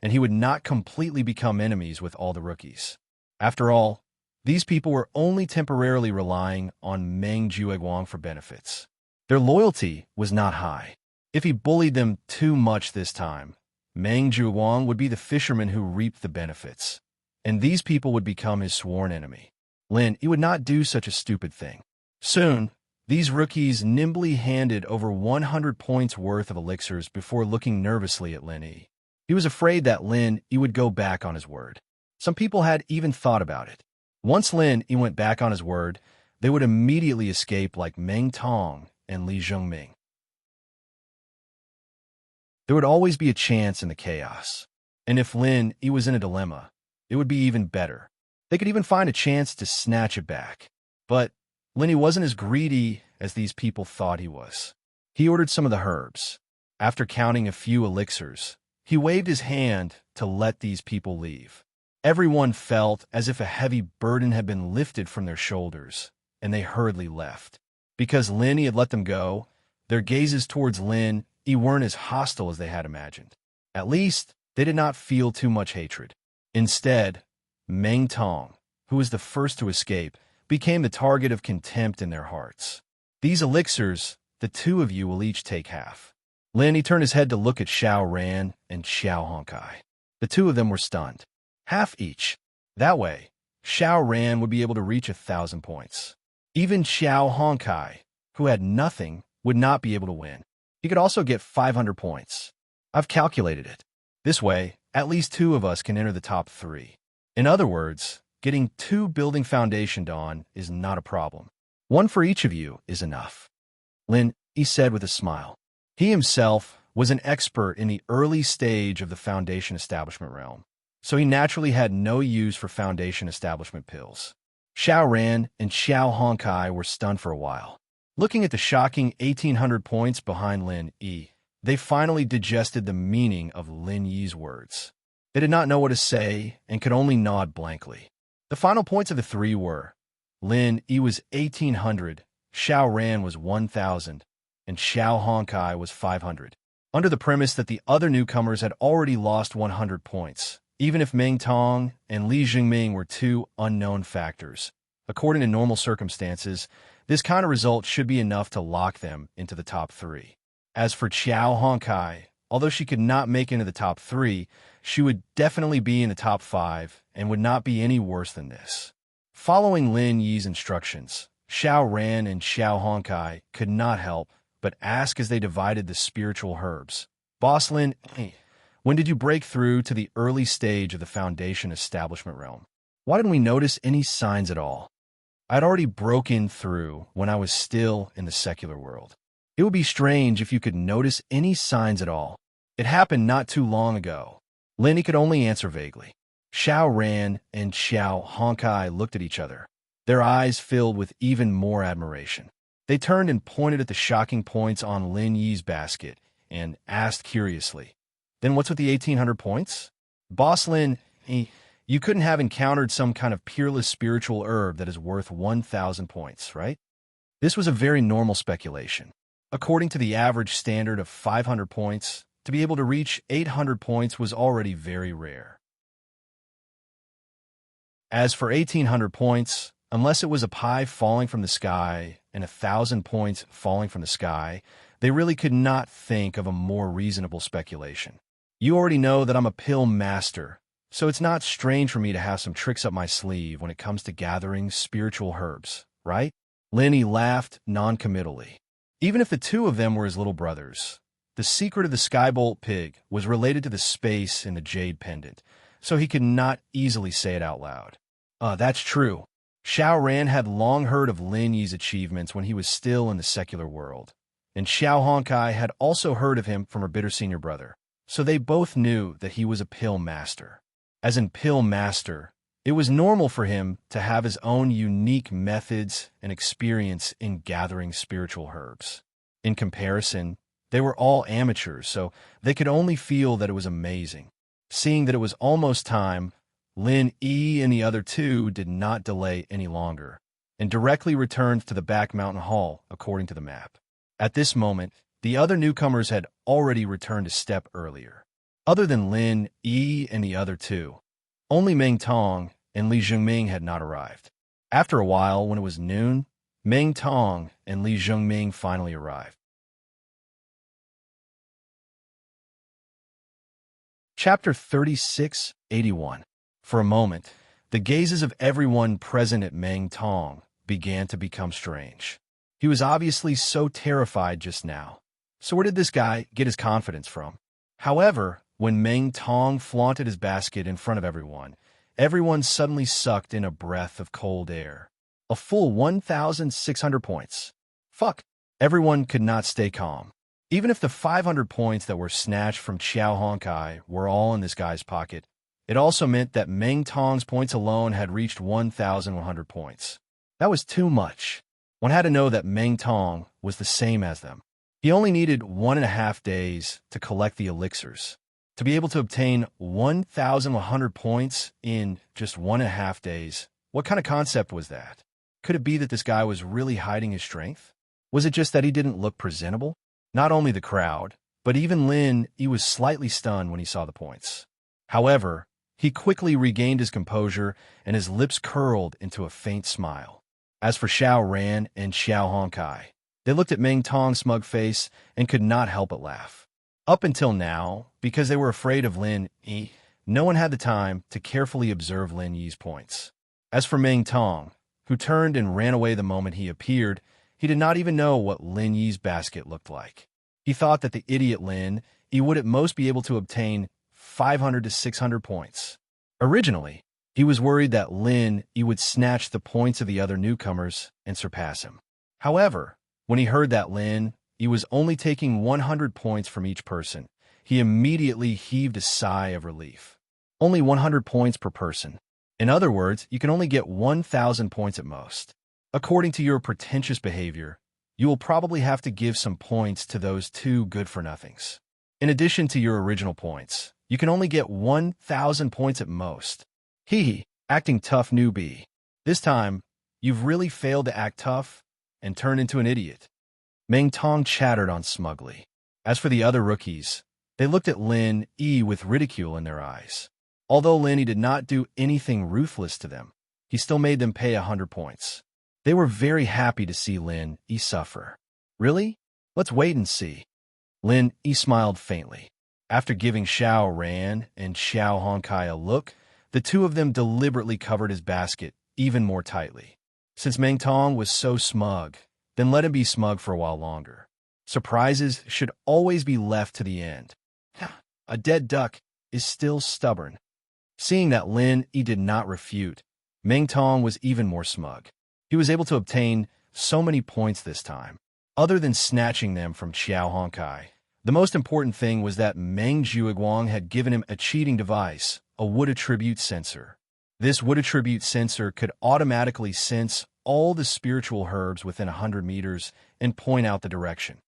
and he would not completely become enemies with all the rookies. After all, these people were only temporarily relying on Meng Jueguang for benefits. Their loyalty was not high. If he bullied them too much this time, Meng Jueguang would be the fisherman who reaped the benefits, and these people would become his sworn enemy. Lin Yi would not do such a stupid thing. Soon, these rookies nimbly handed over 100 points worth of elixirs before looking nervously at Lin Yi. He was afraid that Lin Yi would go back on his word. Some people had even thought about it. Once Lin Yi went back on his word, they would immediately escape like Meng Tong and Li Zhengming. There would always be a chance in the chaos. And if Lin Yi was in a dilemma, it would be even better. They could even find a chance to snatch it back. But Lin Yi wasn't as greedy as these people thought he was. He ordered some of the herbs. After counting a few elixirs, He waved his hand to let these people leave. Everyone felt as if a heavy burden had been lifted from their shoulders, and they hurriedly left. Because Lin had let them go, their gazes towards Lin weren't as hostile as they had imagined. At least, they did not feel too much hatred. Instead, Meng Tong, who was the first to escape, became the target of contempt in their hearts. These elixirs, the two of you will each take half. Lin turned his head to look at Xiao Ran and Xiao Honkai. The two of them were stunned. Half each. That way, Xiao Ran would be able to reach 1,000 points. Even Xiao Honkai, who had nothing, would not be able to win. He could also get 500 points. I've calculated it. This way, at least two of us can enter the top 3. In other words, getting 2 building foundation dawn is not a problem. 1 for each of you is enough. Lin, he said with a smile. He himself was an expert in the early stage of the foundation establishment realm, so he naturally had no use for foundation establishment pills. Xiao Ran and Xiao Honkai were stunned for a while. Looking at the shocking 1,800 points behind Lin Yi, they finally digested the meaning of Lin Yi's words. They did not know what to say and could only nod blankly. The final points of the 3 were, Lin Yi was 1,800, Xiao Ran was 1,000, and Xiao Honkai was 500. Under the premise that the other newcomers had already lost 100 points, even if Meng Tong and Li Jingming were 2 unknown factors. According to normal circumstances, this kind of result should be enough to lock them into the top 3. As for Xiao Honkai, although she could not make it into the top 3, she would definitely be in the top 5 and would not be any worse than this. Following Lin Yi's instructions, Xiao Ran and Xiao Honkai could not help but ask as they divided the spiritual herbs. Boss Lin, when did you break through to the early stage of the foundation establishment realm? Why didn't we notice any signs at all? I had already broken through when I was still in the secular world. It would be strange if you could notice any signs at all. It happened not too long ago. Lin could only answer vaguely. Xiao Ran and Xiao Honkai looked at each other, their eyes filled with even more admiration. They turned and pointed at the shocking points on Lin Yi's basket and asked curiously, "Then what's with the 1,800 points? Boss Lin, you couldn't have encountered some kind of peerless spiritual herb that is worth 1,000 points, right?" This was a very normal speculation. According to the average standard of 500 points, to be able to reach 800 points was already very rare. As for 1,800 points, unless it was a pie falling from the sky and 1,000 points falling from the sky, they really could not think of a more reasonable speculation. You already know that I'm a pill master, so it's not strange for me to have some tricks up my sleeve when it comes to gathering spiritual herbs, right? Linny laughed non-committally. Even if the two of them were his little brothers, the secret of the Skybolt pig was related to the space in the jade pendant, so he could not easily say it out loud. That's true. Xiao Ran had long heard of Lin Yi's achievements when he was still in the secular world, and Xiao Honkai had also heard of him from her bitter senior brother, so they both knew that he was a pill master. As in pill master, it was normal for him to have his own unique methods and experience in gathering spiritual herbs. In comparison, they were all amateurs, so they could only feel that it was amazing. Seeing that it was almost time, Lin Yi and the other two did not delay any longer, and directly returned to the back mountain hall according to the map. At this moment, the other newcomers had already returned a step earlier. Other than Lin Yi and the other two, only Meng Tong and Li Jingming had not arrived. After a while, when it was noon, Meng Tong and Li Jingming finally arrived. Chapter 3681. For a moment, the gazes of everyone present at Meng Tong began to become strange. He was obviously so terrified just now. So where did this guy get his confidence from? However, when Meng Tong flaunted his basket in front of everyone suddenly sucked in a breath of cold air. A full 1,600 points. Fuck. Everyone could not stay calm. Even if the 500 points that were snatched from Xiao Honkai were all in this guy's pocket, it also meant that Meng Tong's points alone had reached 1,100 points. That was too much. One had to know that Meng Tong was the same as them. He only needed 1.5 days to collect the elixirs. To be able to obtain 1,100 points in just 1.5 days, what kind of concept was that? Could it be that this guy was really hiding his strength? Was it just that he didn't look presentable? Not only the crowd, but even Lin, he was slightly stunned when he saw the points. However, he quickly regained his composure and his lips curled into a faint smile. As for Xiao Ran and Xiao Honkai, they looked at Meng Tong's smug face and could not help but laugh. Up until now, because they were afraid of Lin Yi, no one had the time to carefully observe Lin Yi's points. As for Meng Tong, who turned and ran away the moment he appeared, he did not even know what Lin Yi's basket looked like. He thought that the idiot Lin Yi would at most be able to obtain 500 to 600 points. Originally, he was worried that Lin Yi would snatch the points of the other newcomers and surpass him. However, when he heard that Lin Yi was only taking 100 points from each person, he immediately heaved a sigh of relief. Only 100 points per person. In other words, you can only get 1,000 points at most. According to your pretentious behavior, you will probably have to give some points to those two good-for-nothings. In addition to your original points, you can only get 1,000 points at most. Hee, acting tough newbie. This time, you've really failed to act tough and turned into an idiot. Meng Tong chattered on smugly. As for the other rookies, they looked at Lin Yi with ridicule in their eyes. Although Lin Yi did not do anything ruthless to them, he still made them pay 100 points. They were very happy to see Lin Yi suffer. Really? Let's wait and see. Lin Yi smiled faintly. After giving Xiao Ran and Xiao Honkai a look, the two of them deliberately covered his basket even more tightly. Since Meng Tong was so smug, then let him be smug for a while longer. Surprises should always be left to the end. A dead duck is still stubborn. Seeing that Lin Yi did not refute, Meng Tong was even more smug. He was able to obtain so many points this time. Other than snatching them from Xiao Honkai, the most important thing was that Meng Zhuiguang had given him a cheating device, a wood attribute sensor. This wood attribute sensor could automatically sense all the spiritual herbs within 100 meters and point out the direction.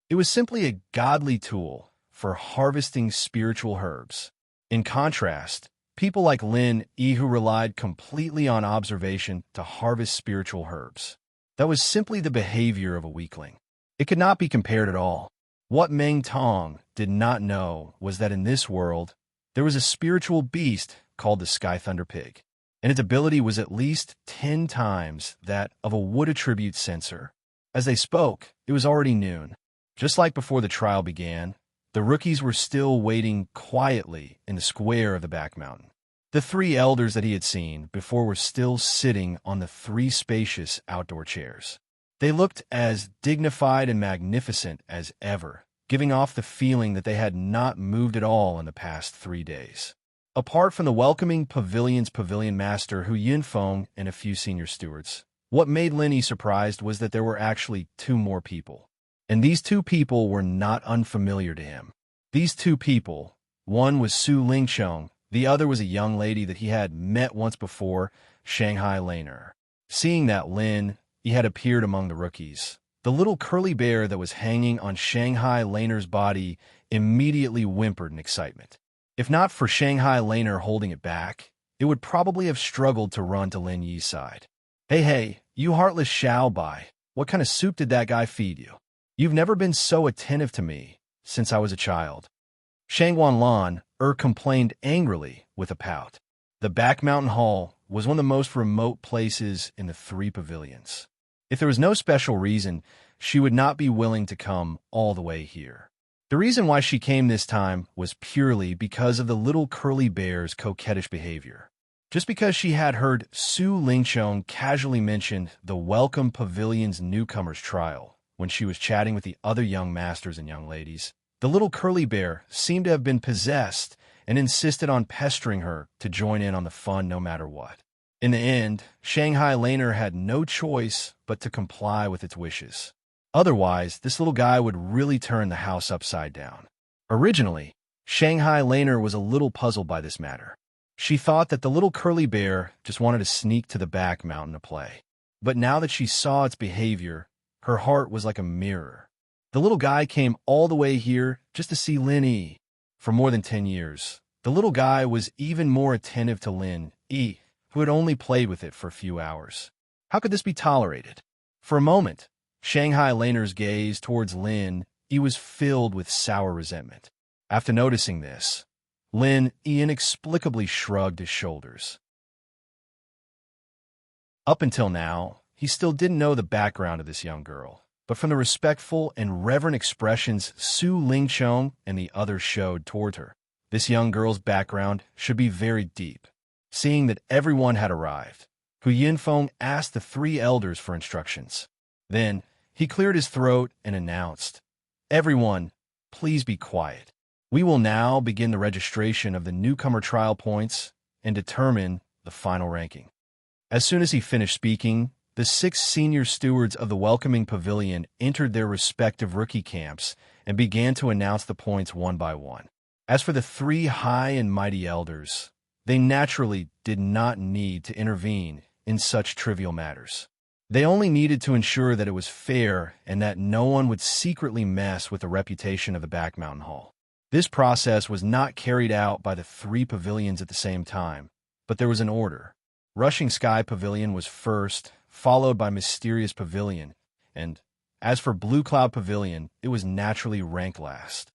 It was simply a godly tool for harvesting spiritual herbs. In contrast, people like Lin Yi who relied completely on observation to harvest spiritual herbs. That was simply the behavior of a weakling. It could not be compared at all. What Meng Tong did not know was that in this world, there was a spiritual beast called the Sky Thunder Pig, and its ability was at least 10 times that of a wood attribute sensor. As they spoke, it was already noon. Just like before the trial began, the rookies were still waiting quietly in the square of the back mountain. The three elders that he had seen before were still sitting on the 3 spacious outdoor chairs. They looked as dignified and magnificent as ever, giving off the feeling that they had not moved at all in the past 3 days. Apart from the welcoming pavilion's pavilion master Hu Yinfeng and a few senior stewards, what made Lin Yi surprised was that there were actually 2 more people. And these 2 people were not unfamiliar to him. These 2 people, one was Su Lingcheng, the other was a young lady that he had met once before, Shanghai Laner. Seeing that Lin Yi had appeared among the rookies, the little curly bear that was hanging on Shanghai Laner's body immediately whimpered in excitement. If not for Shanghai Laner holding it back, it would probably have struggled to run to Lin Yi's side. Hey, you heartless Xiao Bai, what kind of soup did that guy feed you? You've never been so attentive to me since I was a child. Shangwan Lan complained angrily with a pout. The back mountain hall was one of the most remote places in the 3 pavilions. If there was no special reason, she would not be willing to come all the way here. The reason why she came this time was purely because of the little curly bear's coquettish behavior. Just because she had heard Su Lingcheng casually mention the Welcome Pavilion's newcomers trial when she was chatting with the other young masters and young ladies, the little curly bear seemed to have been possessed and insisted on pestering her to join in on the fun no matter what. In the end, Shanghai Laner had no choice but to comply with its wishes. Otherwise, this little guy would really turn the house upside down. Originally, Shanghai Laner was a little puzzled by this matter. She thought that the little curly bear just wanted to sneak to the back mountain to play. But now that she saw its behavior, her heart was like a mirror. The The little guy came all the way here just to see Lin E. For more than 10 years, the little guy was even more attentive to Lin E., who had only played with it for a few hours. How could this be tolerated? For a moment, Shanghai Laner's gaze towards Lin E. was filled with sour resentment. After noticing this, Lin E. inexplicably shrugged his shoulders. Up until now, he still didn't know the background of this young girl, but from the respectful and reverent expressions Su Lingchong and the others showed toward her, this young girl's background should be very deep. Seeing that everyone had arrived, Hu Yinfeng asked the 3 elders for instructions. Then, he cleared his throat and announced, "Everyone, please be quiet. We will now begin the registration of the newcomer trial points and determine the final ranking." As soon as he finished speaking, the 6 senior stewards of the welcoming pavilion entered their respective rookie camps and began to announce the points one by one. As for the 3 high and mighty elders, they naturally did not need to intervene in such trivial matters. They only needed to ensure that it was fair and that no one would secretly mess with the reputation of the Back Mountain Hall. This process was not carried out by the 3 pavilions at the same time, but there was an order. Rushing Sky Pavilion was first, followed by Mysterious Pavilion, and as for Blue Cloud Pavilion, it was naturally ranked last.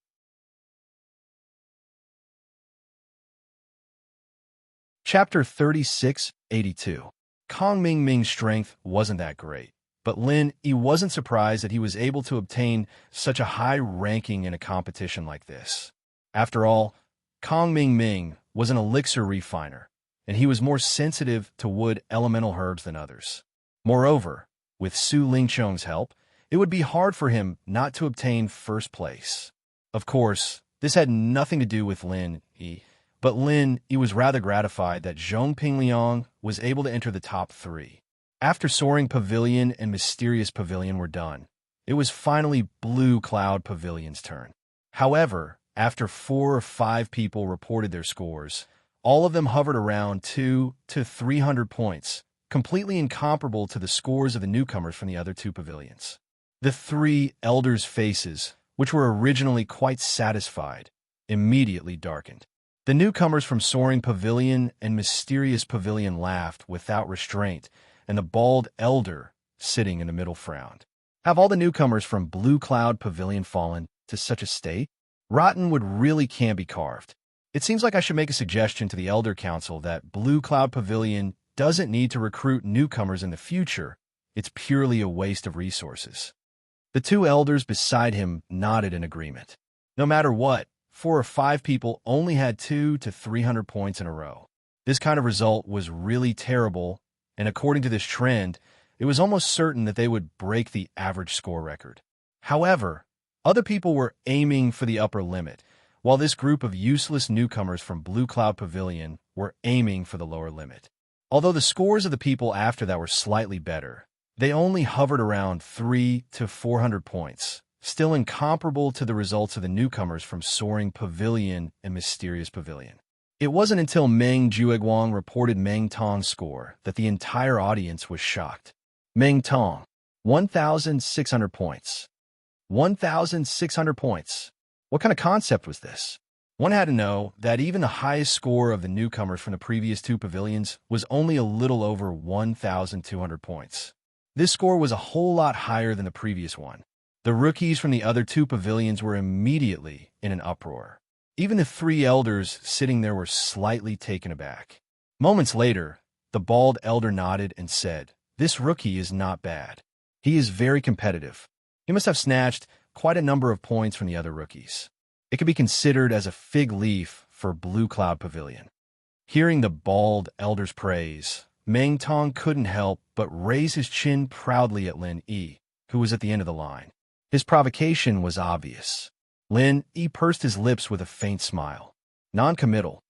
Chapter 3682. Kong Ming Ming's strength wasn't that great, but Lin E wasn't surprised that he was able to obtain such a high ranking in a competition like this. After all, Kong Ming Ming was an elixir refiner, and he was more sensitive to wood elemental herbs than others. Moreover, with Su Lingchong's help, it would be hard for him not to obtain first place. Of course, this had nothing to do with Lin E, but Lin E was rather gratified that Zhong Pingliang was able to enter the top 3. After Soaring Pavilion and Mysterious Pavilion were done, it was finally Blue Cloud Pavilion's turn. However, after 4 or 5 people reported their scores, all of them hovered around 200 to 300 points, completely incomparable to the scores of the newcomers from the other 2 pavilions. The 3 elders' faces, which were originally quite satisfied, immediately darkened. The newcomers from Soaring Pavilion and Mysterious Pavilion laughed without restraint, and the bald elder, sitting in the middle, frowned. Have all the newcomers from Blue Cloud Pavilion fallen to such a state? Rotten wood really can be carved. It seems like I should make a suggestion to the Elder Council that Blue Cloud Pavilion doesn't need to recruit newcomers in the future. It's purely a waste of resources. The 2 elders beside him nodded in agreement. No matter what, 4 or 5 people only had 200 to 300 points in a row. This kind of result was really terrible, and according to this trend, it was almost certain that they would break the average score record. However, other people were aiming for the upper limit, while this group of useless newcomers from Blue Cloud Pavilion were aiming for the lower limit. Although the scores of the people after that were slightly better, they only hovered around 300 to 400 points, still incomparable to the results of the newcomers from Soaring Pavilion and Mysterious Pavilion. It wasn't until Meng Jueguang reported Meng Tong's score that the entire audience was shocked. Meng Tong, 1,600 points. 1,600 points. What kind of concept was this? One had to know that even the highest score of the newcomers from the previous 2 pavilions was only a little over 1,200 points. This score was a whole lot higher than the previous one. The rookies from the other 2 pavilions were immediately in an uproar. Even the 3 elders sitting there were slightly taken aback. Moments later, the bald elder nodded and said, "This rookie is not bad. He is very competitive. He must have snatched quite a number of points from the other rookies. It could be considered as a fig leaf for Blue Cloud Pavilion." Hearing the bald elder's praise, Meng Tong couldn't help but raise his chin proudly at Lin E, who was at the end of the line. His provocation was obvious. Lin E pursed his lips with a faint smile. Non-committal.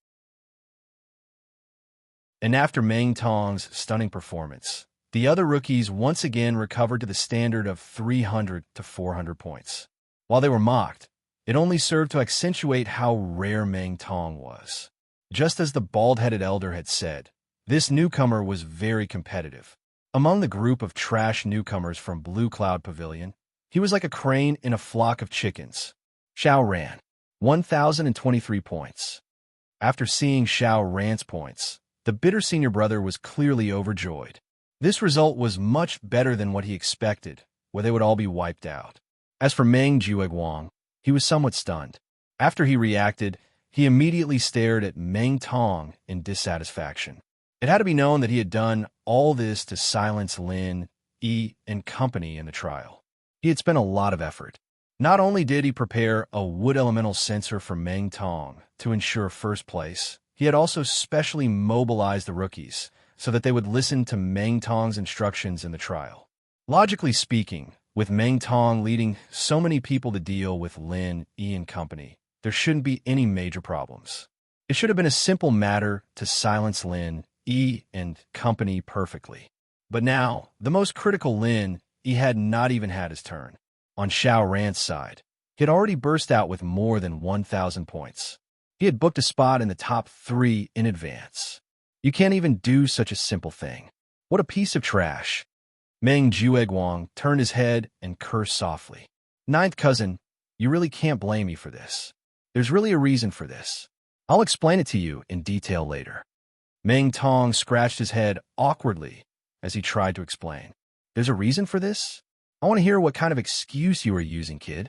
And after Meng Tong's stunning performance, the other rookies once again recovered to the standard of 300 to 400 points. While they were mocked, it only served to accentuate how rare Meng Tong was. Just as the bald-headed elder had said, this newcomer was very competitive. Among the group of trash newcomers from Blue Cloud Pavilion, He was like a crane in a flock of chickens. Xiao Ran, 1,023 points. After seeing Xiao Ran's points, the bitter senior brother was clearly overjoyed. This result was much better than what he expected, where they would all be wiped out. As for Meng Jueguang, he was somewhat stunned. After he reacted, he immediately stared at Meng Tong in dissatisfaction. It had to be known that he had done all this to silence Lin, Yi, and company in the trial. He had spent a lot of effort. Not only did he prepare a wood elemental sensor for Meng Tong to ensure first place, he had also specially mobilized the rookies so that they would listen to Meng Tong's instructions in the trial. Logically speaking, with Meng Tong leading so many people to deal with Lin, Yi, and company, there shouldn't be any major problems. It should have been a simple matter to silence Lin, Yi, and company perfectly. But now, the most critical Lin, Yi had not even had his turn. On Xiao Ran's side, he had already burst out with more than 1,000 points. He had booked a spot in the top 3 in advance. You can't even do such a simple thing. What a piece of trash. Meng Jueguang turned his head and cursed softly. Ninth cousin, you really can't blame me for this. There's really a reason for this. I'll explain it to you in detail later. Meng Tong scratched his head awkwardly as he tried to explain. There's a reason for this? I want to hear what kind of excuse you are using, kid.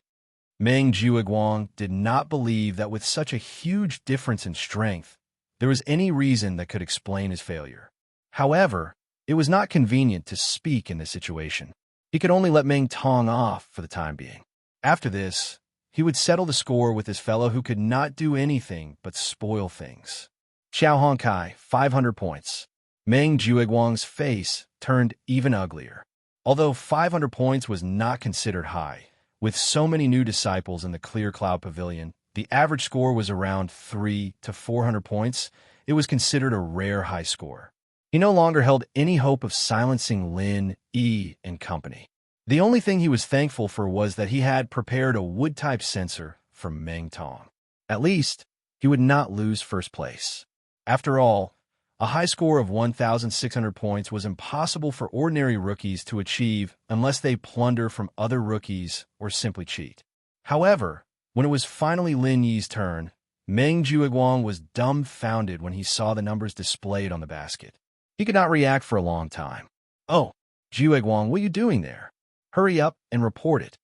Meng Jueguang did not believe that with such a huge difference in strength, there was any reason that could explain his failure. However, it was not convenient to speak in this situation. He could only let Meng Tong off for the time being. After this, he would settle the score with his fellow who could not do anything but spoil things. Xiao Hongkai, 500 points. Meng Jueguang's face turned even uglier. Although 500 points was not considered high, with so many new disciples in the Clear Cloud Pavilion, the average score was around 300 to 400 points. It was considered a rare high score. He no longer held any hope of silencing Lin, Yi, and company. The only thing he was thankful for was that he had prepared a wood-type sensor for Meng Tong. At least, he would not lose first place. After all, a high score of 1,600 points was impossible for ordinary rookies to achieve unless they plunder from other rookies or simply cheat. However, when it was finally Lin Yi's turn, Meng Jueguang was dumbfounded when he saw the numbers displayed on the basket. He could not react for a long time. Oh, Jueguang, what are you doing there? Hurry up and report it.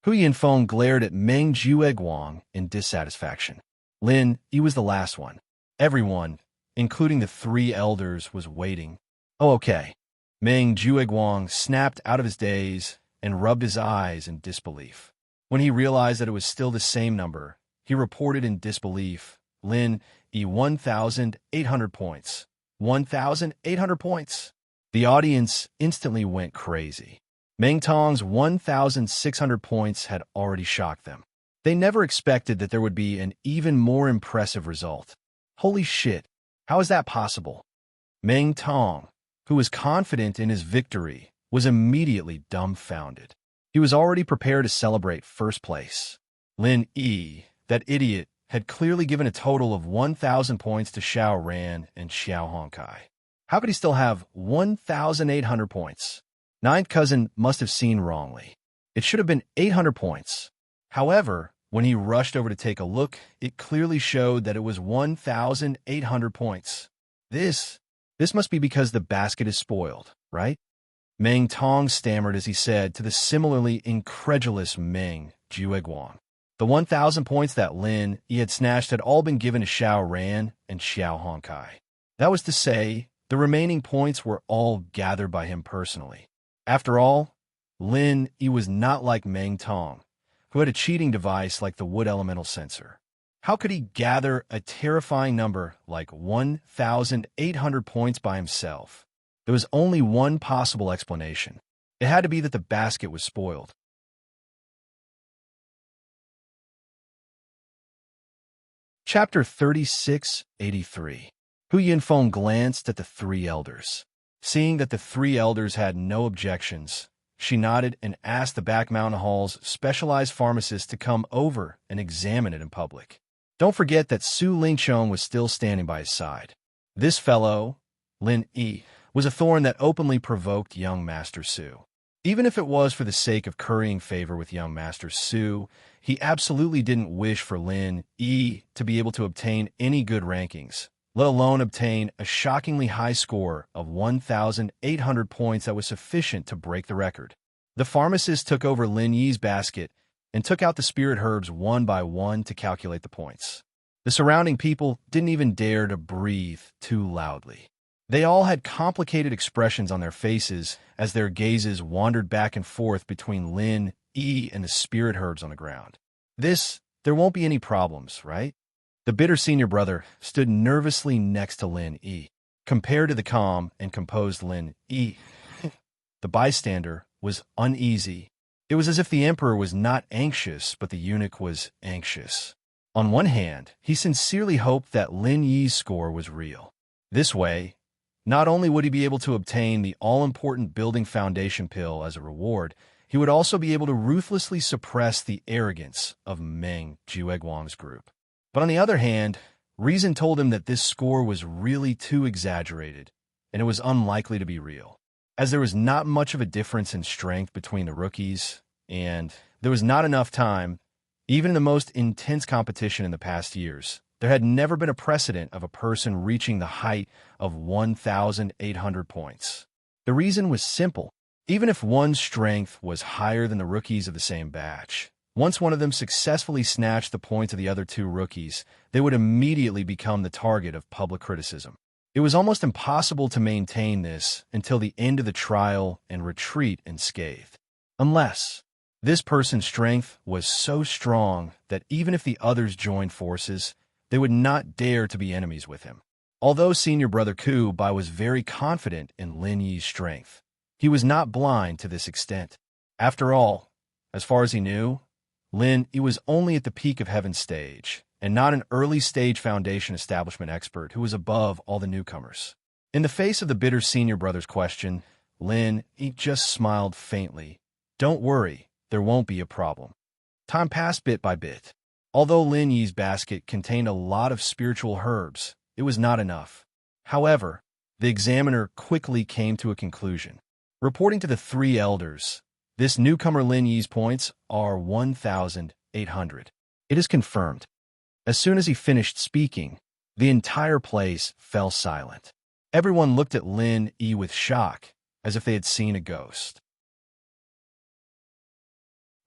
Hu Yinfeng glared at Meng Jueguang in dissatisfaction. Lin, he was the last one. Everyone, including the 3 elders, was waiting. Oh, okay. Meng Jueguang snapped out of his daze and rubbed his eyes in disbelief. When he realized that it was still the same number, he reported in disbelief, Lin, 1,800 points. 1,800 points. The audience instantly went crazy. Meng Tong's 1,600 points had already shocked them. They never expected that there would be an even more impressive result. Holy shit, how is that possible? Meng Tong, who was confident in his victory, was immediately dumbfounded. He was already prepared to celebrate first place. Lin Yi, that idiot, had clearly given a total of 1,000 points to Xiao Ran and Xiao Hongkai. How could he still have 1,800 points? Ninth cousin must have seen wrongly. It should have been 800 points. However, when he rushed over to take a look, it clearly showed that it was 1,800 points. This must be because the basket is spoiled, right? Meng Tong stammered as he said to the similarly incredulous Meng Jueguang. The 1,000 points that Lin Yi had snatched had all been given to Xiao Ran and Xiao Hongkai. That was to say, the remaining points were all gathered by him personally. After all, Lin Yi was not like Meng Tong, who had a cheating device like the wood elemental sensor. How could he gather a terrifying number like 1,800 points by himself? There was only one possible explanation. It had to be that the basket was spoiled. Chapter 3683. Hu Yinfeng glanced at the 3 elders. Seeing that the 3 elders had no objections, she nodded and asked the Back Mountain Hall's specialized pharmacist to come over and examine it in public. Don't forget that Su Lingchong was still standing by his side. This fellow, Lin Yi, was a thorn that openly provoked young Master Su. Even if it was for the sake of currying favor with young Master Su, he absolutely didn't wish for Lin Yi to be able to obtain any good rankings, let alone obtain a shockingly high score of 1,800 points that was sufficient to break the record. The pharmacist took over Lin Yi's basket and took out the spirit herbs one by one to calculate the points. The surrounding people didn't even dare to breathe too loudly. They all had complicated expressions on their faces as their gazes wandered back and forth between Lin Yi and the spirit herbs on the ground. There won't be any problems, right? The bitter senior brother stood nervously next to Lin Yi. Compared to the calm and composed Lin Yi, the bystander was uneasy. It was as if the emperor was not anxious, but the eunuch was anxious. On one hand, he sincerely hoped that Lin Yi's score was real. This way, not only would he be able to obtain the all-important building foundation pill as a reward, he would also be able to ruthlessly suppress the arrogance of Meng Jueguang's group. But on the other hand, reason told him that this score was really too exaggerated, and it was unlikely to be real. As there was not much of a difference in strength between the rookies, and there was not enough time, even in the most intense competition in the past years, there had never been a precedent of a person reaching the height of 1,800 points. The reason was simple. Even if one's strength was higher than the rookies of the same batch, once one of them successfully snatched the points of the other two rookies, they would immediately become the target of public criticism. It was almost impossible to maintain this until the end of the trial and retreat unscathed. Unless this person's strength was so strong that even if the others joined forces, they would not dare to be enemies with him. Although senior brother Ku Bai was very confident in Lin Yi's strength, he was not blind to this extent. After all, as far as he knew, Lin Yi was only at the peak of heaven's stage, and not an early-stage foundation establishment expert who was above all the newcomers. In the face of the bitter senior brother's question, Lin Yi just smiled faintly. Don't worry, there won't be a problem. Time passed bit by bit. Although Lin Yi's basket contained a lot of spiritual herbs, it was not enough. However, the examiner quickly came to a conclusion. Reporting to the three elders, this newcomer Lin Yi's points are 1,800. It is confirmed. As soon as he finished speaking, the entire place fell silent. Everyone looked at Lin Yi with shock, as if they had seen a ghost.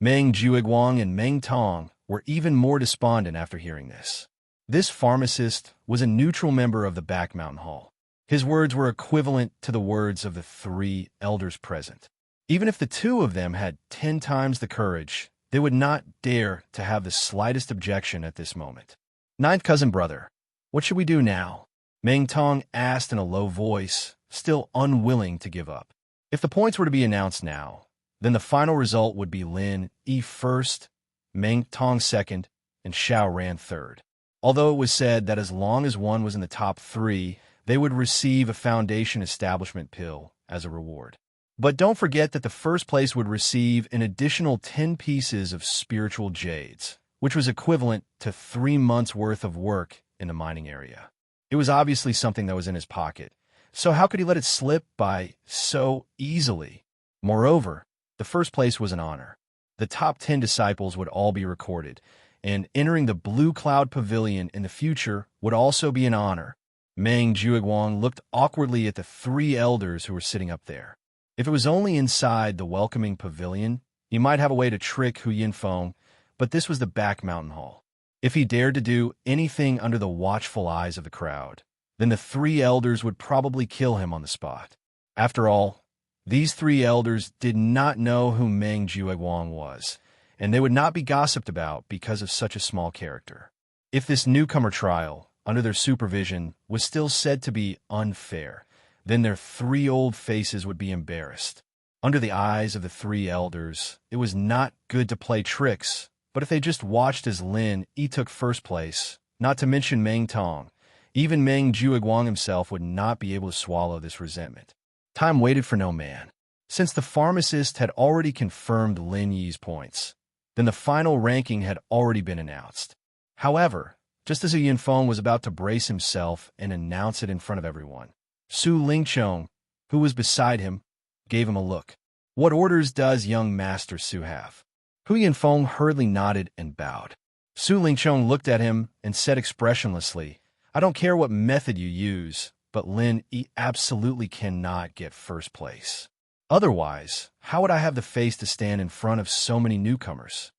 Meng Jueguang and Meng Tong were even more despondent after hearing this. This pharmacist was a neutral member of the Back Mountain Hall. His words were equivalent to the words of the three elders present. Even if the two of them had 10 times the courage, they would not dare to have the slightest objection at this moment. Ninth cousin brother, what should we do now? Meng Tong asked in a low voice, still unwilling to give up. If the points were to be announced now, then the final result would be Lin Yi first, Meng Tong second, and Xiao Ran third. Although it was said that as long as one was in the top 3, they would receive a foundation establishment pill as a reward. But don't forget that the first place would receive an additional 10 pieces of spiritual jades, which was equivalent to 3 months' worth of work in the mining area. It was obviously something that was in his pocket, so how could he let it slip by so easily? Moreover, the first place was an honor. The top 10 disciples would all be recorded, and entering the Blue Cloud Pavilion in the future would also be an honor. Meng Jueguang looked awkwardly at the 3 elders who were sitting up there. If it was only inside the welcoming pavilion, he might have a way to trick Hu Yinfeng, but this was the Back Mountain Hall. If he dared to do anything under the watchful eyes of the crowd, then the 3 elders would probably kill him on the spot. After all, these 3 elders did not know who Meng Jueguang was, and they would not be gossiped about because of such a small character. If this newcomer trial, under their supervision, was still said to be unfair, then their 3 old faces would be embarrassed. Under the eyes of the 3 elders, it was not good to play tricks, but if they just watched as Lin Yi took first place, not to mention Meng Tong, even Meng Jueguang himself would not be able to swallow this resentment. Time waited for no man. Since the pharmacist had already confirmed Lin Yi's points, then the final ranking had already been announced. However, just as Hu Yinfeng was about to brace himself and announce it in front of everyone, Su Lingchong, who was beside him, gave him a look. What orders does young Master Su have? Hu Yinfeng hurriedly nodded and bowed. Su Lingqiang looked at him and said expressionlessly, I don't care what method you use, but Lin Yi absolutely cannot get first place. Otherwise, how would I have the face to stand in front of so many newcomers?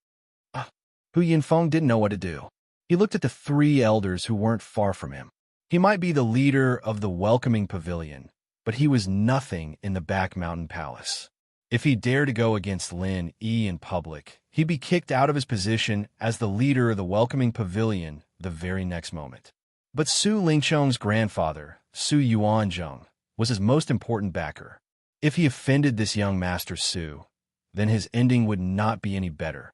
Hu Yinfeng didn't know what to do. He looked at the three elders who weren't far from him. He might be the leader of the welcoming pavilion, but he was nothing in the back mountain palace. If he dared to go against Lin Yi in public, he'd be kicked out of his position as the leader of the welcoming pavilion the very next moment. But Su Lingqiang's grandfather, Su Yuanzheng, was his most important backer. If he offended this young Master Su, then his ending would not be any better.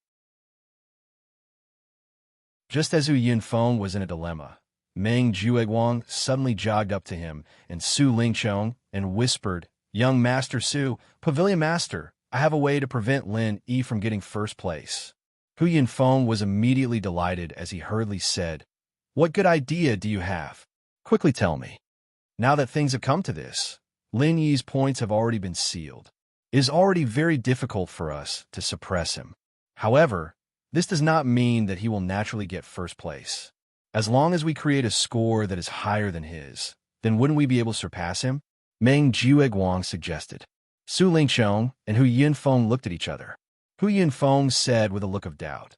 Just as Hu Yinfeng was in a dilemma, Meng Jueguang suddenly jogged up to him and Su Lingqiang and whispered, Young Master Su, Pavilion Master, I have a way to prevent Lin Yi from getting first place. Hu Yinfeng was immediately delighted as he hurriedly said, What good idea do you have? Quickly tell me. Now that things have come to this, Lin Yi's points have already been sealed. It is already very difficult for us to suppress him. However, this does not mean that he will naturally get first place. As long as we create a score that is higher than his, then wouldn't we be able to surpass him? Meng Jueguang suggested. Su Lingqiang and Hu Yinfeng looked at each other. Hu Yinfeng said with a look of doubt,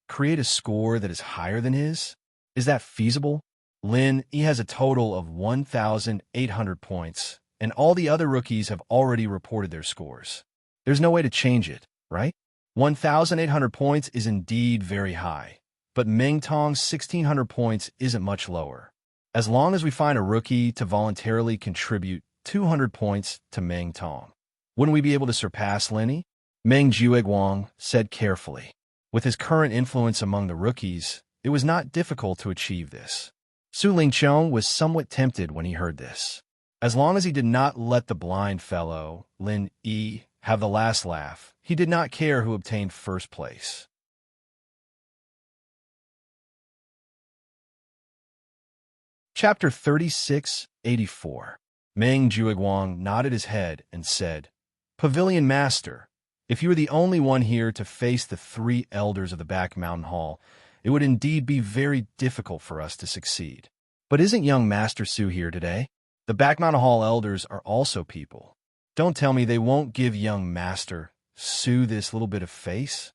Create a score that is higher than his? Is that feasible? Lin Yi has a total of 1,800 points, and all the other rookies have already reported their scores. There's no way to change it, right? 1,800 points is indeed very high, but Meng Tong's 1,600 points isn't much lower. As long as we find a rookie to voluntarily contribute 200 points to Meng Tong, wouldn't we be able to surpass Lin Yi? Meng Jueguang said carefully. With his current influence among the rookies, it was not difficult to achieve this. Su Lingqiang was somewhat tempted when he heard this. As long as he did not let the blind fellow, Lin Yi, have the last laugh, he did not care who obtained first place. Chapter 3684. Meng Jueguang nodded his head and said, Pavilion Master, if you were the only one here to face the three elders of the back mountain hall, it would indeed be very difficult for us to succeed. But isn't young Master Su here today? The back mountain hall elders are also people. Don't tell me they won't give young Master Su this little bit of face?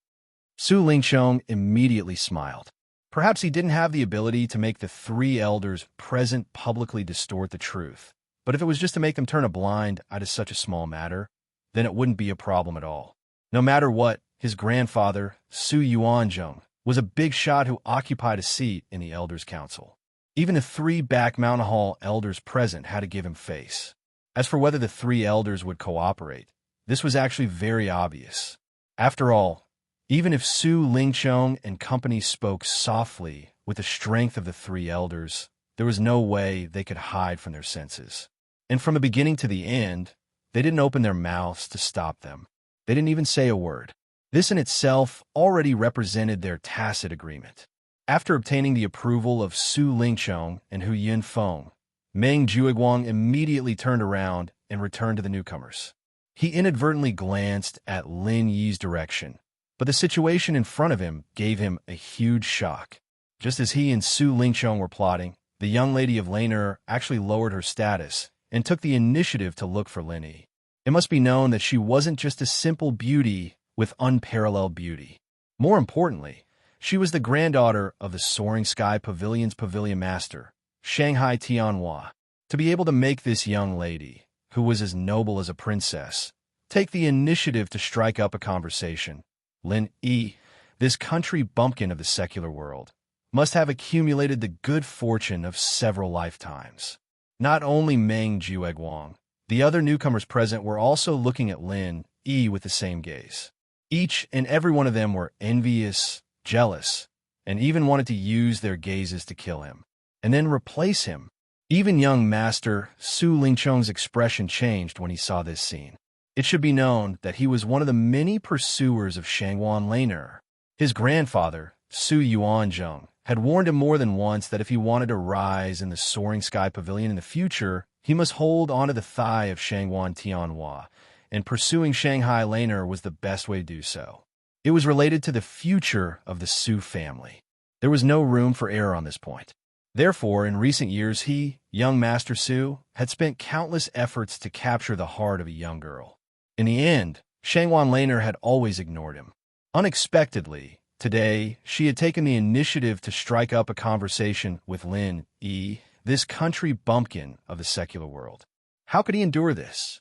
Su Lingqiang immediately smiled. Perhaps he didn't have the ability to make the three elders present publicly distort the truth. But if it was just to make them turn a blind eye to such a small matter, then it wouldn't be a problem at all. No matter what, his grandfather, Su Yuanzheng, was a big shot who occupied a seat in the Elders' Council. Even the three back mountain hall elders present had to give him face. As for whether the three elders would cooperate, this was actually very obvious. After all, even if Su Lingqiang and company spoke softly with the strength of the three elders, there was no way they could hide from their senses. And from the beginning to the end, they didn't open their mouths to stop them. They didn't even say a word. This in itself already represented their tacit agreement. After obtaining the approval of Su Lingqiang and Hu Yinfeng, Meng Jueguang immediately turned around and returned to the newcomers. He inadvertently glanced at Lin Yi's direction, but the situation in front of him gave him a huge shock. Just as he and Su Lingqiang were plotting, the young lady of Laner actually lowered her status and took the initiative to look for Lin Yi. It must be known that she wasn't just a simple beauty with unparalleled beauty. More importantly, she was the granddaughter of the Soaring Sky Pavilion's pavilion master, Shanghai Tianhua. To be able to make this young lady, who was as noble as a princess, take the initiative to strike up a conversation, Lin Yi, this country bumpkin of the secular world, must have accumulated the good fortune of several lifetimes. Not only Meng Jueguang, the other newcomers present were also looking at Lin Yi with the same gaze. Each and every one of them were envious, jealous, and even wanted to use their gazes to kill him, and then replace him. Even young Master Su Lingqiang's expression changed when he saw this scene. It should be known that he was one of the many pursuers of Shangwan Laner. His grandfather, Su Yuanzheng, had warned him more than once that if he wanted to rise in the Soaring Sky Pavilion in the future, he must hold onto the thigh of Shangwan Tianhua and pursuing Shanghai Laner was the best way to do so. It was related to the future of the Su family. There was no room for error on this point. Therefore, in recent years, he, young Master Su, had spent countless efforts to capture the heart of a young girl. In the end, Shangwan Laner had always ignored him. Unexpectedly, today, she had taken the initiative to strike up a conversation with Lin Yi, this country bumpkin of the secular world. How could he endure this?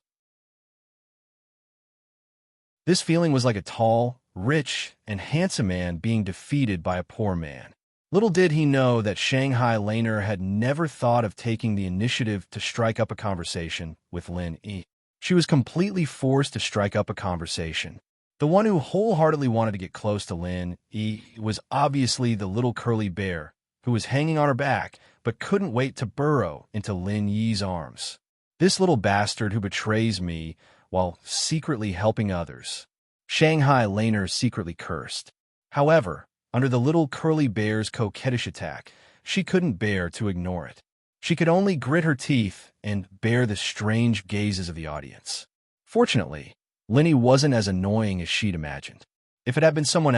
This feeling was like a tall, rich, and handsome man being defeated by a poor man. Little did he know that Shanghai Laner had never thought of taking the initiative to strike up a conversation with Lin Yi. She was completely forced to strike up a conversation. The one who wholeheartedly wanted to get close to Lin Yi was obviously the little curly bear, who was hanging on her back, but couldn't wait to burrow into Lin Yi's arms. This little bastard who betrays me while secretly helping others. Shanghai Laner secretly cursed. However, under the little curly bear's coquettish attack, she couldn't bear to ignore it. She could only grit her teeth and bear the strange gazes of the audience. Fortunately, Linny wasn't as annoying as she'd imagined. If it was someone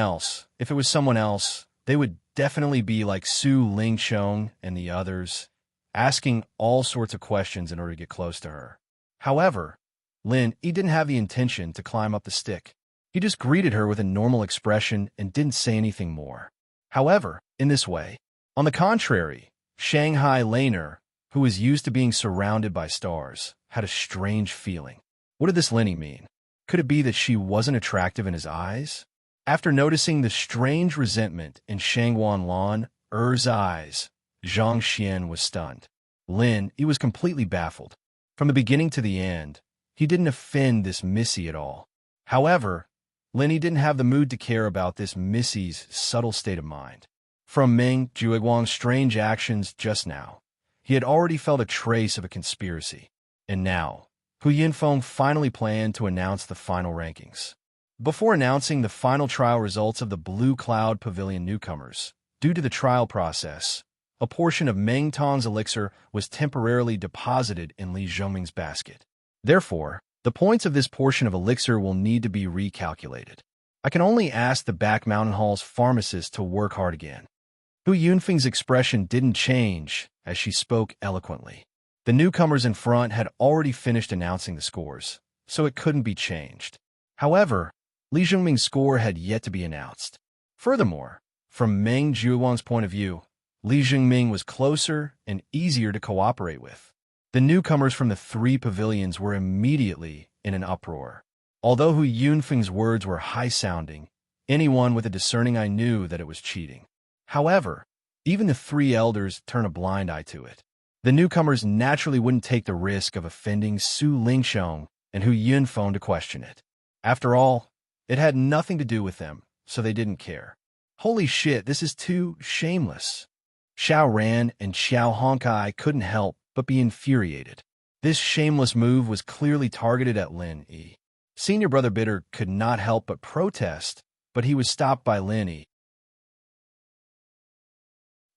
else, they would definitely be like Su Lingxiong and the others, asking all sorts of questions in order to get close to her. However, Lin Yi didn't have the intention to climb up the stick. He just greeted her with a normal expression and didn't say anything more. However, in this way, on the contrary, Shanghai Laner, who was used to being surrounded by stars, had a strange feeling. What did this Linny mean? Could it be that she wasn't attractive in his eyes? After noticing the strange resentment in Shangwan Lan Er's eyes, Zhang Xian was stunned. Lin Yi was completely baffled. From the beginning to the end, he didn't offend this Missy at all. However, Lin Yi didn't have the mood to care about this Missy's subtle state of mind. From Meng Jueguang's strange actions just now, he had already felt a trace of a conspiracy. And now, Hu Yinfeng finally planned to announce the final rankings. Before announcing the final trial results of the Blue Cloud Pavilion newcomers, due to the trial process, a portion of Meng Tong's elixir was temporarily deposited in Li Zhongming's basket. Therefore, the points of this portion of elixir will need to be recalculated. I can only ask the Back Mountain Hall's pharmacist to work hard again. Hu Yunfeng's expression didn't change as she spoke eloquently. The newcomers in front had already finished announcing the scores, so it couldn't be changed. However, Li Zhongming's score had yet to be announced. Furthermore, from Meng Jueguang's point of view, Li Zhongming was closer and easier to cooperate with. The newcomers from the three pavilions were immediately in an uproar. Although Hu Yunfeng's words were high-sounding, anyone with a discerning eye knew that it was cheating. However, even the three elders turned a blind eye to it. The newcomers naturally wouldn't take the risk of offending Su Lingxiong and Hu Yunfeng to question it. After all, it had nothing to do with them, so they didn't care. Holy shit, this is too shameless. Xiao Ran and Xiao Honkai couldn't help but be infuriated. This shameless move was clearly targeted at Lin Yi. Senior Brother Bitter could not help but protest, but he was stopped by Lin Yi.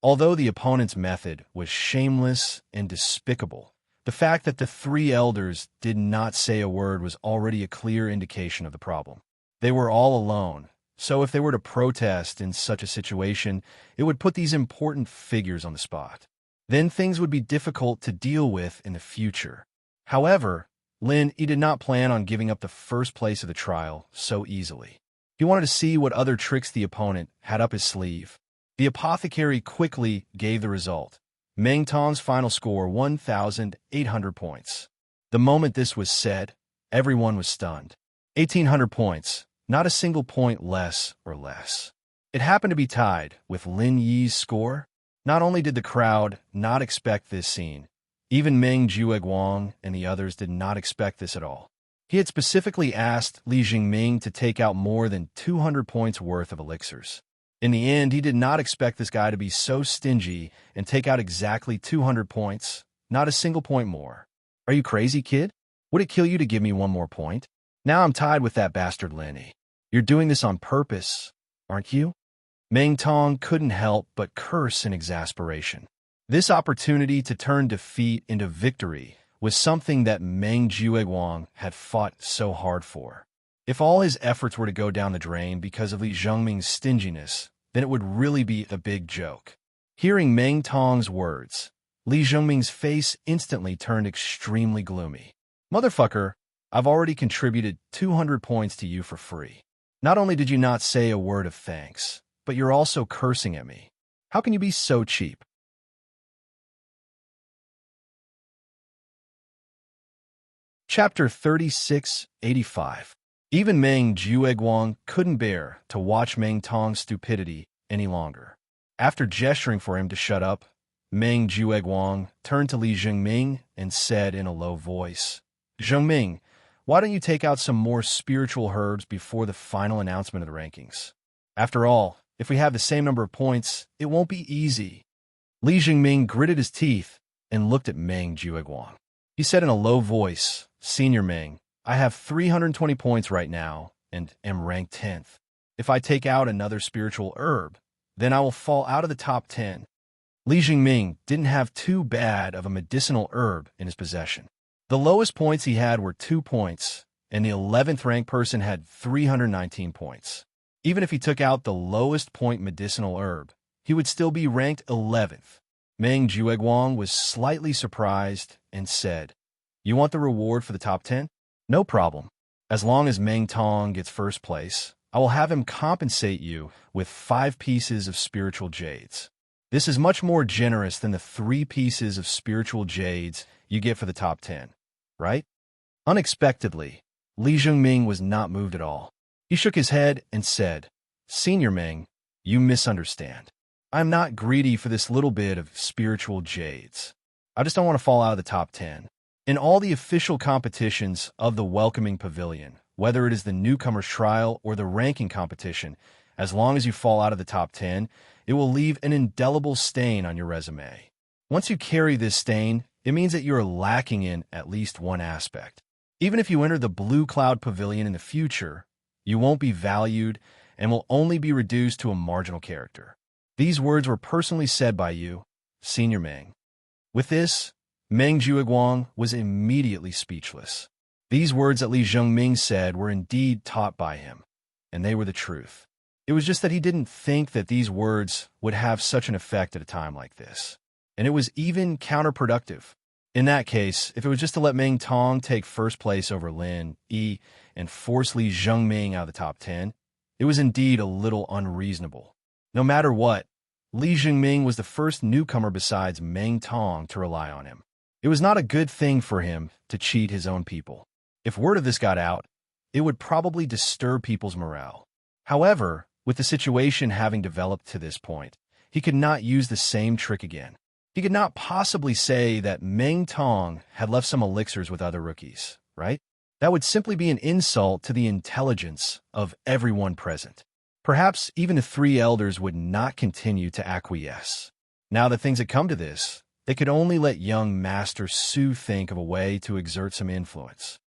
Although the opponent's method was shameless and despicable, the fact that the three elders did not say a word was already a clear indication of the problem. They were all alone, so if they were to protest in such a situation, it would put these important figures on the spot. Then things would be difficult to deal with in the future. However, Lin Yi did not plan on giving up the first place of the trial so easily. He wanted to see what other tricks the opponent had up his sleeve. The apothecary quickly gave the result. Meng Tong's final score, 1,800 points. The moment this was said, everyone was stunned. 1,800 points, not a single point less or less. It happened to be tied with Lin Yi's score. Not only did the crowd not expect this scene, even Meng Jueguang and the others did not expect this at all. He had specifically asked Li Jingming to take out more than 200 points worth of elixirs. In the end, he did not expect this guy to be so stingy and take out exactly 200 points, not a single point more. Are you crazy, kid? Would it kill you to give me one more point? Now I'm tied with that bastard Lenny. You're doing this on purpose, aren't you? Meng Tong couldn't help but curse in exasperation. This opportunity to turn defeat into victory was something that Meng Jiuguang had fought so hard for. If all his efforts were to go down the drain because of Li Zhengming's stinginess, then it would really be a big joke. Hearing Meng Tong's words, Li Zhengming's face instantly turned extremely gloomy. Motherfucker, I've already contributed 200 points to you for free. Not only did you not say a word of thanks, but you're also cursing at me. How can you be so cheap? Chapter 3685. Even Meng Jiuguang couldn't bear to watch Meng Tong's stupidity any longer. After gesturing for him to shut up, Meng Jiuguang turned to Li Zhengming and said in a low voice, Zhengming, why don't you take out some more spiritual herbs before the final announcement of the rankings? After all, if we have the same number of points, it won't be easy. Li Zhengming gritted his teeth and looked at Meng Jiuguang. He said in a low voice, Senior Meng, I have 320 points right now and am ranked 10th. If I take out another spiritual herb, then I will fall out of the top 10. Li Zhengming didn't have too bad of a medicinal herb in his possession. The lowest points he had were 2 points, and the 11th ranked person had 319 points. Even if he took out the lowest point medicinal herb, he would still be ranked 11th. Meng Jiuguang was slightly surprised and said, You want the reward for the top 10? No problem. As long as Meng Tong gets first place, I will have him compensate you with 5 pieces of spiritual jades. This is much more generous than the 3 pieces of spiritual jades you get for the top 10, right? Unexpectedly, Li Zhengming was not moved at all. He shook his head and said, Senior Meng, you misunderstand. I'm not greedy for this little bit of spiritual jades. I just don't want to fall out of the top 10. In all the official competitions of the Welcoming Pavilion, whether it is the newcomer's trial or the ranking competition, as long as you fall out of the top 10, it will leave an indelible stain on your resume. Once you carry this stain, it means that you are lacking in at least one aspect. Even if you enter the Blue Cloud Pavilion in the future, you won't be valued and will only be reduced to a marginal character. These words were personally said by you, Senior Meng. With this, Meng Jiuguang was immediately speechless. These words that Li Zhengming said were indeed taught by him, and they were the truth. It was just that he didn't think that these words would have such an effect at a time like this. And it was even counterproductive. In that case, if it was just to let Meng Tong take first place over Lin Yi and force Li Zhengming out of the top 10, it was indeed a little unreasonable. No matter what, Li Zhengming was the first newcomer besides Meng Tong to rely on him. It was not a good thing for him to cheat his own people. If word of this got out, it would probably disturb people's morale. However, with the situation having developed to this point, he could not use the same trick again. He could not possibly say that Meng Tong had left some elixirs with other rookies, right? That would simply be an insult to the intelligence of everyone present. Perhaps even the 3 elders would not continue to acquiesce. Now that things had come to this, they could only let young Master Su think of a way to exert some influence.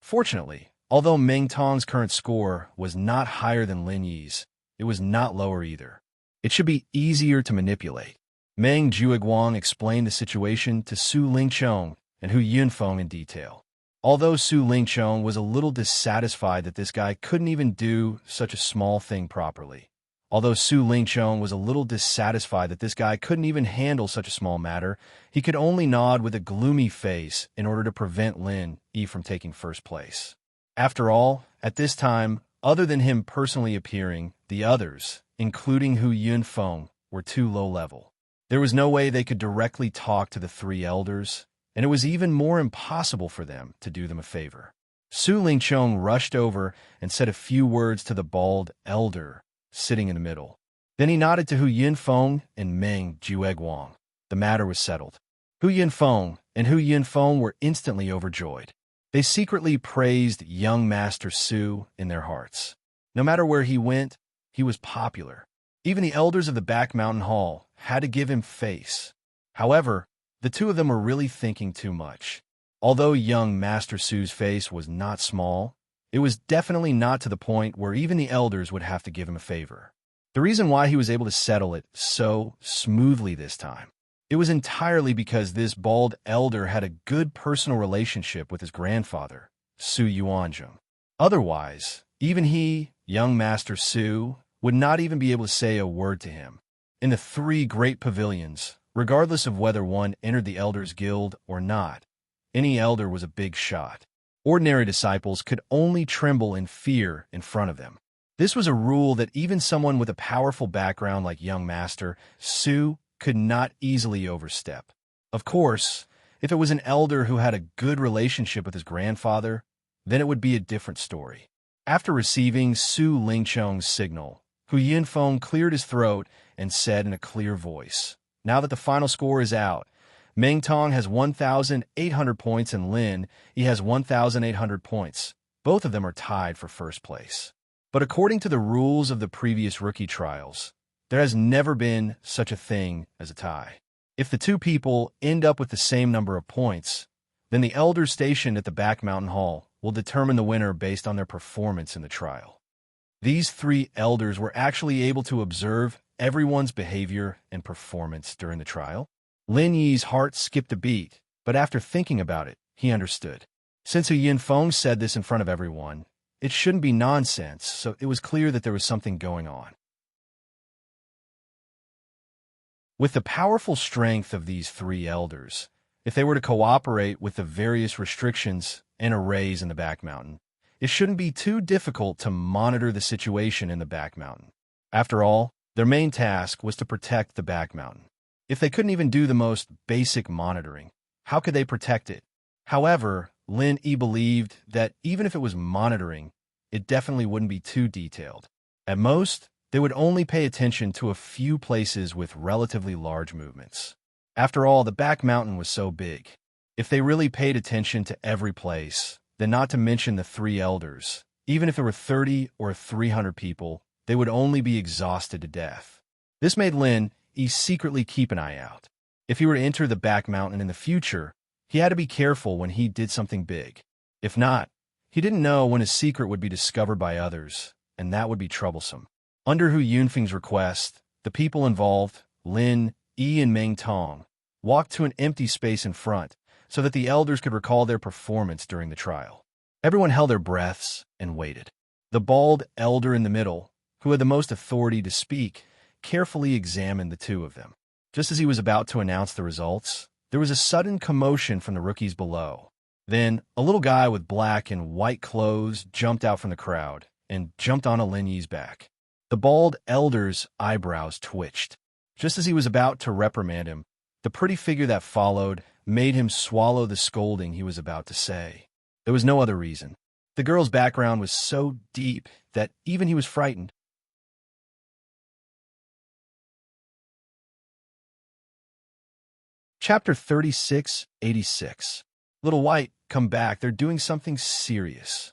Fortunately, although Meng Tong's current score was not higher than Lin Yi's, it was not lower either. It should be easier to manipulate. Meng Jiuguang explained the situation to Su Lingqiong and Hu Yunfeng in detail. Although Su Lingqiong was a little dissatisfied that this guy couldn't even do such a small thing properly. Handle such a small matter, he could only nod with a gloomy face in order to prevent Lin Yi from taking first place. After all, at this time, other than him personally appearing, the others, including Hu Yunfeng, were too low level. There was no way they could directly talk to the 3 elders, and it was even more impossible for them to do them a favor. Su Lingqiong rushed over and said a few words to the bald elder sitting in the middle. Then he nodded to Hu Yunfeng and Meng Jiuguang. The matter was settled. Hu Yunfeng were instantly overjoyed. They secretly praised young Master Su in their hearts. No matter where he went, he was popular. Even the elders of the back mountain hall had to give him face. However, the 2 of them were really thinking too much. Although young Master Su's face was not small, it was definitely not to the point where even the elders would have to give him a favor. The reason why he was able to settle it so smoothly this time, It was entirely because this bald elder had a good personal relationship with his grandfather, Su Yuanzhong. Otherwise, even he, young Master Su, would not even be able to say a word to him. In the three great pavilions, regardless of whether one entered the Elders Guild or not, any elder was a big shot. Ordinary disciples could only tremble in fear in front of them. This was a rule that even someone with a powerful background like young Master Su could not easily overstep. Of course, if it was an elder who had a good relationship with his grandfather, then it would be a different story. After receiving Su Lingchong's signal, Hu Yinfeng cleared his throat and said in a clear voice, "Now that the final score is out, Meng Tong has 1,800 points and Lin Yi has 1,800 points. Both of them are tied for first place. But according to the rules of the previous rookie trials, there has never been such a thing as a tie. If the two people end up with the same number of points, then the elders stationed at the back mountain hall will determine the winner based on their performance in the trial." These three elders were actually able to observe everyone's behavior and performance during the trial. Lin Yi's heart skipped a beat, but after thinking about it, he understood. Since Hu Yinfeng said this in front of everyone, it shouldn't be nonsense, so it was clear that there was something going on. With the powerful strength of these three elders, if they were to cooperate with the various restrictions and arrays in the back mountain, it shouldn't be too difficult to monitor the situation in the back mountain. After all, their main task was to protect the back mountain. If they couldn't even do the most basic monitoring, how could they protect it? However, Lin Yi believed that even if it was monitoring, it definitely wouldn't be too detailed. At most, they would only pay attention to a few places with relatively large movements. After all, the back mountain was so big. If they really paid attention to every place, then not to mention the three elders, even if there were 30 or 300 people, they would only be exhausted to death. This made Lin Yi secretly keep an eye out. If he were to enter the back mountain in the future, he had to be careful when he did something big. If not, he didn't know when his secret would be discovered by others, and that would be troublesome. Under Hu Yunfeng's request, the people involved, Lin Yi and Meng Tong, walked to an empty space in front so that the elders could recall their performance during the trial. Everyone held their breaths and waited. The bald elder in the middle, who had the most authority to speak, carefully examined the two of them. Just as he was about to announce the results, there was a sudden commotion from the rookies below. Then, a little guy with black and white clothes jumped out from the crowd and jumped onto Lin Yi's back. The bald elder's eyebrows twitched. Just as he was about to reprimand him, the pretty figure that followed made him swallow the scolding he was about to say. There was no other reason. The girl's background was so deep that even he was frightened. Chapter 3686. Little White, come back. They're doing something serious.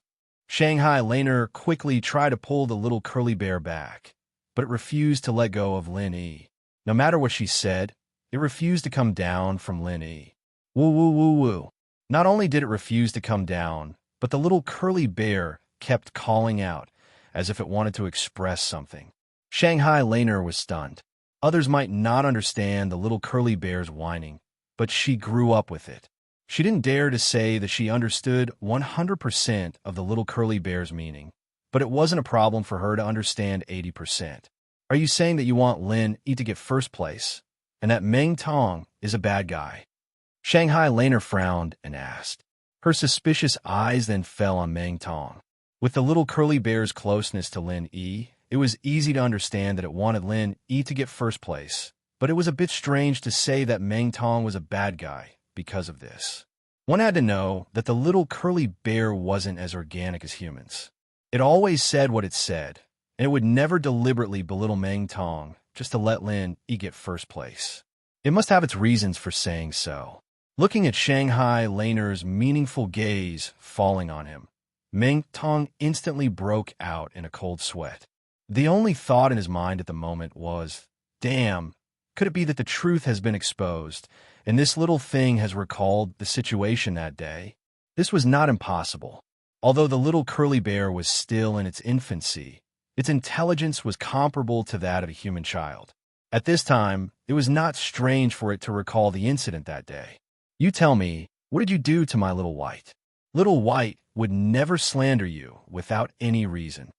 Shanghai Laner quickly tried to pull the little curly bear back, but it refused to let go of Lin Yi. No matter what she said, it refused to come down from Lin Yi. Woo woo woo woo. Not only did it refuse to come down, but the little curly bear kept calling out, as if it wanted to express something. Shanghai Laner was stunned. Others might not understand the little curly bear's whining, but she grew up with it. She didn't dare to say that she understood 100% of the little curly bear's meaning, but it wasn't a problem for her to understand 80%. Are you saying that you want Lin Yi to get first place, and that Meng Tong is a bad guy? Shanghai Laner frowned and asked. Her suspicious eyes then fell on Meng Tong. With the little curly bear's closeness to Lin Yi, it was easy to understand that it wanted Lin Yi to get first place, but it was a bit strange to say that Meng Tong was a bad guy because of this. One had to know that the little curly bear wasn't as organic as humans. It always said what it said, and it would never deliberately belittle Meng Tong just to let Lin Yi get first place. It must have its reasons for saying so. Looking at Shanghai Laner's meaningful gaze falling on him, Meng Tong instantly broke out in a cold sweat. The only thought in his mind at the moment was, damn, could it be that the truth has been exposed, and this little thing has recalled the situation that day? This was not impossible. Although the little curly bear was still in its infancy, its intelligence was comparable to that of a human child. At this time, it was not strange for it to recall the incident that day. You tell me, what did you do to my little white? Little white would never slander you without any reason.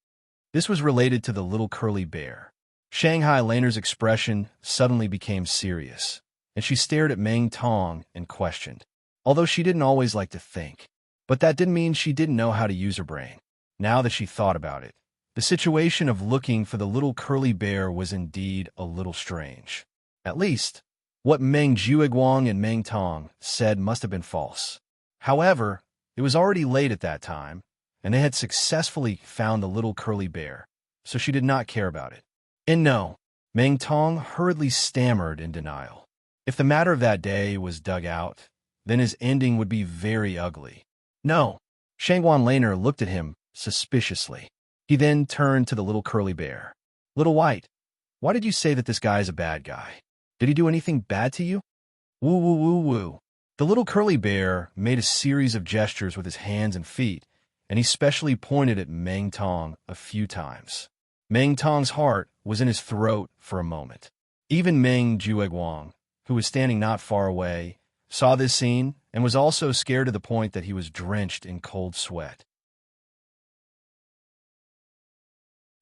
This was related to the little curly bear. Shanghai Laner's expression suddenly became serious, and she stared at Meng Tong and questioned, although she didn't always like to think. But that didn't mean she didn't know how to use her brain. Now that she thought about it, the situation of looking for the little curly bear was indeed a little strange. At least, what Meng Jueguang and Meng Tong said must have been false. However, it was already late at that time, and they had successfully found the little curly bear, so she did not care about it. And no, Meng Tong hurriedly stammered in denial. If the matter of that day was dug out, then his ending would be very ugly. No, Shangguan Laner looked at him suspiciously. He then turned to the little curly bear. Little White, why did you say that this guy is a bad guy? Did he do anything bad to you? Woo woo woo woo. The little curly bear made a series of gestures with his hands and feet, and he specially pointed at Meng Tong a few times. Meng Tong's heart was in his throat for a moment. Even Meng Jueguang, who was standing not far away, saw this scene and was also scared to the point that he was drenched in cold sweat.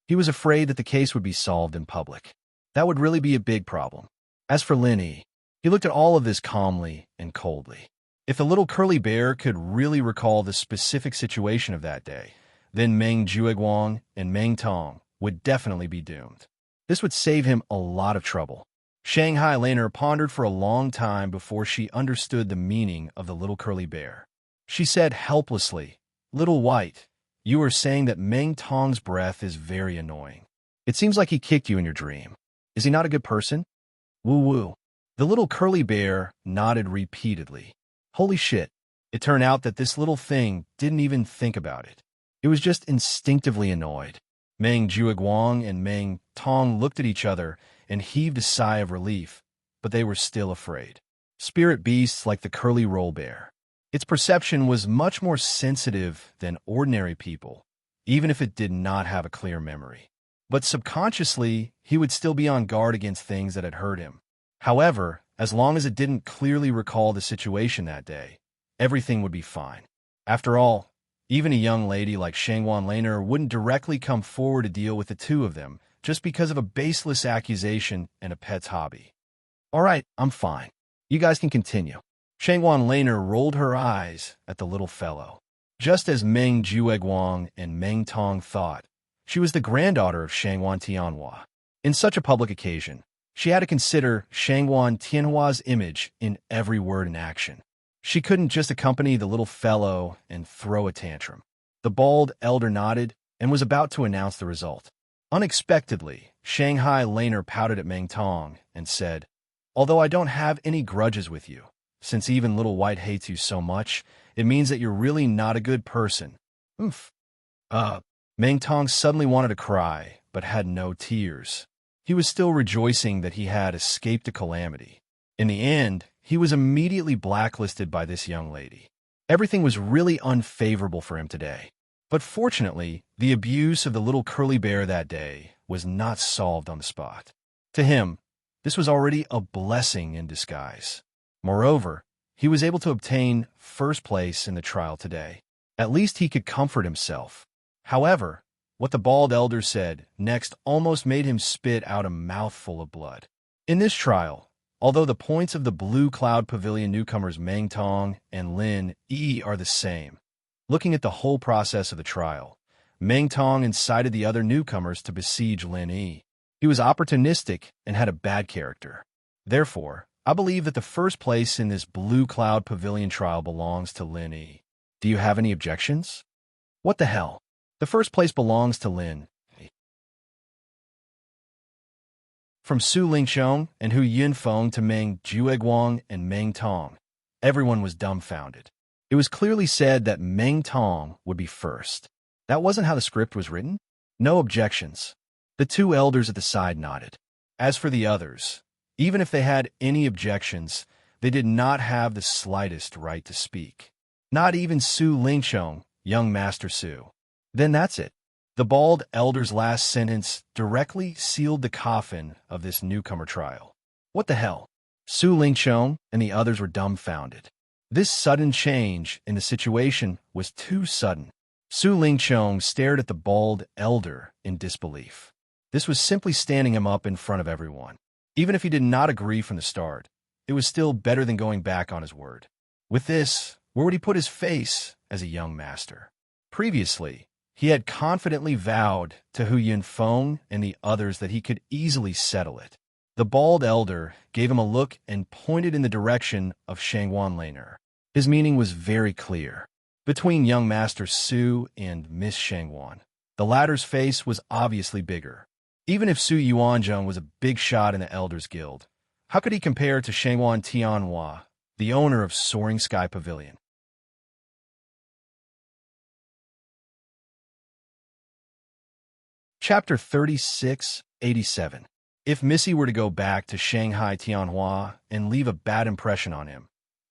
He was afraid that the case would be solved in public. That would really be a big problem. As for Lin Yi, he looked at all of this calmly and coldly. If the little curly bear could really recall the specific situation of that day, then Meng Jueguang and Meng Tong would definitely be doomed. This would save him a lot of trouble. Shanghai Laner pondered for a long time before she understood the meaning of the little curly bear. She said helplessly, Little White, you are saying that Meng Tong's breath is very annoying. It seems like he kicked you in your dream. Is he not a good person? Woo woo. The little curly bear nodded repeatedly. Holy shit. It turned out that this little thing didn't even think about it. It was just instinctively annoyed. Meng Jueguang and Meng Tong looked at each other and heaved a sigh of relief, but they were still afraid. Spirit beasts like the curly roll bear. Its perception was much more sensitive than ordinary people, even if it did not have a clear memory. But subconsciously, he would still be on guard against things that had hurt him. However, as long as it didn't clearly recall the situation that day, everything would be fine. After all, even a young lady like Shangguan Laner wouldn't directly come forward to deal with the two of them just because of a baseless accusation and a pet's hobby. All right, I'm fine. You guys can continue. Shangguan Laner rolled her eyes at the little fellow. Just as Meng Jueguang and Meng Tong thought, she was the granddaughter of Shangguan Tianhua. In such a public occasion, she had to consider Shangguan Tianhua's image in every word and action. She couldn't just accompany the little fellow and throw a tantrum. The bald elder nodded and was about to announce the result. Unexpectedly, Shanghai Laner pouted at Meng Tong and said, Although I don't have any grudges with you, since even Little White hates you so much, it means that you're really not a good person. Oof. Meng Tong suddenly wanted to cry, but had no tears. He was still rejoicing that he had escaped a calamity. In the end, he was immediately blacklisted by this young lady. Everything was really unfavorable for him today. But fortunately, the abuse of the little curly bear that day was not solved on the spot. To him, this was already a blessing in disguise. Moreover, he was able to obtain first place in the trial today. At least he could comfort himself. However, what the bald elder said next almost made him spit out a mouthful of blood. In this trial, although the points of the Blue Cloud Pavilion newcomers Meng Tong and Lin Yi are the same, looking at the whole process of the trial, Meng Tong incited the other newcomers to besiege Lin Yi. He was opportunistic and had a bad character. Therefore, I believe that the first place in this Blue Cloud Pavilion trial belongs to Lin Yi. Do you have any objections? What the hell? The first place belongs to Lin Yi. From Su Lingxiong and Hu Yunfeng to Meng Jueguang and Meng Tong, everyone was dumbfounded. It was clearly said that Meng Tong would be first. That wasn't how the script was written? No objections. The two elders at the side nodded. As for the others, even if they had any objections, they did not have the slightest right to speak. Not even Su Lingxiong, young Master Su. Then that's it. The bald elder's last sentence directly sealed the coffin of this newcomer trial. What the hell? Su Lingqiong and the others were dumbfounded. This sudden change in the situation was too sudden. Su Lingqiong stared at the bald elder in disbelief. This was simply standing him up in front of everyone. Even if he did not agree from the start, it was still better than going back on his word. With this, where would he put his face as a young master? Previously, he had confidently vowed to Hu Yunfeng and the others that he could easily settle it. The bald elder gave him a look and pointed in the direction of Shangwan Laner. His meaning was very clear. Between young Master Su and Miss Shangwan, the latter's face was obviously bigger. Even if Su Yuanzheng was a big shot in the Elders Guild, how could he compare to Shangwan Tianhua, the owner of Soaring Sky Pavilion? Chapter 3687. If Missy were to go back to Shanghai Tianhua and leave a bad impression on him,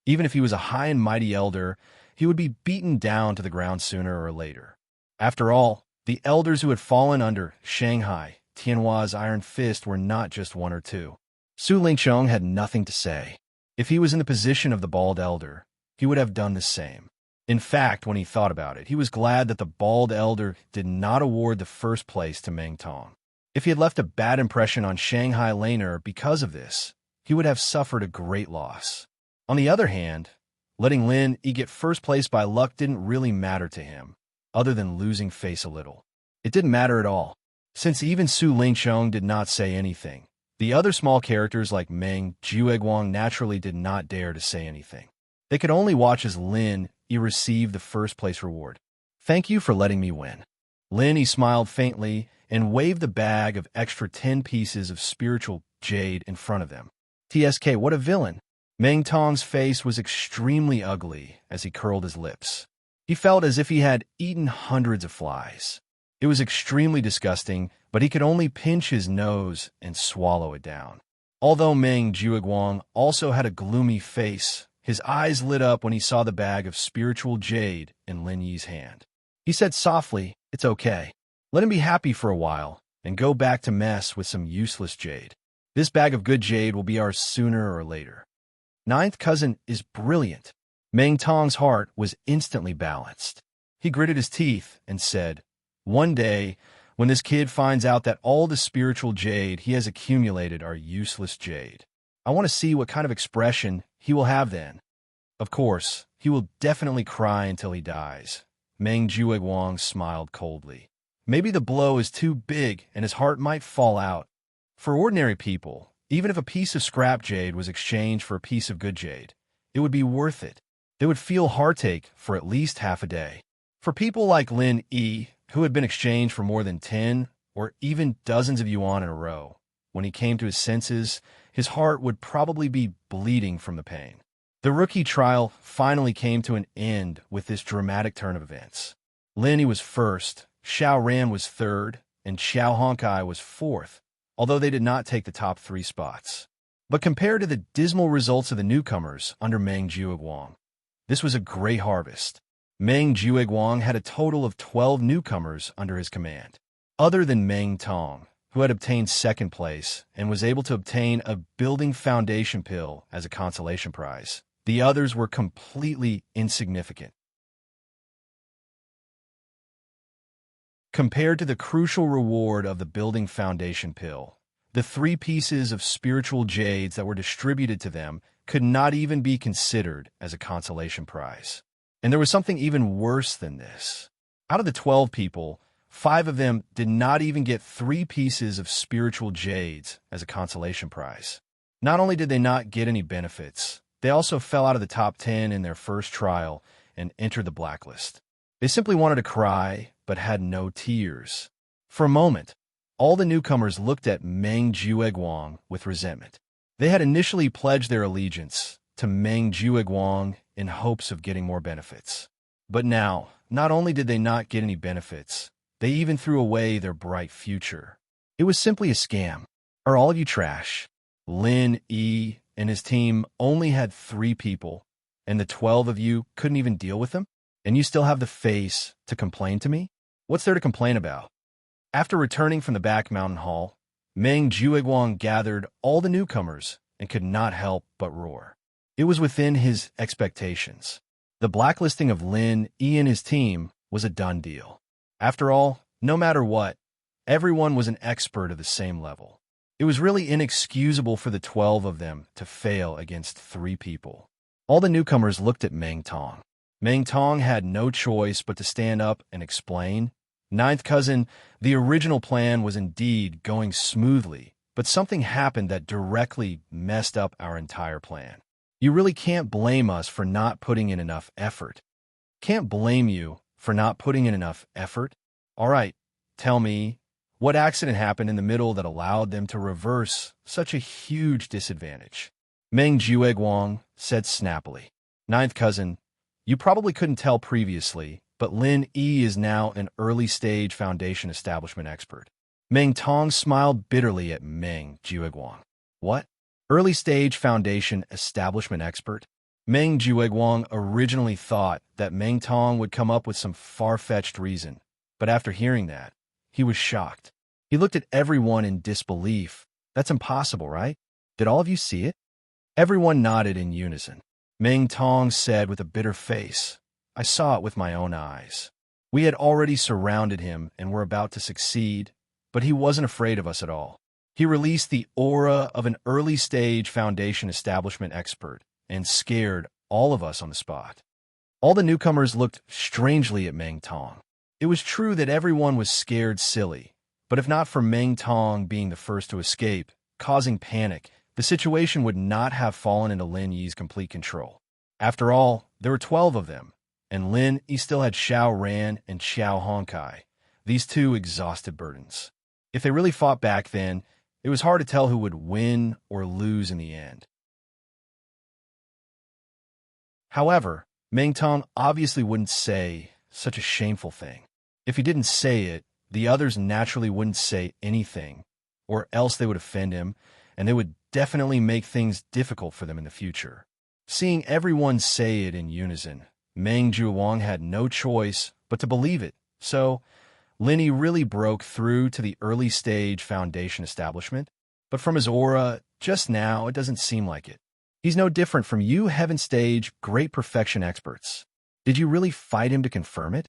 even if he was a high and mighty elder, he would be beaten down to the ground sooner or later. After all, the elders who had fallen under Shanghai Tianhua's iron fist were not just one or two. Su Lingqiong had nothing to say. If he was in the position of the bald elder, he would have done the same. In fact, when he thought about it, he was glad that the bald elder did not award the first place to Meng Tong. If he had left a bad impression on Shanghai Laner because of this, he would have suffered a great loss. On the other hand, letting Lin Yi get first place by luck didn't really matter to him, other than losing face a little. It didn't matter at all, since even Su Lingqiong did not say anything. The other small characters like Meng Jueguang naturally did not dare to say anything. They could only watch as Lin Yi received the first place reward. Thank you for letting me win. Lin Yi smiled faintly and waved the bag of extra 10 pieces of spiritual jade in front of them. TSK, what a villain. Meng Tong's face was extremely ugly as he curled his lips. He felt as if he had eaten hundreds of flies. It was extremely disgusting, but he could only pinch his nose and swallow it down. Although Meng Jueguang also had a gloomy face, his eyes lit up when he saw the bag of spiritual jade in Lin Yi's hand. He said softly, "It's okay. Let him be happy for a while and go back to mess with some useless jade. This bag of good jade will be ours sooner or later." Ninth cousin is brilliant. Meng Tong's heart was instantly balanced. He gritted his teeth and said, "One day, when this kid finds out that all the spiritual jade he has accumulated are useless jade, I want to see what kind of expression he will have then. Of course, he will definitely cry until he dies." Meng Jueguang smiled coldly. Maybe the blow is too big and his heart might fall out. For ordinary people, even if a piece of scrap jade was exchanged for a piece of good jade, it would be worth it. They would feel heartache for at least half a day. For people like Lin Yi, who had been exchanged for more than 10 or even dozens of yuan in a row, when he came to his senses, his heart would probably be bleeding from the pain. The rookie trial finally came to an end with this dramatic turn of events. Lin Yi was first, Xiao Ran was third, and Xiao Honkai was fourth, although they did not take the top 3 spots. But compared to the dismal results of the newcomers under Meng Jueguang, this was a great harvest. Meng Jueguang had a total of 12 newcomers under his command. Other than Meng Tong, who had obtained second place and was able to obtain a building foundation pill as a consolation prize, the others were completely insignificant. Compared to the crucial reward of the building foundation pill, the 3 pieces of spiritual jades that were distributed to them could not even be considered as a consolation prize. And there was something even worse than this. Out of the 12 people, 5 of them did not even get 3 pieces of spiritual jades as a consolation prize. Not only did they not get any benefits, they also fell out of the top 10 in their first trial and entered the blacklist. They simply wanted to cry, but had no tears. For a moment, all the newcomers looked at Meng Jueguang with resentment. They had initially pledged their allegiance to Meng Jueguang in hopes of getting more benefits. But now, not only did they not get any benefits, they even threw away their bright future. It was simply a scam. Are all of you trash? Lin Yi and his team only had 3 people, and the 12 of you couldn't even deal with them? And you still have the face to complain to me? What's there to complain about? After returning from the back mountain hall, Meng Jueguang gathered all the newcomers and could not help but roar. It was within his expectations. The blacklisting of Lin Yi and his team was a done deal. After all, no matter what, everyone was an expert of the same level. It was really inexcusable for the 12 of them to fail against 3 people. All the newcomers looked at Meng Tong. Meng Tong had no choice but to stand up and explain. Ninth cousin, the original plan was indeed going smoothly, but something happened that directly messed up our entire plan. You really can't blame us for not putting in enough effort. Can't blame you for not putting in enough effort? All right, tell me, what accident happened in the middle that allowed them to reverse such a huge disadvantage? Meng Jueguang said snappily. Ninth cousin, you probably couldn't tell previously, but Lin Yi is now an early-stage foundation establishment expert. Meng Tong smiled bitterly at Meng Jueguang. What? Early-stage foundation establishment expert? Meng Jueguang originally thought that Meng Tong would come up with some far-fetched reason, but after hearing that, he was shocked. He looked at everyone in disbelief. That's impossible, right? Did all of you see it? Everyone nodded in unison. Meng Tong said with a bitter face, I saw it with my own eyes. We had already surrounded him and were about to succeed, but he wasn't afraid of us at all. He released the aura of an early-stage foundation establishment expert and scared all of us on the spot. All the newcomers looked strangely at Meng Tong. It was true that everyone was scared silly, but if not for Meng Tong being the first to escape, causing panic, the situation would not have fallen into Lin Yi's complete control. After all, there were 12 of them, and Lin Yi still had Xiao Ran and Xiao Hongkai, these 2 exhausted burdens. If they really fought back then, it was hard to tell who would win or lose in the end. However, Meng Tong obviously wouldn't say such a shameful thing. If he didn't say it, the others naturally wouldn't say anything, or else they would offend him, and they would definitely make things difficult for them in the future. Seeing everyone say it in unison, Meng Jueguang had no choice but to believe it. So, Lin Yi really broke through to the early-stage foundation establishment, but from his aura, just now, it doesn't seem like it. He's no different from you heaven-stage great perfection experts. Did you really fight him to confirm it?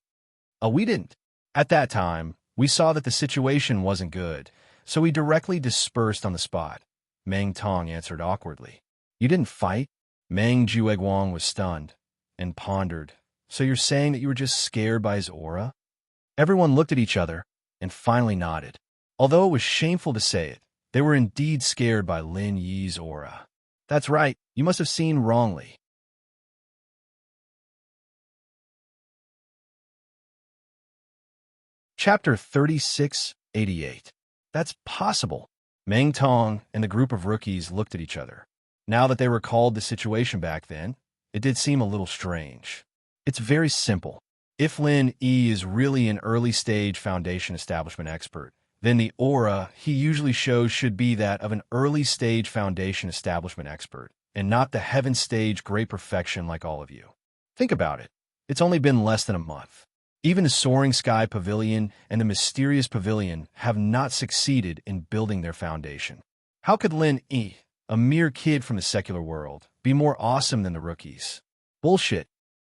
Oh, we didn't. At that time, we saw that the situation wasn't good, so we directly dispersed on the spot. Meng Tong answered awkwardly. You didn't fight? Meng Jueguang was stunned and pondered. So you're saying that you were just scared by his aura? Everyone looked at each other and finally nodded. Although it was shameful to say it, they were indeed scared by Lin Yi's aura. That's right, you must have seen wrongly. Chapter 3688. That's possible. Meng Tong and the group of rookies looked at each other. Now that they recalled the situation back then, it did seem a little strange. It's very simple. If Lin Yi is really an early-stage foundation establishment expert, then the aura he usually shows should be that of an early-stage foundation establishment expert, and not the heaven-stage great perfection like all of you. Think about it. It's only been less than a month. Even the Soaring Sky Pavilion and the Mysterious Pavilion have not succeeded in building their foundation. How could Lin Yi, a mere kid from the secular world, be more awesome than the rookies? Bullshit.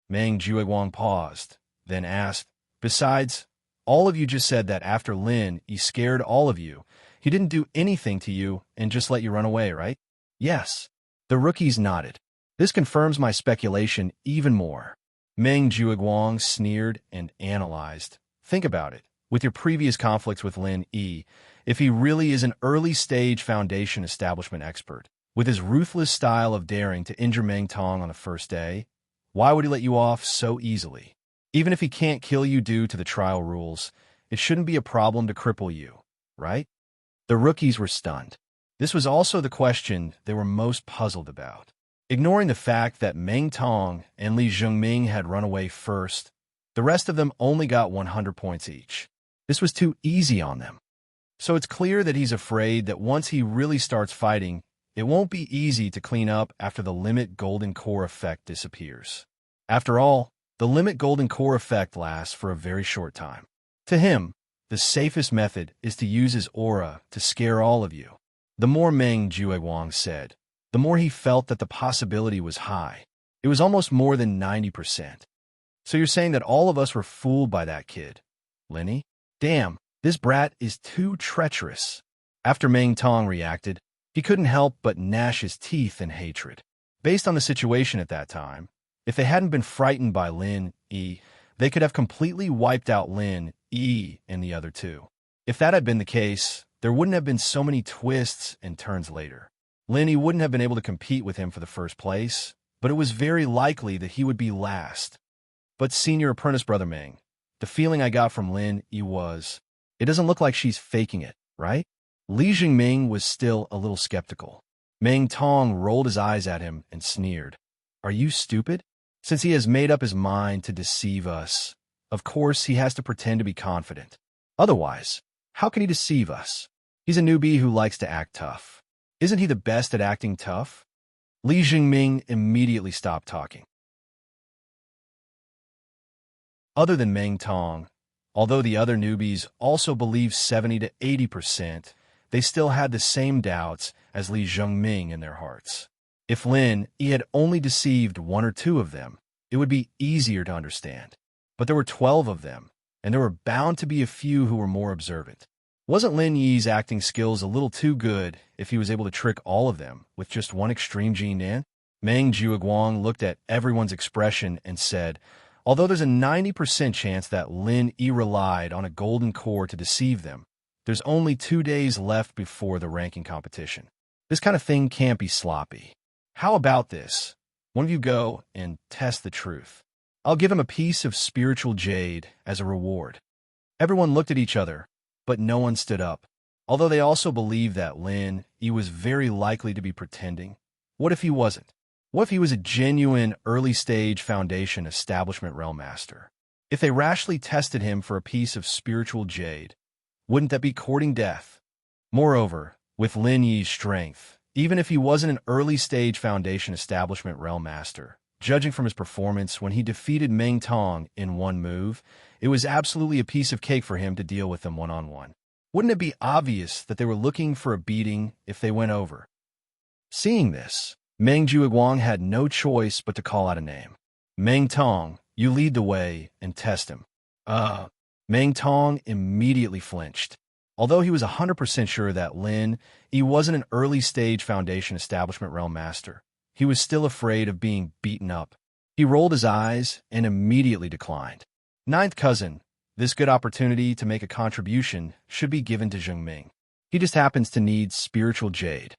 Meng Jueguang paused, then asked, besides, all of you just said that after Lin Yi scared all of you, he didn't do anything to you and just let you run away, right? Yes. The rookies nodded. This confirms my speculation even more. Meng Jueguang sneered and analyzed. Think about it. With your previous conflicts with Lin Yi, if he really is an early-stage foundation establishment expert, with his ruthless style of daring to injure Meng Tong on the first day, why would he let you off so easily? Even if he can't kill you due to the trial rules, it shouldn't be a problem to cripple you, right? The rookies were stunned. This was also the question they were most puzzled about. Ignoring the fact that Meng Tong and Li Zhengming had run away first, the rest of them only got 100 points each. This was too easy on them. So it's clear that he's afraid that once he really starts fighting, it won't be easy to clean up after the limit golden core effect disappears. After all, the limit golden core effect lasts for a very short time. To him, the safest method is to use his aura to scare all of you. The more Meng Juewang said, the more he felt that the possibility was high. It was almost more than 90%. So you're saying that all of us were fooled by that kid, Lenny? Damn, this brat is too treacherous. After Meng Tong reacted, he couldn't help but gnash his teeth in hatred. Based on the situation at that time, if they hadn't been frightened by Lin Yi, they could have completely wiped out Lin Yi and the other two. If that had been the case, there wouldn't have been so many twists and turns later. Lin Yi wouldn't have been able to compete with him for the first place, but it was very likely that he would be last. But Senior Apprentice Brother Meng, the feeling I got from Lin Yi was, it doesn't look like she's faking it, right? Li Jingming was still a little skeptical. Meng Tong rolled his eyes at him and sneered. Are you stupid? Since he has made up his mind to deceive us, of course he has to pretend to be confident. Otherwise, how can he deceive us? He's a newbie who likes to act tough. Isn't he the best at acting tough? Li Jingming immediately stopped talking. Other than Meng Tong, although the other newbies also believed 70 to 80%, they still had the same doubts as Li Jingming in their hearts. If Lin Yi had only deceived one or two of them, it would be easier to understand. But there were 12 of them, and there were bound to be a few who were more observant. Wasn't Lin Yi's acting skills a little too good if he was able to trick all of them with just one extreme gene in? Meng Jueguang looked at everyone's expression and said, although there's a 90% chance that Lin Yi relied on a golden core to deceive them, there's only 2 days left before the ranking competition. This kind of thing can't be sloppy. How about this? One of you go and test the truth. I'll give him a piece of spiritual jade as a reward. Everyone looked at each other, but no one stood up. Although they also believed that Lin Yi was very likely to be pretending. What if he wasn't? What if he was a genuine early-stage Foundation Establishment Realm Master? If they rashly tested him for a piece of spiritual jade, wouldn't that be courting death? Moreover, with Lin Yi's strength, even if he wasn't an early-stage Foundation Establishment Realm Master, judging from his performance when he defeated Meng Tong in one move, it was absolutely a piece of cake for him to deal with them one-on-one. Wouldn't it be obvious that they were looking for a beating if they went over? Seeing this, Meng Jueguang had no choice but to call out a name. Meng Tong, you lead the way and test him. Meng Tong immediately flinched. Although he was 100% sure that Lin Yi wasn't an early-stage Foundation Establishment Realm Master, he was still afraid of being beaten up. He rolled his eyes and immediately declined. Ninth cousin, this good opportunity to make a contribution should be given to Jingming. He just happens to need spiritual jade.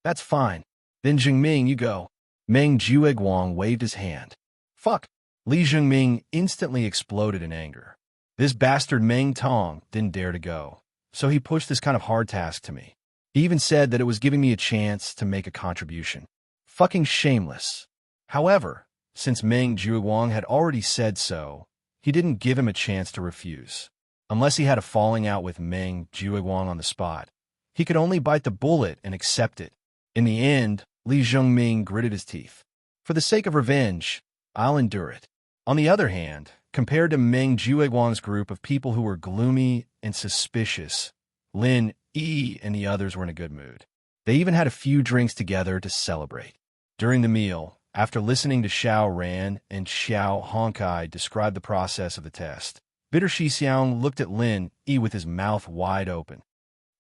That's fine. Then Jingming, you go. Meng Jueguang waved his hand. Fuck. Li Jingming instantly exploded in anger. This bastard Meng Tong didn't dare to go, so he pushed this kind of hard task to me. He even said that it was giving me a chance to make a contribution. Fucking shameless. However, since Meng Jueguang had already said so, he didn't give him a chance to refuse. Unless he had a falling out with Meng Jueguang on the spot, he could only bite the bullet and accept it. In the end, Li Jingming gritted his teeth. For the sake of revenge, I'll endure it. On the other hand, compared to Meng Jueguang's group of people who were gloomy and suspicious, Lin Yi and the others were in a good mood. They even had a few drinks together to celebrate. During the meal, after listening to Xiao Ran and Xiao Honkai describe the process of the test, Bitter Shixiang looked at Lin Yi with his mouth wide open.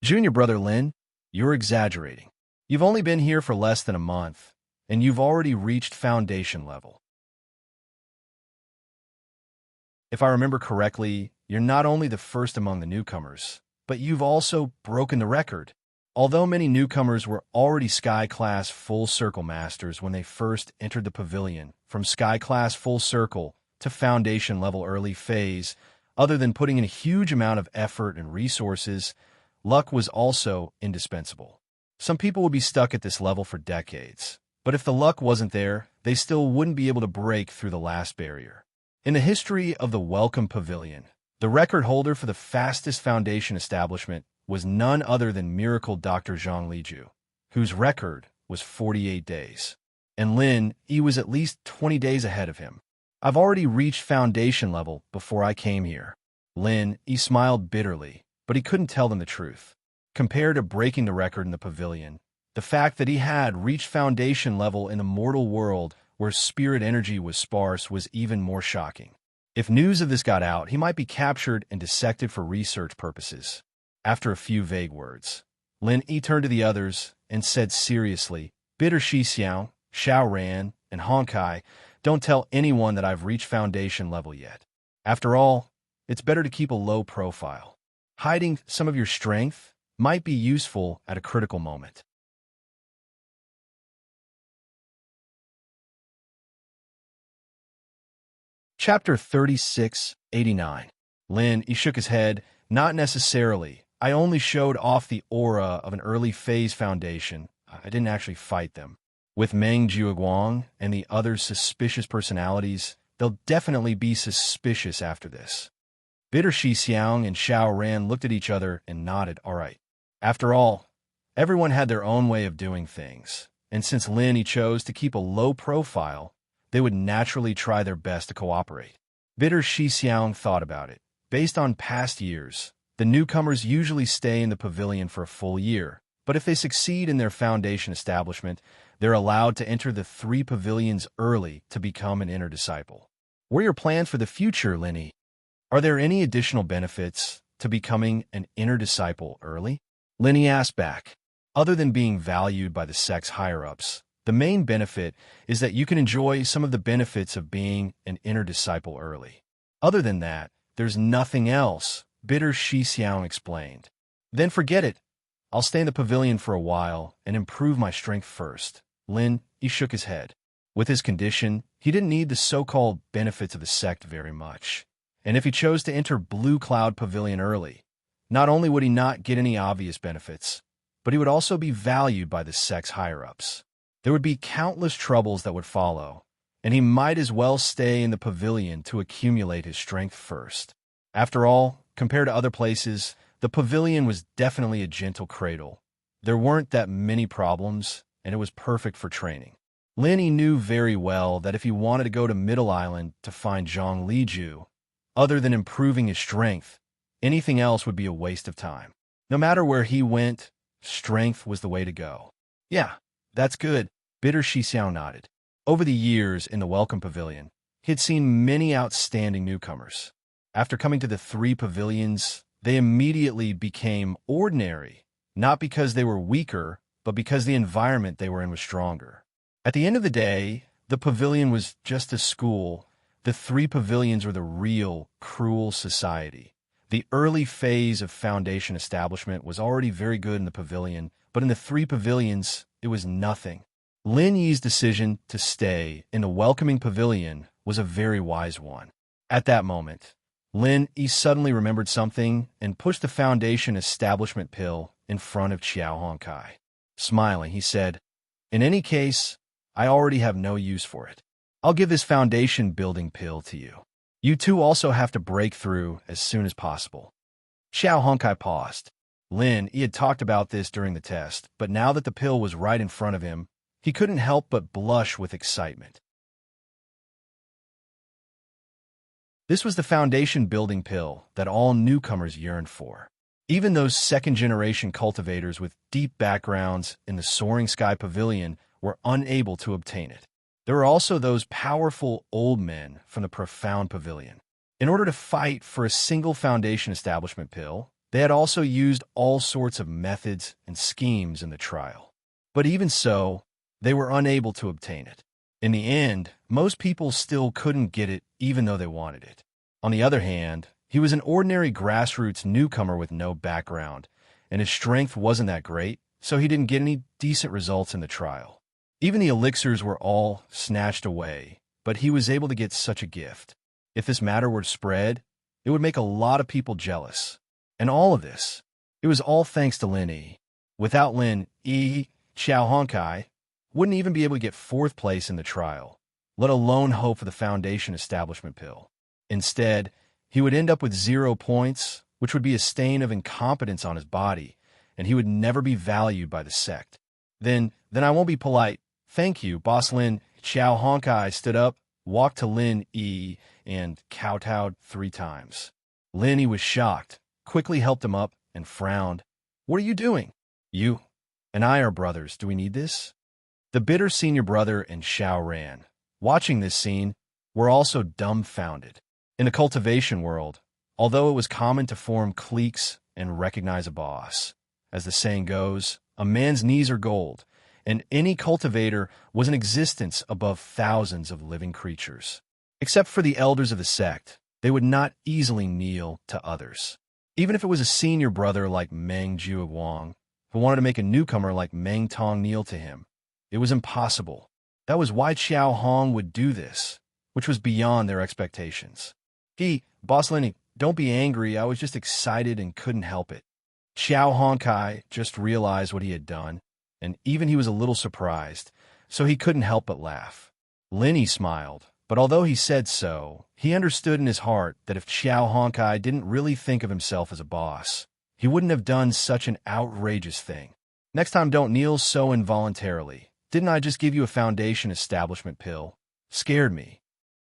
Junior brother Lin, you're exaggerating. You've only been here for less than a month, and you've already reached foundation level. If I remember correctly, you're not only the first among the newcomers, but you've also broken the record. Although many newcomers were already Sky-class Full Circle Masters when they first entered the pavilion, from Sky-class Full Circle to Foundation level early phase, other than putting in a huge amount of effort and resources, luck was also indispensable. Some people would be stuck at this level for decades, but if the luck wasn't there, they still wouldn't be able to break through the last barrier. In the history of the Welcome Pavilion, the record holder for the fastest Foundation establishment was none other than Miracle Dr. Zhang Liju, whose record was 48 days. And Lin Yi was at least 20 days ahead of him. I've already reached Foundation level before I came here. He smiled bitterly, but he couldn't tell them the truth. Compared to breaking the record in the pavilion, the fact that he had reached foundation level in the mortal world where spirit energy was sparse was even more shocking. If news of this got out, he might be captured and dissected for research purposes. After a few vague words, He turned to the others and said seriously, Bitter Xixiang, Xiao Ran, and Honkai, don't tell anyone that I've reached foundation level yet. After all, it's better to keep a low profile. Hiding some of your strength might be useful at a critical moment. Chapter 3689. He shook his head. Not necessarily. I only showed off the aura of an early phase foundation. I didn't actually fight them. With Meng Jiuguang and the other suspicious personalities, they'll definitely be suspicious after this. Bitter Xixiang and Xiao Ran looked at each other and nodded, all right. After all, everyone had their own way of doing things, and since He chose to keep a low profile, they would naturally try their best to cooperate. Bitter Xixiang thought about it. Based on past years, the newcomers usually stay in the pavilion for a full year, but if they succeed in their foundation establishment, they're allowed to enter the 3 pavilions early to become an inner disciple. What are your plans for the future, Linny? Are there any additional benefits to becoming an inner disciple early? Linny asked back. Other than being valued by the sect's higher-ups, the main benefit is that you can enjoy some of the benefits of being an inner disciple early. Other than that, there's nothing else, Bitter Xixiang explained. Then forget it. I'll stay in the pavilion for a while and improve my strength first. He shook his head. With his condition, he didn't need the so-called benefits of the sect very much. And if he chose to enter Blue Cloud Pavilion early, not only would he not get any obvious benefits, but he would also be valued by the sect's higher-ups. There would be countless troubles that would follow, and he might as well stay in the pavilion to accumulate his strength first. After all, compared to other places, the pavilion was definitely a gentle cradle. There weren't that many problems, and it was perfect for training. He knew very well that if he wanted to go to Middle Island to find Zhang Liju, other than improving his strength, anything else would be a waste of time. No matter where he went, strength was the way to go. Yeah, that's good, Bitter Xixiao nodded. Over the years in the Welcome Pavilion, he had seen many outstanding newcomers. After coming to the 3 pavilions, they immediately became ordinary, not because they were weaker, but because the environment they were in was stronger. At the end of the day, the pavilion was just a school. The 3 pavilions were the real, cruel society. The early phase of foundation establishment was already very good in the pavilion, but in the 3 pavilions, it was nothing. Lin Yi's decision to stay in the welcoming pavilion was a very wise one. At that moment, Lin Yi suddenly remembered something and pushed the foundation establishment pill in front of Qiao Honkai. Smiling, he said, in any case, I already have no use for it. I'll give this foundation building pill to you. You two also have to break through as soon as possible. Xiao Honkai paused. He had talked about this during the test, but now that the pill was right in front of him, he couldn't help but blush with excitement. This was the foundation building pill that all newcomers yearned for. Even those second-generation cultivators with deep backgrounds in the Soaring Sky Pavilion were unable to obtain it. There were also those powerful old men from the Profound Pavilion. In order to fight for a single foundation establishment pill, they had also used all sorts of methods and schemes in the trial. But even so, they were unable to obtain it. In the end, most people still couldn't get it even though they wanted it. On the other hand, he was an ordinary grassroots newcomer with no background, and his strength wasn't that great, so he didn't get any decent results in the trial. Even the elixirs were all snatched away, but he was able to get such a gift. If this matter were to spread, it would make a lot of people jealous. And all of this, it was all thanks to Lin Yi. Without Lin Yi, Qiao Honkai wouldn't even be able to get 4th place in the trial, let alone hope for the foundation establishment pill. Instead, he would end up with 0 points, which would be a stain of incompetence on his body, and he would never be valued by the sect. Then I won't be polite. Thank you, Boss Lin. Qiao Honkai stood up, walked to Lin Yi, and kowtowed 3 times. Lin, he was shocked, quickly helped him up, and frowned. What are you doing? You and I are brothers. Do we need this? The bitter senior brother and Xiao Ran, watching this scene, were also dumbfounded. In the cultivation world, although it was common to form cliques and recognize a boss, as the saying goes, a man's knees are gold, and any cultivator was in existence above thousands of living creatures. Except for the elders of the sect, they would not easily kneel to others. Even if it was a senior brother like Meng Jue Wang, who wanted to make a newcomer like Meng Tong kneel to him, it was impossible. That was why Xiao Hong would do this, which was beyond their expectations. Boss Lenny, don't be angry, I was just excited and couldn't help it. Xiao Honkai just realized what he had done, and even he was a little surprised, so he couldn't help but laugh. Lenny smiled, but although he said so, he understood in his heart that if Xiao Honkai didn't really think of himself as a boss, he wouldn't have done such an outrageous thing. Next time don't kneel so involuntarily. Didn't I just give you a foundation establishment pill? Scared me.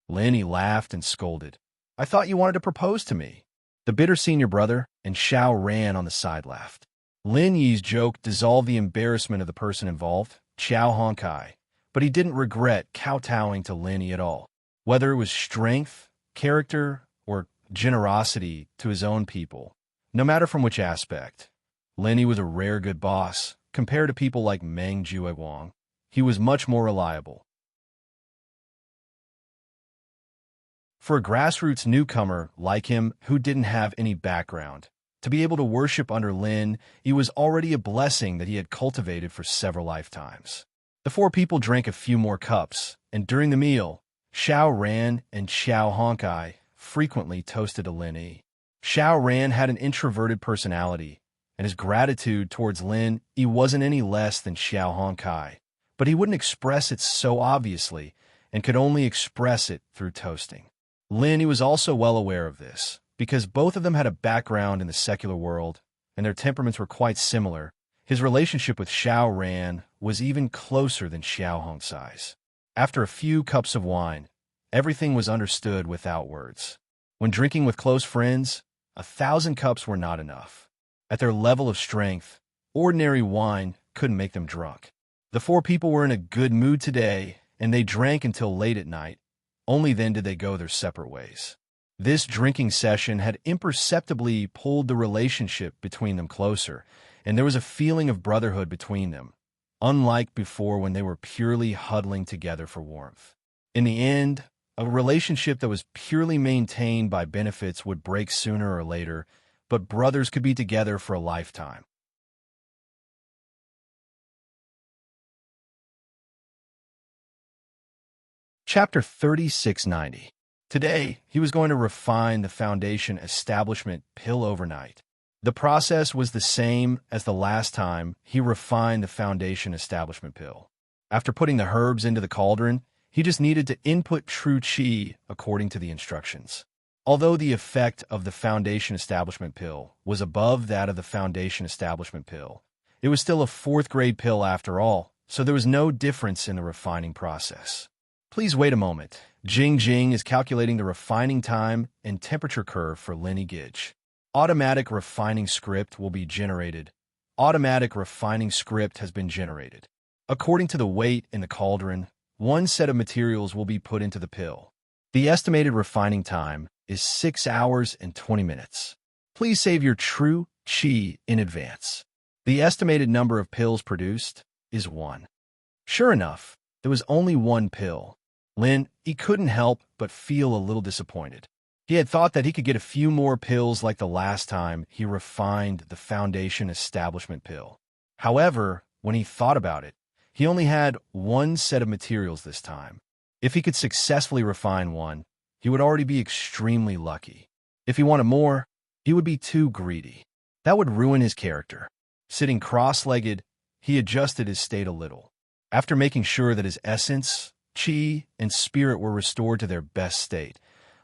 Lenny laughed and scolded. I thought you wanted to propose to me. The bitter senior brother and Xiao Ran on the side laughed. Lin Yi's joke dissolved the embarrassment of the person involved, Xiao Honkai, but he didn't regret kowtowing to Lin Yi at all. Whether it was strength, character, or generosity to his own people, no matter from which aspect, Lin Yi was a rare good boss. Compared to people like Meng Jue Wang, he was much more reliable. For a grassroots newcomer like him who didn't have any background, to be able to worship under Lin, it was already a blessing that he had cultivated for several lifetimes. The four people drank a few more cups, and during the meal, Xiao Ran and Xiao Honkai frequently toasted to Lin Yi. Xiao Ran had an introverted personality, and his gratitude towards Lin Yi wasn't any less than Xiao Honkai, but he wouldn't express it so obviously and could only express it through toasting. Lin Yi was also well aware of this, because both of them had a background in the secular world, and their temperaments were quite similar. His relationship with Xiao Ran was even closer than Xiao Hongcai's. After a few cups of wine, everything was understood without words. When drinking with close friends, 1,000 cups were not enough. At their level of strength, ordinary wine couldn't make them drunk. The four people were in a good mood today, and they drank until late at night. Only then did they go their separate ways. This drinking session had imperceptibly pulled the relationship between them closer, and there was a feeling of brotherhood between them, unlike before when they were purely huddling together for warmth. In the end, a relationship that was purely maintained by benefits would break sooner or later, but brothers could be together for a lifetime. Chapter 3690. Today, he was going to refine the foundation establishment pill overnight. The process was the same as the last time he refined the foundation establishment pill. After putting the herbs into the cauldron, he just needed to input true qi according to the instructions. Although the effect of the foundation establishment pill was above that of the foundation establishment pill, it was still a fourth-grade pill after all, so there was no difference in the refining process. Please wait a moment. Jing Jing is calculating the refining time and temperature curve for Lin Yi Gij. Automatic refining script will be generated. Automatic refining script has been generated. According to the weight in the cauldron, one set of materials will be put into the pill. The estimated refining time is 6 hours and 20 minutes. Please save your true qi in advance. The estimated number of pills produced is 1. Sure enough, there was only one pill. Lin Yi couldn't help but feel a little disappointed. He had thought that he could get a few more pills like the last time he refined the foundation establishment pill. However, when he thought about it, he only had one set of materials this time. If he could successfully refine one, he would already be extremely lucky. If he wanted more, he would be too greedy. That would ruin his character. Sitting cross-legged, he adjusted his state a little. After making sure that his essence, qi, and spirit were restored to their best state,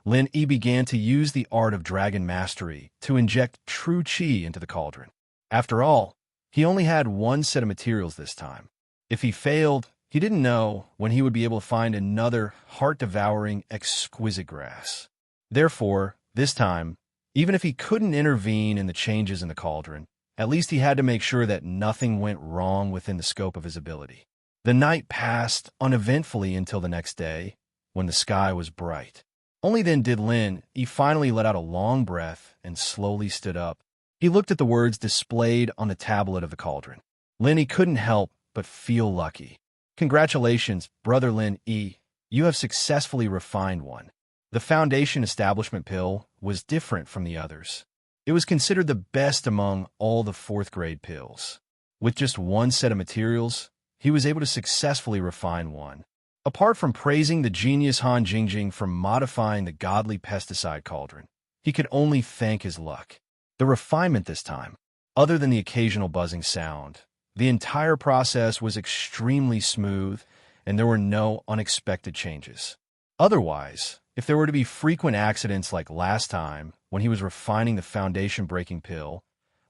Lin Yi began to use the art of dragon mastery to inject true qi into the cauldron. After all, he only had one set of materials this time. If he failed, he didn't know when he would be able to find another heart-devouring, exquisite grass. Therefore, this time, Even if he couldn't intervene in the changes in the cauldron, at least he had to make sure that nothing went wrong within the scope of his ability. The night passed uneventfully until the next day, when the sky was bright. Only then did Lin finally let out a long breath and slowly stood up. He looked at the words displayed on the tablet of the cauldron. Lin couldn't help but feel lucky. Congratulations, Brother Lin E. You have successfully refined one. The Foundation Establishment pill was different from the others. It was considered the best among all the 4th grade pills. With just one set of materials, he was able to successfully refine one. Apart from praising the genius Han Jingjing for modifying the godly pesticide cauldron, he could only thank his luck. The refinement this time, other than the occasional buzzing sound, the entire process was extremely smooth and there were no unexpected changes. Otherwise, if there were to be frequent accidents like last time when he was refining the foundation-breaking pill,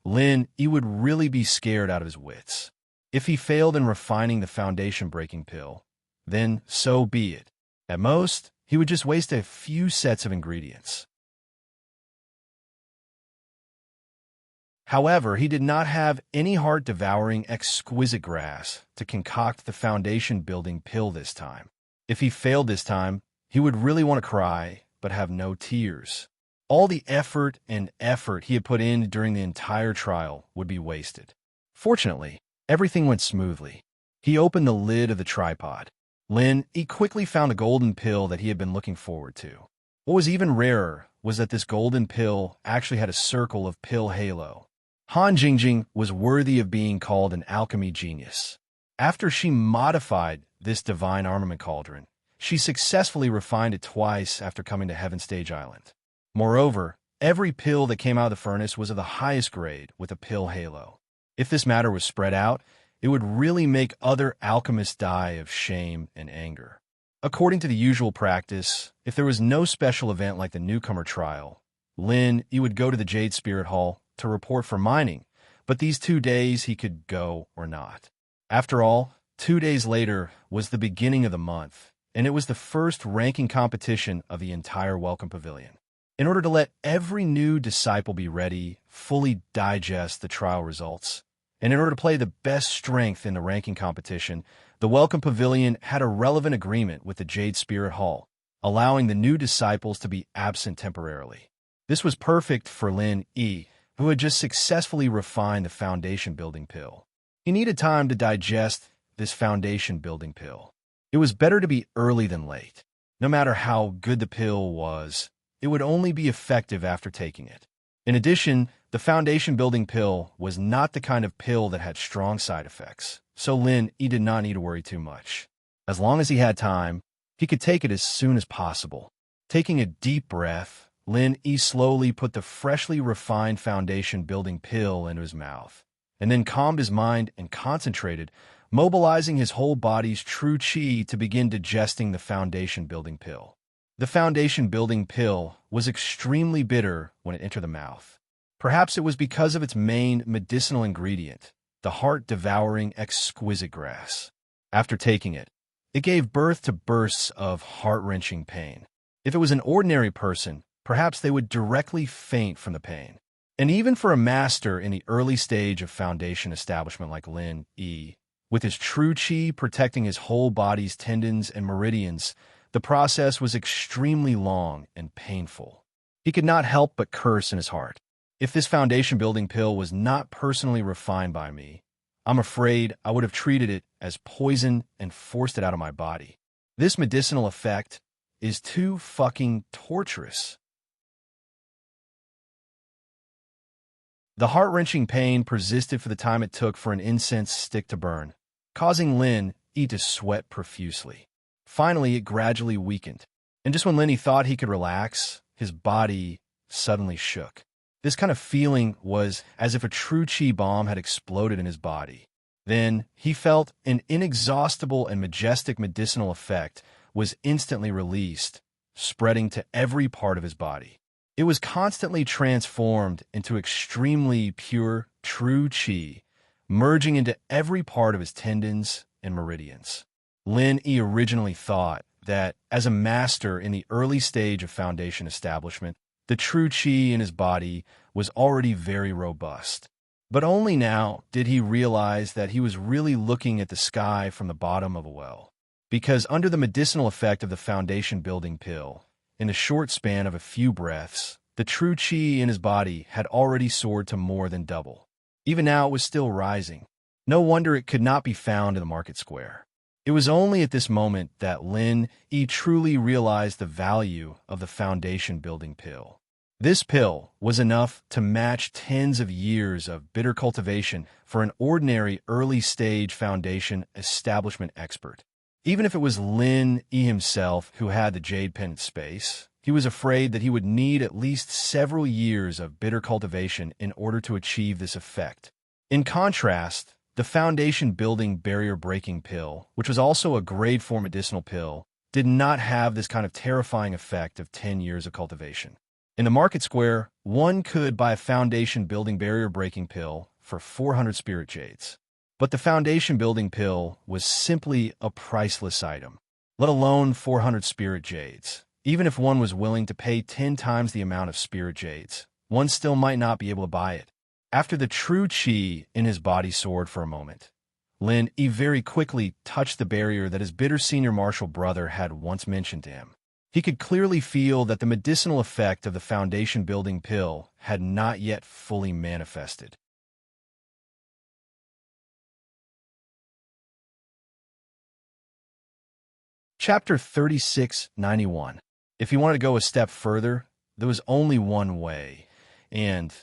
Lin would really be scared out of his wits. If he failed in refining the foundation-breaking pill, then so be it. At most, he would just waste a few sets of ingredients. However, he did not have any heart-devouring exquisite grass to concoct the foundation-building pill this time. If he failed this time, he would really want to cry, but have no tears. All the effort he had put in during the entire trial would be wasted. Fortunately, everything went smoothly. He opened the lid of the tripod. Lin quickly found a golden pill that he had been looking forward to. What was even rarer was that this golden pill actually had a circle of pill halo. Han Jingjing was worthy of being called an alchemy genius. After she modified this divine armament cauldron, she successfully refined it twice after coming to Heaven Stage Island. Moreover, every pill that came out of the furnace was of the highest grade with a pill halo. If this matter was spread out, it would really make other alchemists die of shame and anger. According to the usual practice, if there was no special event like the newcomer trial, Lin would go to the Jade Spirit Hall to report for mining, but these 2 days he could go or not. After all, 2 days later was the beginning of the month, and it was the first ranking competition of the entire Welcome Pavilion. In order to let every new disciple be ready, fully digest the trial results, and in order to play the best strength in the ranking competition, the Welcome Pavilion had a relevant agreement with the Jade Spirit Hall, allowing the new disciples to be absent temporarily. This was perfect for Lin who had just successfully refined the foundation-building pill. He needed time to digest this foundation-building pill. It was better to be early than late. No matter how good the pill was, it would only be effective after taking it. In addition, the foundation-building pill was not the kind of pill that had strong side effects, so Lin did not need to worry too much. As long as he had time, he could take it as soon as possible. Taking a deep breath, Lin slowly put the freshly refined foundation-building pill into his mouth, and then calmed his mind and concentrated, mobilizing his whole body's true chi to begin digesting the foundation-building pill. The foundation-building pill was extremely bitter when it entered the mouth. Perhaps it was because of its main medicinal ingredient, the heart-devouring exquisite grass. After taking it, it gave birth to bursts of heart-wrenching pain. If it was an ordinary person, perhaps they would directly faint from the pain. And even for a master in the early stage of foundation establishment like Lin with his true chi protecting his whole body's tendons and meridians, the process was extremely long and painful. He could not help but curse in his heart. If this foundation-building pill was not personally refined by me, I'm afraid I would have treated it as poison and forced it out of my body. This medicinal effect is too fucking torturous. The heart-wrenching pain persisted for the time it took for an incense stick to burn, causing Lin to sweat profusely. Finally, it gradually weakened, and just when Lin thought he could relax, his body suddenly shook. This kind of feeling was as if a true chi bomb had exploded in his body. Then he felt an inexhaustible and majestic medicinal effect was instantly released, spreading to every part of his body. It was constantly transformed into extremely pure, true chi, merging into every part of his tendons and meridians. Lin originally thought that, as a master in the early stage of foundation establishment, The true qi in his body was already very robust. But only now did he realize that he was really looking at the sky from the bottom of a well. Because under the medicinal effect of the foundation-building pill, in the short span of a few breaths, the true qi in his body had already soared to more than double. Even now it was still rising. No wonder it could not be found in the market square. It was only at this moment that Lin Yi truly realized the value of the foundation-building pill. This pill was enough to match tens of years of bitter cultivation for an ordinary early-stage foundation establishment expert. Even if it was Lin Yi himself who had the jade pendant space, he was afraid that he would need at least several years of bitter cultivation in order to achieve this effect. In contrast, the foundation-building barrier-breaking pill, which was also a grade 4 medicinal pill, did not have this kind of terrifying effect of 10 years of cultivation. In the market square, one could buy a foundation-building barrier-breaking pill for 400 spirit jades. But the foundation-building pill was simply a priceless item, let alone 400 spirit jades. Even if one was willing to pay 10 times the amount of spirit jades, one still might not be able to buy it. After the true qi in his body soared for a moment, Lin Yi very quickly touched the barrier that his bitter senior martial brother had once mentioned to him. He could clearly feel that the medicinal effect of the foundation-building pill had not yet fully manifested. Chapter 3691. If he wanted to go a step further, there was only one way, and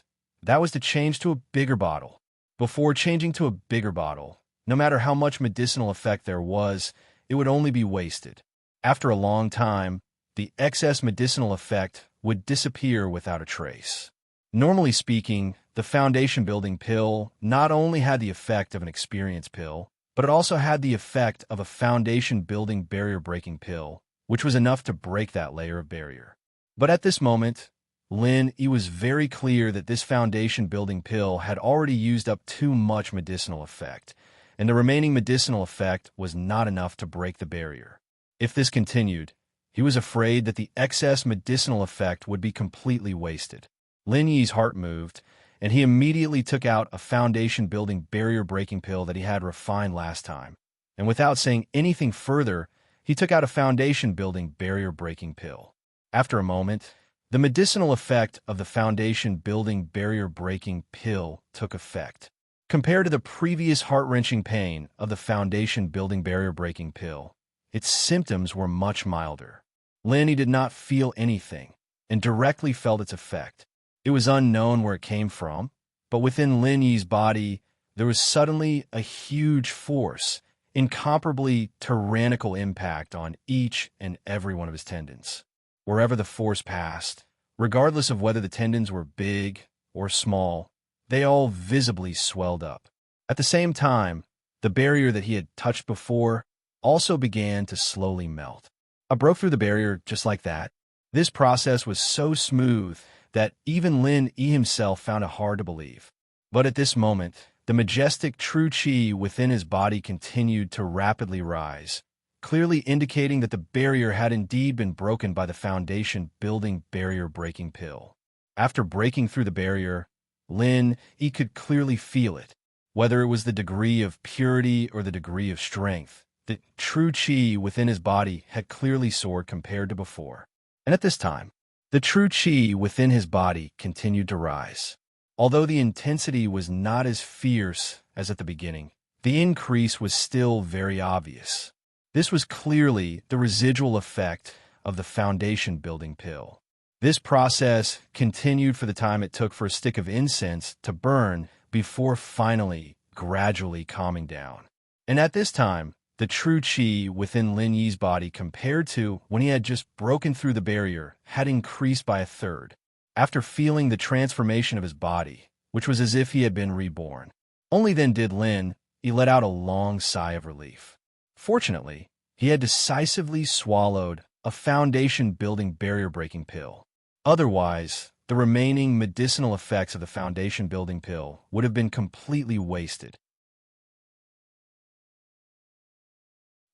that was to change to a bigger bottle. Before changing to a bigger bottle, no matter how much medicinal effect there was, it would only be wasted. After a long time, the excess medicinal effect would disappear without a trace. Normally speaking, the foundation-building pill not only had the effect of an experience pill, but it also had the effect of a foundation-building barrier-breaking pill, which was enough to break that layer of barrier. But at this moment, Lin Yi was very clear that this foundation-building pill had already used up too much medicinal effect, and the remaining medicinal effect was not enough to break the barrier. If this continued, he was afraid that the excess medicinal effect would be completely wasted. Lin Yi's heart moved, and he immediately took out a foundation-building barrier-breaking pill that he had refined last time. And without saying anything further, he took out a foundation-building barrier-breaking pill. After a moment, the medicinal effect of the foundation-building barrier-breaking pill took effect. Compared to the previous heart-wrenching pain of the foundation-building barrier-breaking pill, its symptoms were much milder. Lin Yi did not feel anything, and directly felt its effect. It was unknown where it came from, but within Lin Yi's body, there was suddenly a huge force, incomparably tyrannical impact on each and every one of his tendons. Wherever the force passed, regardless of whether the tendons were big or small, they all visibly swelled up. At the same time, the barrier that he had touched before also began to slowly melt. I broke through the barrier just like that. This process was so smooth that even Lin Yi himself found it hard to believe. But at this moment, the majestic true qi within his body continued to rapidly rise, clearly indicating that the barrier had indeed been broken by the foundation-building barrier-breaking pill. After breaking through the barrier, Lin Yi could clearly feel it. Whether it was the degree of purity or the degree of strength, the true qi within his body had clearly soared compared to before. And at this time, the true qi within his body continued to rise. Although the intensity was not as fierce as at the beginning, the increase was still very obvious. This was clearly the residual effect of the foundation-building pill. This process continued for the time it took for a stick of incense to burn before finally, gradually calming down. And at this time, the true qi within Lin Yi's body compared to when he had just broken through the barrier had increased by a third. After feeling the transformation of his body, which was as if he had been reborn, only then did Lin Yi let out a long sigh of relief. Fortunately, he had decisively swallowed a foundation-building barrier-breaking pill. Otherwise, the remaining medicinal effects of the foundation-building pill would have been completely wasted.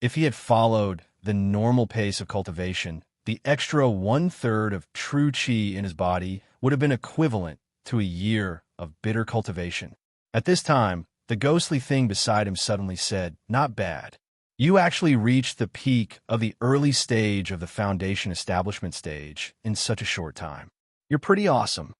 If he had followed the normal pace of cultivation, the extra 1/3 of true qi in his body would have been equivalent to a year of bitter cultivation. At this time, the ghostly thing beside him suddenly said, "Not bad. You actually reached the peak of the early stage of the foundation establishment stage in such a short time. You're pretty awesome.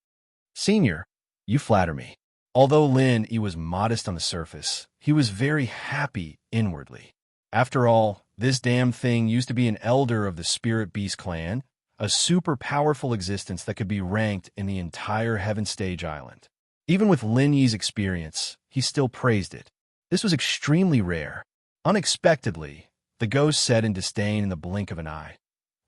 Senior, you flatter me." Although Lin Yi was modest on the surface, he was very happy inwardly. After all, this damn thing used to be an elder of the Spirit Beast clan, a super powerful existence that could be ranked in the entire Heaven Stage Island. Even with Lin Yi's experience, he still praised it. This was extremely rare. Unexpectedly, the ghost said in disdain in the blink of an eye,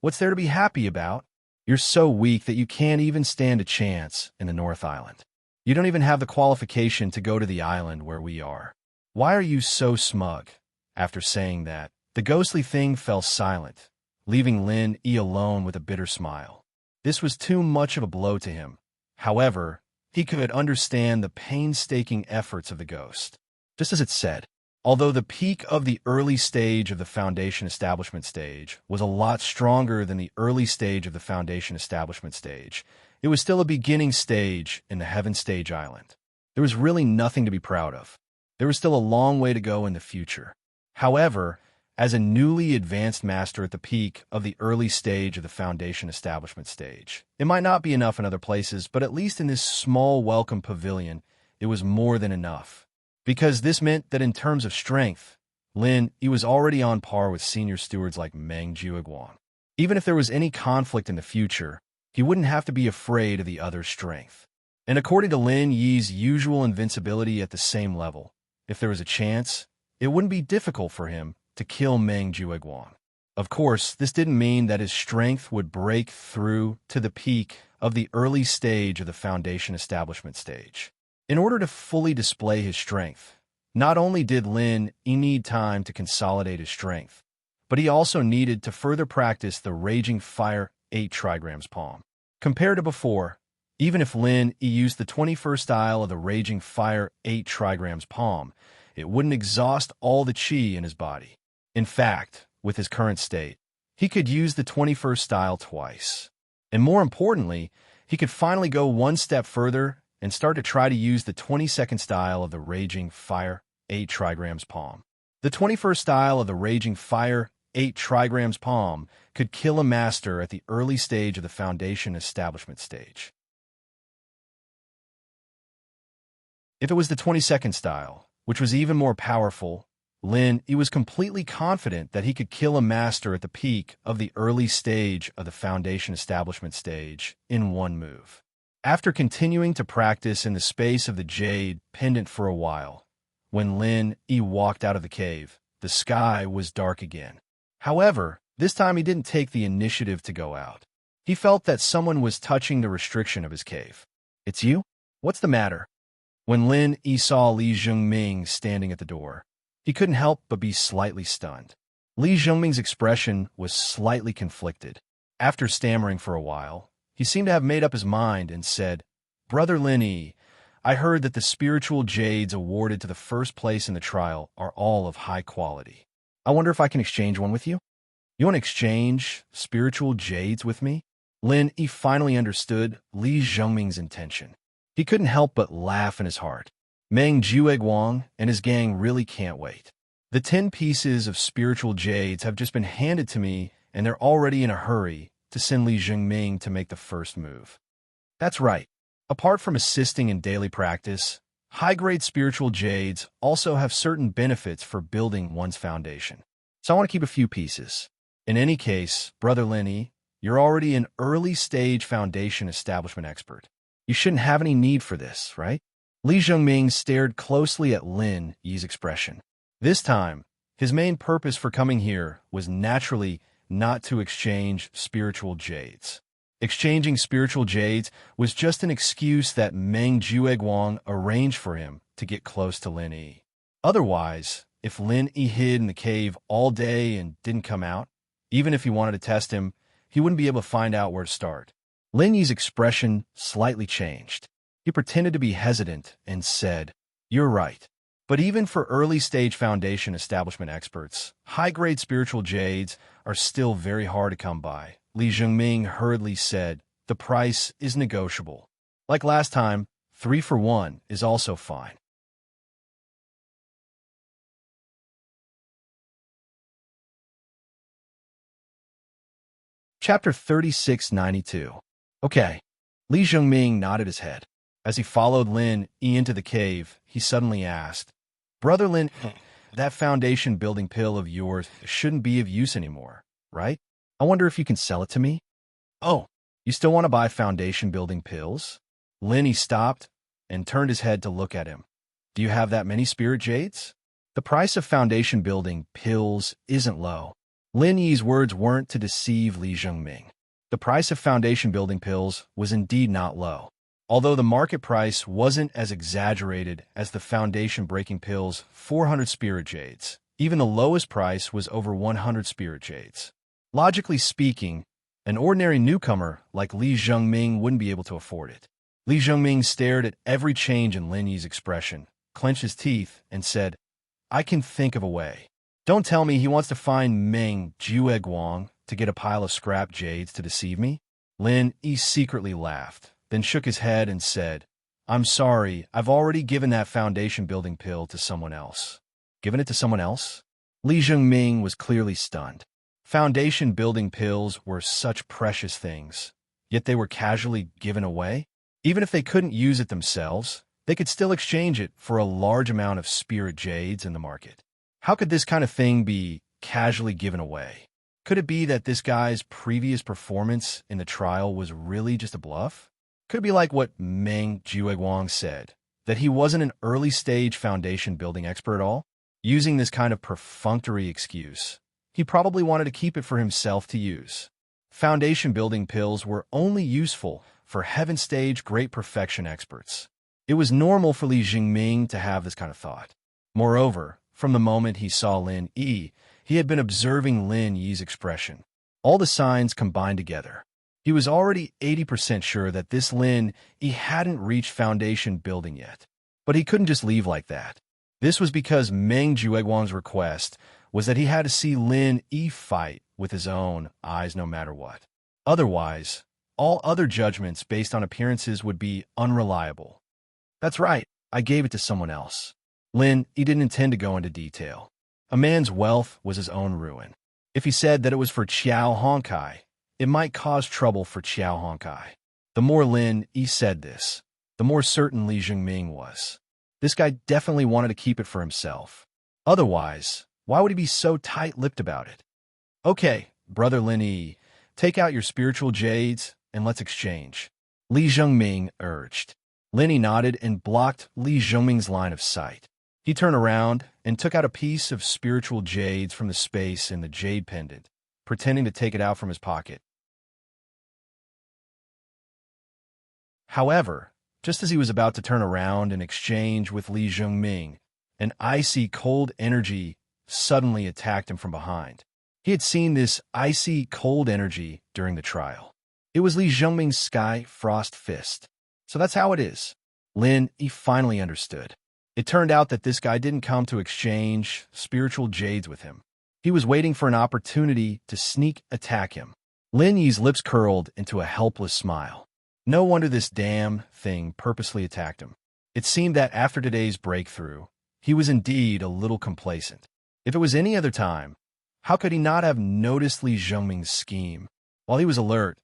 "What's there to be happy about? You're so weak that you can't even stand a chance in the North Island. You don't even have the qualification to go to the island where we are. Why are you so smug?" After saying that, the ghostly thing fell silent, leaving Lin Yi alone with a bitter smile. This was too much of a blow to him. However, he could understand the painstaking efforts of the ghost. Just as it said, although the peak of the early stage of the foundation establishment stage was a lot stronger than the early stage of the foundation establishment stage, it was still a beginning stage in the Heaven Stage Island. There was really nothing to be proud of. There was still a long way to go in the future. However, as a newly advanced master at the peak of the early stage of the foundation establishment stage, it might not be enough in other places, but at least in this small welcome pavilion, it was more than enough. Because this meant that in terms of strength, Lin Yi was already on par with senior stewards like Meng Jueguang. Even if there was any conflict in the future, he wouldn't have to be afraid of the other's strength. And according to Lin Yi's usual invincibility at the same level, if there was a chance, it wouldn't be difficult for him to kill Meng Jueguang. Of course, this didn't mean that his strength would break through to the peak of the early stage of the foundation establishment stage. In order to fully display his strength, not only did Lin Yi need time to consolidate his strength, but he also needed to further practice the Raging Fire 8 trigrams palm. Compared to before, even if Lin Yi used the 21st style of the Raging Fire 8 trigrams palm, it wouldn't exhaust all the qi in his body. In fact, with his current state, he could use the 21st style twice. And more importantly, he could finally go one step further and start to try to use the 22nd style of the Raging Fire 8 trigrams palm. The 21st style of the Raging Fire 8 trigrams palm could kill a master at the early stage of the foundation establishment stage. If it was the 22nd style, which was even more powerful, Lin Yi was completely confident that he could kill a master at the peak of the early stage of the foundation establishment stage in one move. After continuing to practice in the space of the jade pendant for a while, when Lin Yi walked out of the cave, the sky was dark again. However, this time he didn't take the initiative to go out. He felt that someone was touching the restriction of his cave. "It's you? What's the matter?" When Lin Yi saw Li Zhengming standing at the door, he couldn't help but be slightly stunned. Li Zhengming's expression was slightly conflicted. After stammering for a while, he seemed to have made up his mind and said, "Brother Lin Yi, I heard that the spiritual jades awarded to the first place in the trial are all of high quality. I wonder if I can exchange one with you? You want to exchange spiritual jades with me?" Lin Yi finally understood Li Zhengming's intention. He couldn't help but laugh in his heart. Meng Jueguang and his gang really can't wait. The 10 pieces of spiritual jades have just been handed to me, and they're already in a hurry to send Li Zhengming to make the first move. That's right. Apart from assisting in daily practice, high-grade spiritual jades also have certain benefits for building one's foundation. So I want to keep a few pieces. In any case, Brother Lin Yi, you're already an early-stage foundation establishment expert. You shouldn't have any need for this, right? Li Zhengming stared closely at Lin Yi's expression. This time, his main purpose for coming here was naturally not to exchange spiritual jades. Exchanging spiritual jades was just an excuse that Meng Jueguang arranged for him to get close to Lin Yi. Otherwise, if Lin Yi hid in the cave all day and didn't come out, even if he wanted to test him, he wouldn't be able to find out where to start. Lin Yi's expression slightly changed. He pretended to be hesitant and said, "You're right. But even for early-stage foundation establishment experts, high-grade spiritual jades are still very hard to come by, Li Zhengming hurriedly said, "The price is negotiable. Like last time, 3 for 1 is also fine." Chapter 3692. Okay. Li Zhengming nodded his head. As he followed Lin Yi into the cave, he suddenly asked, "Brother Lin, that foundation building pill of yours shouldn't be of use anymore, right? I wonder if you can sell it to me?" "Oh, you still want to buy foundation building pills?" Lin Yi stopped and turned his head to look at him. "Do you have that many spirit jades?" The price of foundation building pills isn't low. Lin Yi's words weren't to deceive Li Zhengming. The price of foundation building pills was indeed not low. Although the market price wasn't as exaggerated as the foundation breaking pills 400 spirit jades, even the lowest price was over 100 spirit jades. Logically speaking, an ordinary newcomer like Li Zhengming wouldn't be able to afford it. Li Zhengming stared at every change in Lin Yi's expression, clenched his teeth, and said, "I can think of a way." Don't tell me he wants to find Meng Jueguang to get a pile of scrap jades to deceive me? Lin Yi secretly laughed, then shook his head and said, "I'm sorry, I've already given that foundation building pill to someone else." Given it to someone else? Li Zhengming was clearly stunned. Foundation building pills were such precious things, yet they were casually given away? Even if they couldn't use it themselves, they could still exchange it for a large amount of spirit jades in the market. How could this kind of thing be casually given away? Could it be that this guy's previous performance in the trial was really just a bluff? Could it be like what Meng Jueguang said, that he wasn't an early-stage foundation building expert at all? Using this kind of perfunctory excuse, he probably wanted to keep it for himself to use. Foundation building pills were only useful for heaven-stage great perfection experts. It was normal for Li Zhengming to have this kind of thought. Moreover, from the moment he saw Lin Yi, he had been observing Lin Yi's expression. All the signs combined together. He was already 80% sure that this Lin Yi hadn't reached foundation building yet. But he couldn't just leave like that. This was because Meng Jueguang's request was that he had to see Lin Yi fight with his own eyes no matter what. Otherwise, all other judgments based on appearances would be unreliable. "That's right, I gave it to someone else." Lin Yi didn't intend to go into detail. A man's wealth was his own ruin. If he said that it was for Qiao Honkai, it might cause trouble for Qiao Honkai. The more Lin Yi said this, the more certain Li Zhengming was. This guy definitely wanted to keep it for himself. Otherwise, why would he be so tight-lipped about it? "Okay, brother Lin Yi, take out your spiritual jades and let's exchange," Li Zhengming urged. Lin Yi nodded and blocked Li Zhengming's line of sight. He turned around and took out a piece of spiritual jades from the space in the jade pendant, pretending to take it out from his pocket. However, just as he was about to turn around and exchange with Li Zhengming, an icy cold energy suddenly attacked him from behind. He had seen this icy cold energy during the trial. It was Li Zhengming's sky frost fist. So that's how it is. Lin Yi finally understood. It turned out that this guy didn't come to exchange spiritual jades with him. He was waiting for an opportunity to sneak attack him. Lin Yi's lips curled into a helpless smile. No wonder this damn thing purposely attacked him. It seemed that after today's breakthrough, he was indeed a little complacent. If it was any other time, how could he not have noticed Li Zhengming's scheme? While he was alert,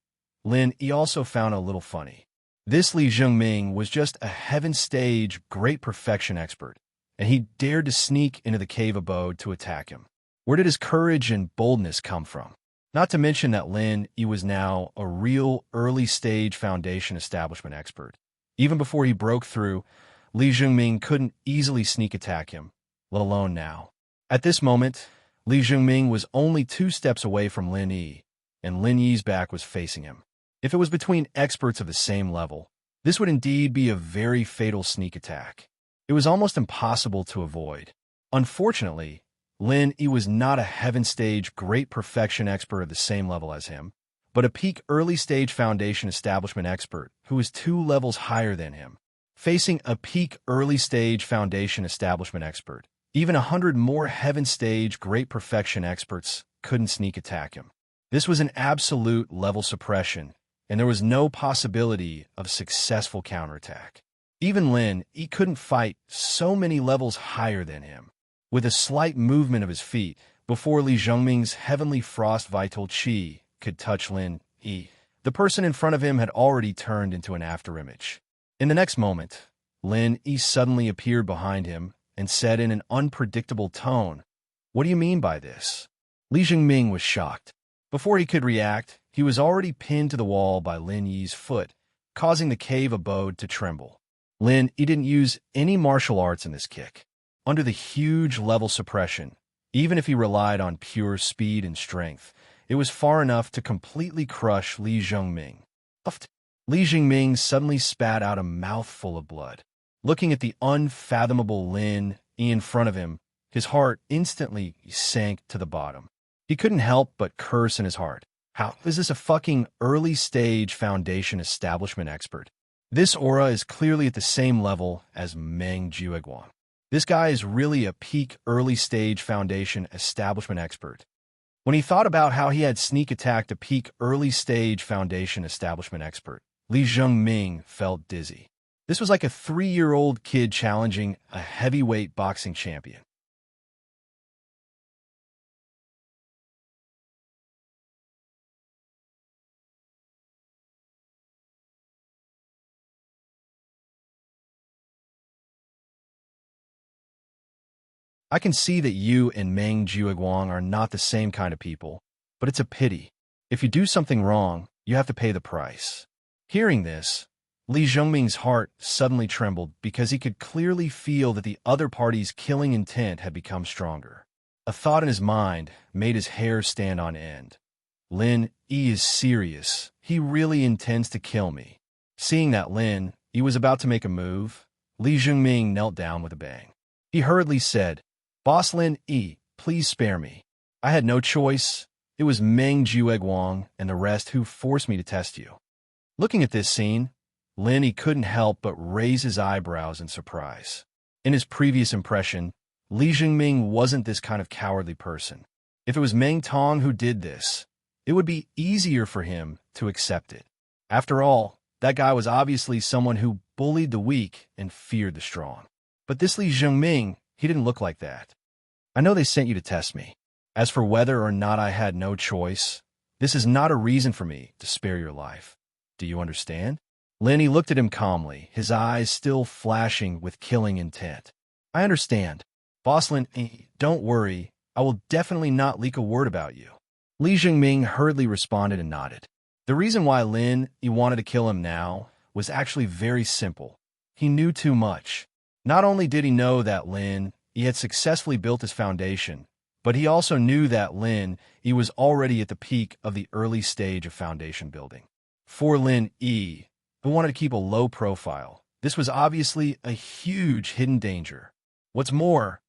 Lin Yi also found it a little funny. This Li Zhengming was just a heaven-stage great perfection expert, and he dared to sneak into the cave abode to attack him. Where did his courage and boldness come from? Not to mention that Lin Yi was now a real early-stage foundation establishment expert. Even before he broke through, Li Zhengming couldn't easily sneak attack him, let alone now. At this moment, Li Zhengming was only 2 steps away from Lin Yi, and Lin Yi's back was facing him. If it was between experts of the same level, this would indeed be a very fatal sneak attack. It was almost impossible to avoid. Unfortunately, Lin Yi was not a heaven-stage great perfection expert of the same level as him, but a peak early-stage foundation establishment expert who was 2 levels higher than him. Facing a peak early-stage foundation establishment expert, even 100 more heaven-stage great perfection experts couldn't sneak attack him. This was an absolute level suppression, and there was no possibility of successful counterattack. Even Lin, he couldn't fight so many levels higher than him. With a slight movement of his feet, before Li Zhongming's heavenly frost vital qi could touch Lin Yi, the person in front of him had already turned into an afterimage. In the next moment, Lin Yi suddenly appeared behind him and said in an unpredictable tone, "What do you mean by this?" Li Zhongming was shocked. Before he could react, he was already pinned to the wall by Lin Yi's foot, causing the cave abode to tremble. Lin Yi didn't use any martial arts in this kick. Under the huge level suppression, even if he relied on pure speed and strength, it was far enough to completely crush Li Zhongming. Li Zhongming suddenly spat out a mouthful of blood. Looking at the unfathomable Lin Yi in front of him, his heart instantly sank to the bottom. He couldn't help but curse in his heart. How is this a fucking early-stage foundation establishment expert? This aura is clearly at the same level as Meng Jueguang. This guy is really a peak early-stage foundation establishment expert. When he thought about how he had sneak attacked a peak early-stage foundation establishment expert, Li Zhongming felt dizzy. This was like a 3-year-old kid challenging a heavyweight boxing champion. I can see that you and Meng Jueguang are not the same kind of people, but it's a pity. If you do something wrong, you have to pay the price. Hearing this, Li Zhongming's heart suddenly trembled because he could clearly feel that the other party's killing intent had become stronger. A thought in his mind made his hair stand on end. Lin Yi is serious. He really intends to kill me. Seeing that Lin Yi was about to make a move, Li Zhongming knelt down with a bang. He hurriedly said, "Boss Lin Yi, please spare me. I had no choice. It was Meng Jueguang and the rest who forced me to test you." Looking at this scene, Lin Yi couldn't help but raise his eyebrows in surprise. In his previous impression, Li Zhongming wasn't this kind of cowardly person. If it was Meng Tong who did this, it would be easier for him to accept it. After all, that guy was obviously someone who bullied the weak and feared the strong. But this Li Zhongming, he didn't look like that. "I know they sent you to test me. As for whether or not I had no choice, this is not a reason for me to spare your life. Do you understand?" Lin Yi looked at him calmly, his eyes still flashing with killing intent. "I understand. Boss Lin Yi, don't worry. I will definitely not leak a word about you." Li Zhongming hurriedly responded and nodded. The reason why Lin Yi wanted to kill him now was actually very simple. He knew too much. Not only did he know that Lin Yi had successfully built his foundation, but he also knew that Lin Yi was already at the peak of the early stage of foundation building. For Lin Yi, who wanted to keep a low profile, this was obviously a huge hidden danger. What's more,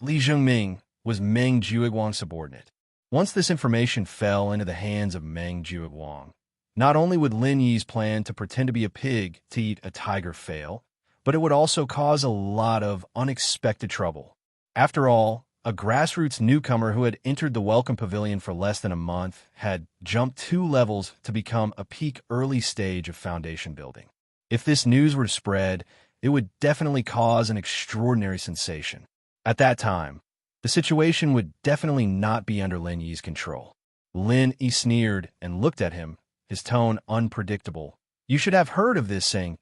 Li Zhongming was Meng Jueguang's subordinate. Once this information fell into the hands of Meng Jueguang, not only would Lin Yi's plan to pretend to be a pig to eat a tiger fail, but it would also cause a lot of unexpected trouble. After all, a grassroots newcomer who had entered the Welcome Pavilion for less than a month had jumped 2 levels to become a peak early stage of foundation building. If this news were to spread, it would definitely cause an extraordinary sensation. At that time, the situation would definitely not be under Lin Yi's control. Lin Yi sneered and looked at him, his tone unpredictable. "You should have heard of this saying,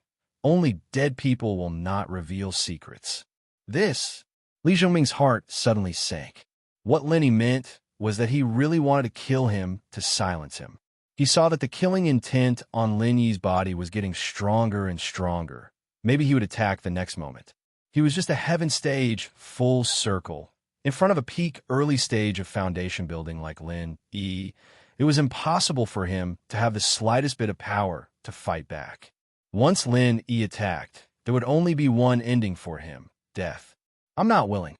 'Only dead people will not reveal secrets.'" This, Li Zhongming's heart suddenly sank. What Lin Yi meant was that he really wanted to kill him to silence him. He saw that the killing intent on Lin Yi's body was getting stronger and stronger. Maybe he would attack the next moment. He was just a heaven stage full circle. In front of a peak early stage of foundation building like Lin Yi, it was impossible for him to have the slightest bit of power to fight back. Once Lin Yi attacked, there would only be one ending for him: death. "I'm not willing."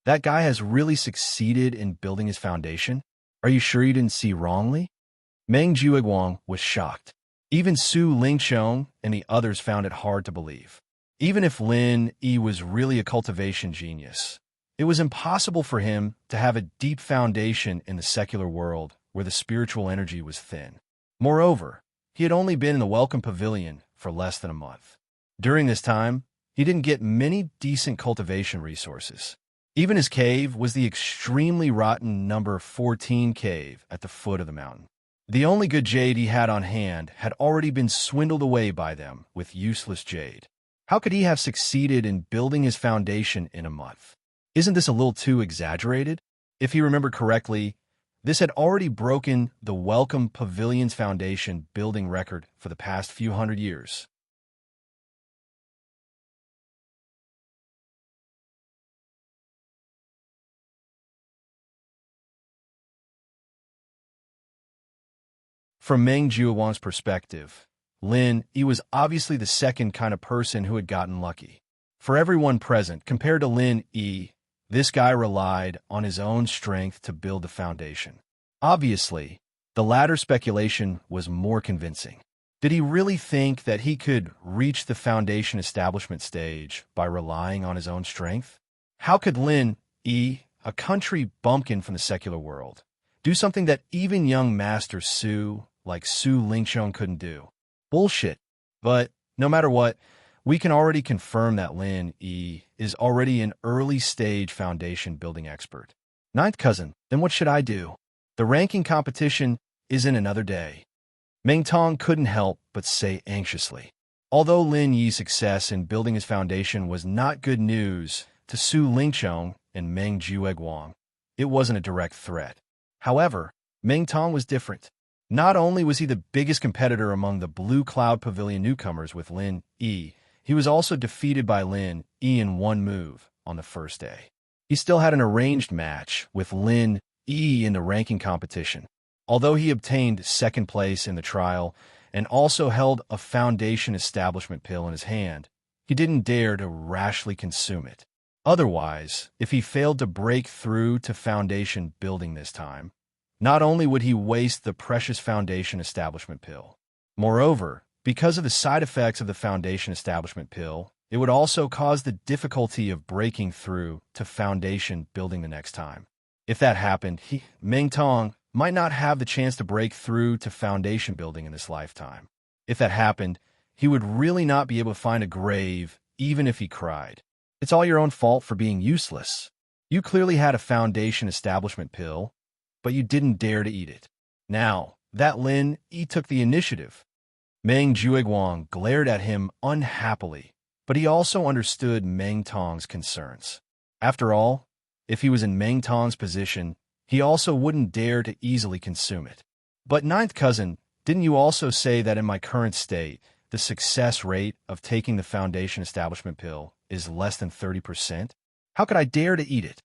That guy has really succeeded in building his foundation? Are you sure you didn't see wrongly? Meng Jueguang was shocked. Even Su Lingqiong and the others found it hard to believe. Even if Lin Yi was really a cultivation genius, it was impossible for him to have a deep foundation in the secular world where the spiritual energy was thin. Moreover, he had only been in the Welcome Pavilion for less than a month. During this time, he didn't get many decent cultivation resources. Even his cave was the extremely rotten number 14 cave at the foot of the mountain. The only good jade he had on hand had already been swindled away by them with useless jade. How could he have succeeded in building his foundation in a month? Isn't this a little too exaggerated? If he remembered correctly, this had already broken the Welcome Pavilion's foundation building record for the past few hundred years. From Meng Jueguang's perspective, Lin Yi was obviously the second kind of person who had gotten lucky. For everyone present, compared to Lin Yi, this guy relied on his own strength to build the foundation. Obviously, the latter speculation was more convincing. Did he really think that he could reach the foundation establishment stage by relying on his own strength? How could Lin Yi, a country bumpkin from the secular world, do something that even young Master Su, like Su Lingqiong, couldn't do? Bullshit. But no matter what, we can already confirm that Lin Yi is already an early-stage foundation building expert. Ninth cousin, then what should I do? The ranking competition is in another day. Meng Tong couldn't help but say anxiously. Although Lin Yi's success in building his foundation was not good news to Su Lingqiong and Meng Jueguang, it wasn't a direct threat. However, Meng Tong was different. Not only was he the biggest competitor among the Blue Cloud Pavilion newcomers with Lin Yi, he was also defeated by Lin Yi in one move on the first day. He still had an arranged match with Lin Yi in the ranking competition. Although he obtained second place in the trial and also held a foundation establishment pill in his hand, he didn't dare to rashly consume it. Otherwise, if he failed to break through to foundation building this time, not only would he waste the precious foundation establishment pill, moreover, because of the side effects of the foundation establishment pill, it would also cause the difficulty of breaking through to foundation building the next time. If that happened, Meng Tong, might not have the chance to break through to foundation building in this lifetime. If that happened, he would really not be able to find a grave, even if he cried. It's all your own fault for being useless. You clearly had a foundation establishment pill, but you didn't dare to eat it. Now, that Lin Yi took the initiative. Meng Jueguang glared at him unhappily, but he also understood Meng Tong's concerns. After all, if he was in Meng Tong's position, he also wouldn't dare to easily consume it. But ninth cousin, didn't you also say that in my current state, the success rate of taking the foundation establishment pill is less than 30%? How could I dare to eat it?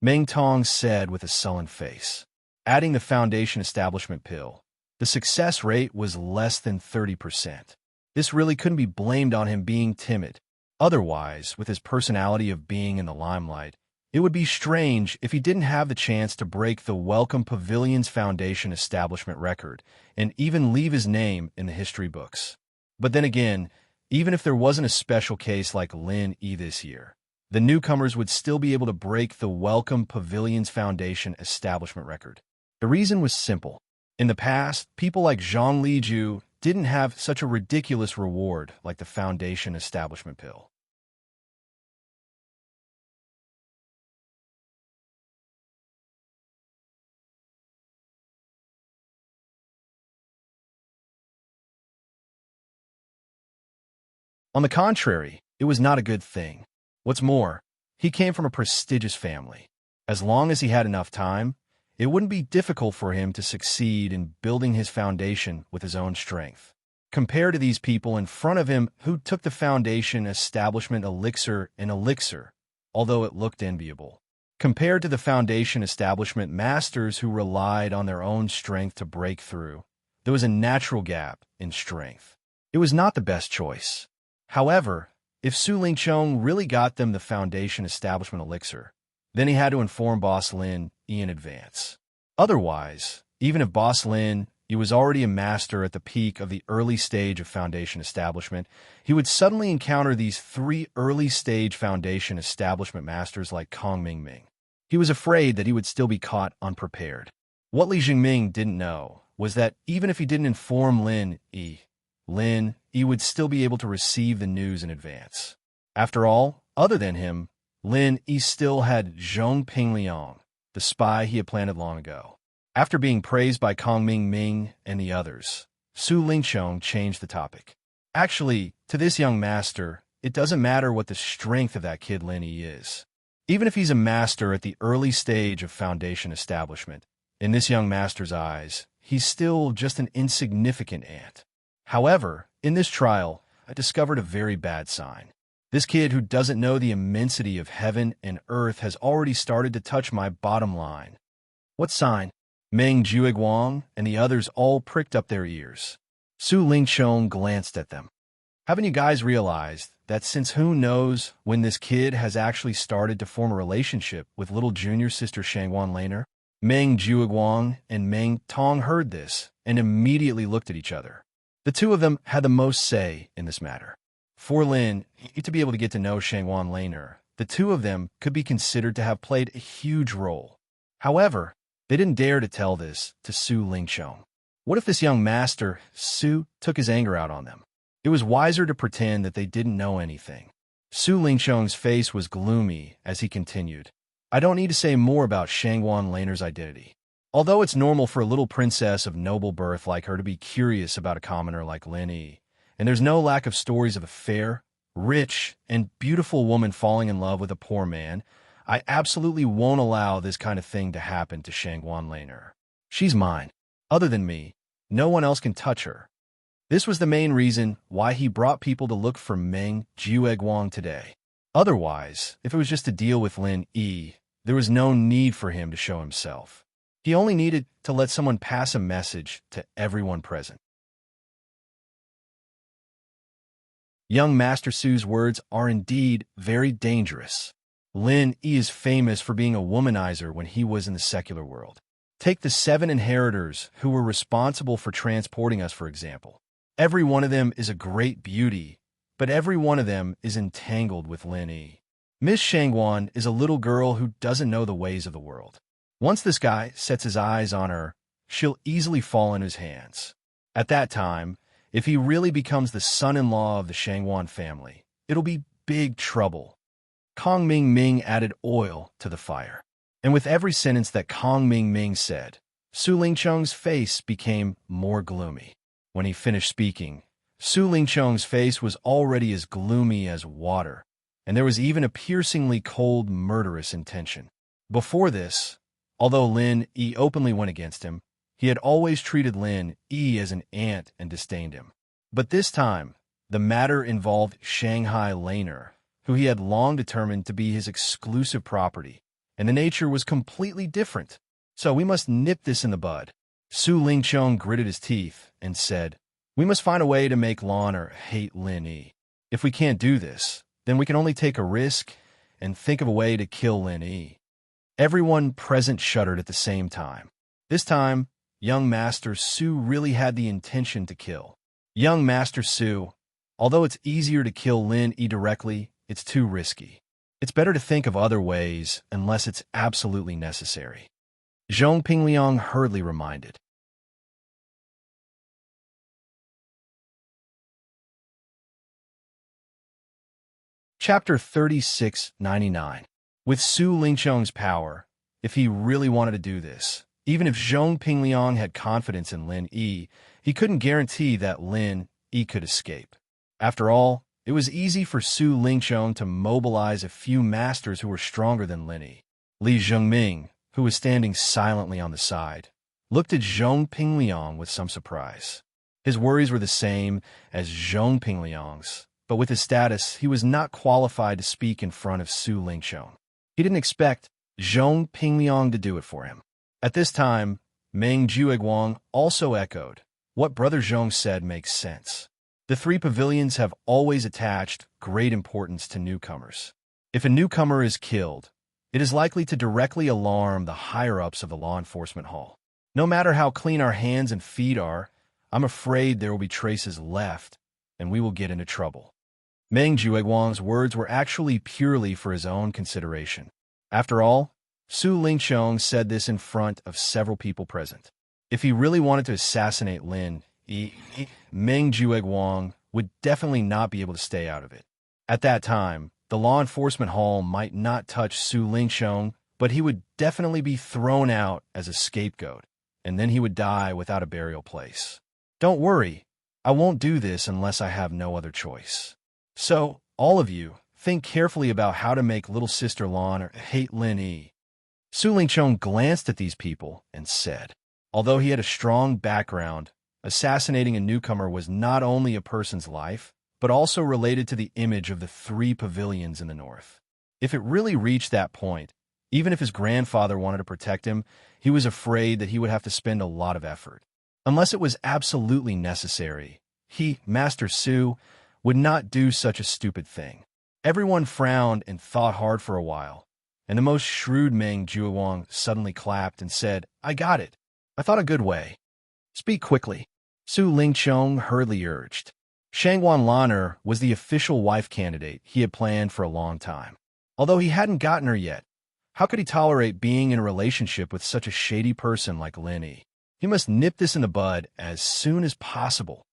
Meng Tong said with a sullen face. Adding the foundation establishment pill, the success rate was less than 30%. This really couldn't be blamed on him being timid. Otherwise, with his personality of being in the limelight, it would be strange if he didn't have the chance to break the Welcome Pavilion's foundation establishment record and even leave his name in the history books. But then again, even if there wasn't a special case like Lin Yi this year, the newcomers would still be able to break the Welcome Pavilion's foundation establishment record. The reason was simple. In the past, people like Zhang Liju didn't have such a ridiculous reward like the foundation establishment pill. On the contrary, it was not a good thing. What's more, he came from a prestigious family. As long as he had enough time, it wouldn't be difficult for him to succeed in building his foundation with his own strength. Compared to these people in front of him who took the foundation establishment elixir in elixir, although it looked enviable. Compared to the foundation establishment masters who relied on their own strength to break through, there was a natural gap in strength. It was not the best choice. However, if Su Lingqiong really got them the foundation establishment elixir, Then he had to inform Boss Lin Yi in advance. Otherwise, even if Boss Lin Yi was already a master at the peak of the early stage of Foundation establishment, he would suddenly encounter these 3 early-stage Foundation establishment masters like Kong Ming. He was afraid that he would still be caught unprepared. What Li Jingming didn't know was that even if he didn't inform Lin Yi would still be able to receive the news in advance. After all, other than him, Lin Yi still had Zhong Pingliang, the spy he had planted long ago. After being praised by Kong Ming and the others, Su Lingqiang changed the topic. Actually, to this young master, it doesn't matter what the strength of that kid Lin Yi is. Even if he's a master at the early stage of Foundation establishment, in this young master's eyes, he's still just an insignificant ant. However, in this trial, I discovered a very bad sign. This kid who doesn't know the immensity of heaven and earth has already started to touch my bottom line. What sign? Meng Jueguang and the others all pricked up their ears. Su Lingqiang glanced at them. Haven't you guys realized that since who knows when this kid has actually started to form a relationship with little junior sister Shangwan Laner? Meng Jueguang and Meng Tong heard this and immediately looked at each other. The two of them had the most say in this matter. For Lin Yi to be able to get to know Shangwan Laner, the two of them could be considered to have played a huge role. However, they didn't dare to tell this to Su Lingqiang. What if this young master, Su, took his anger out on them? It was wiser to pretend that they didn't know anything. Su Lingqiang's face was gloomy as he continued. I don't need to say more about Shangwan Laner's identity. Although it's normal for a little princess of noble birth like her to be curious about a commoner like Lin Yi, and there's no lack of stories of a fair, rich, and beautiful woman falling in love with a poor man, I absolutely won't allow this kind of thing to happen to Shangwan Laner. She's mine. Other than me, no one else can touch her. This was the main reason why he brought people to look for Meng Jueguang today. Otherwise, if it was just to deal with Lin Yi, there was no need for him to show himself. He only needed to let someone pass a message to everyone present. Young Master Su's words are indeed very dangerous. Lin Yi is famous for being a womanizer when he was in the secular world. Take the 7 inheritors who were responsible for transporting us, for example. Every one of them is a great beauty, but every one of them is entangled with Lin Yi. Miss Shangwan is a little girl who doesn't know the ways of the world. Once this guy sets his eyes on her, she'll easily fall in his hands. At that time, if he really becomes the son-in-law of the Shangwan family, it'll be big trouble. Kong Ming added oil to the fire. And with every sentence that Kong Ming said, Su Lingqiang's face became more gloomy. When he finished speaking, Su Lingqiang's face was already as gloomy as water, and there was even a piercingly cold, murderous intention. Before this, although Lin Yi openly went against him, he had always treated Lin Yi as an ant and disdained him. But this time, the matter involved Shanghai Laner, who he had long determined to be his exclusive property, and the nature was completely different. So we must nip this in the bud. Su Lingqiang gritted his teeth and said, we must find a way to make Laner hate Lin Yi. If we can't do this, then we can only take a risk and think of a way to kill Lin Yi. Everyone present shuddered at the same time. This time, young Master Su really had the intention to kill. Young Master Su, although it's easier to kill Lin Yi directly, it's too risky. It's better to think of other ways unless it's absolutely necessary. Zhong Pingliang hurriedly reminded. Chapter 3699. With Su Lingqiang's power, if he really wanted to do this, even if Zhong Pingliang had confidence in Lin Yi, he couldn't guarantee that Lin Yi could escape. After all, it was easy for Su Lingqiang to mobilize a few masters who were stronger than Lin Yi. Li Zhengming, who was standing silently on the side, looked at Zhong Pingliang with some surprise. His worries were the same as Zhong Pingliang's, but with his status, he was not qualified to speak in front of Su Lingqiang. He didn't expect Zhong Pingliang to do it for him. At this time, Meng Jueguang also echoed, what Brother Zhong said makes sense. The 3 pavilions have always attached great importance to newcomers. If a newcomer is killed, it is likely to directly alarm the higher-ups of the law enforcement hall. No matter how clean our hands and feet are, I'm afraid there will be traces left, and we will get into trouble. Meng Jueguang's words were actually purely for his own consideration. After all, Su Lingqiong said this in front of several people present. If he really wanted to assassinate Lin Yi, Meng Jueguang would definitely not be able to stay out of it. At that time, the law enforcement hall might not touch Su Lingqiong, but he would definitely be thrown out as a scapegoat, and then he would die without a burial place. Don't worry, I won't do this unless I have no other choice. So, all of you, think carefully about how to make little sister Lan hate Lin Yi. Su Lingqiong glanced at these people and said, although he had a strong background, assassinating a newcomer was not only a person's life, but also related to the image of the 3 pavilions in the north. If it really reached that point, even if his grandfather wanted to protect him, he was afraid that he would have to spend a lot of effort. Unless it was absolutely necessary, he, Master Su, would not do such a stupid thing. Everyone frowned and thought hard for a while, and the most shrewd Meng Jueguang suddenly clapped and said, I got it. I thought a good way. Speak quickly. Su Lingqiong hurriedly urged. Shangguan Lan'er was the official wife candidate he had planned for a long time. Although he hadn't gotten her yet, how could he tolerate being in a relationship with such a shady person like Lin Yi? He must nip this in the bud as soon as possible.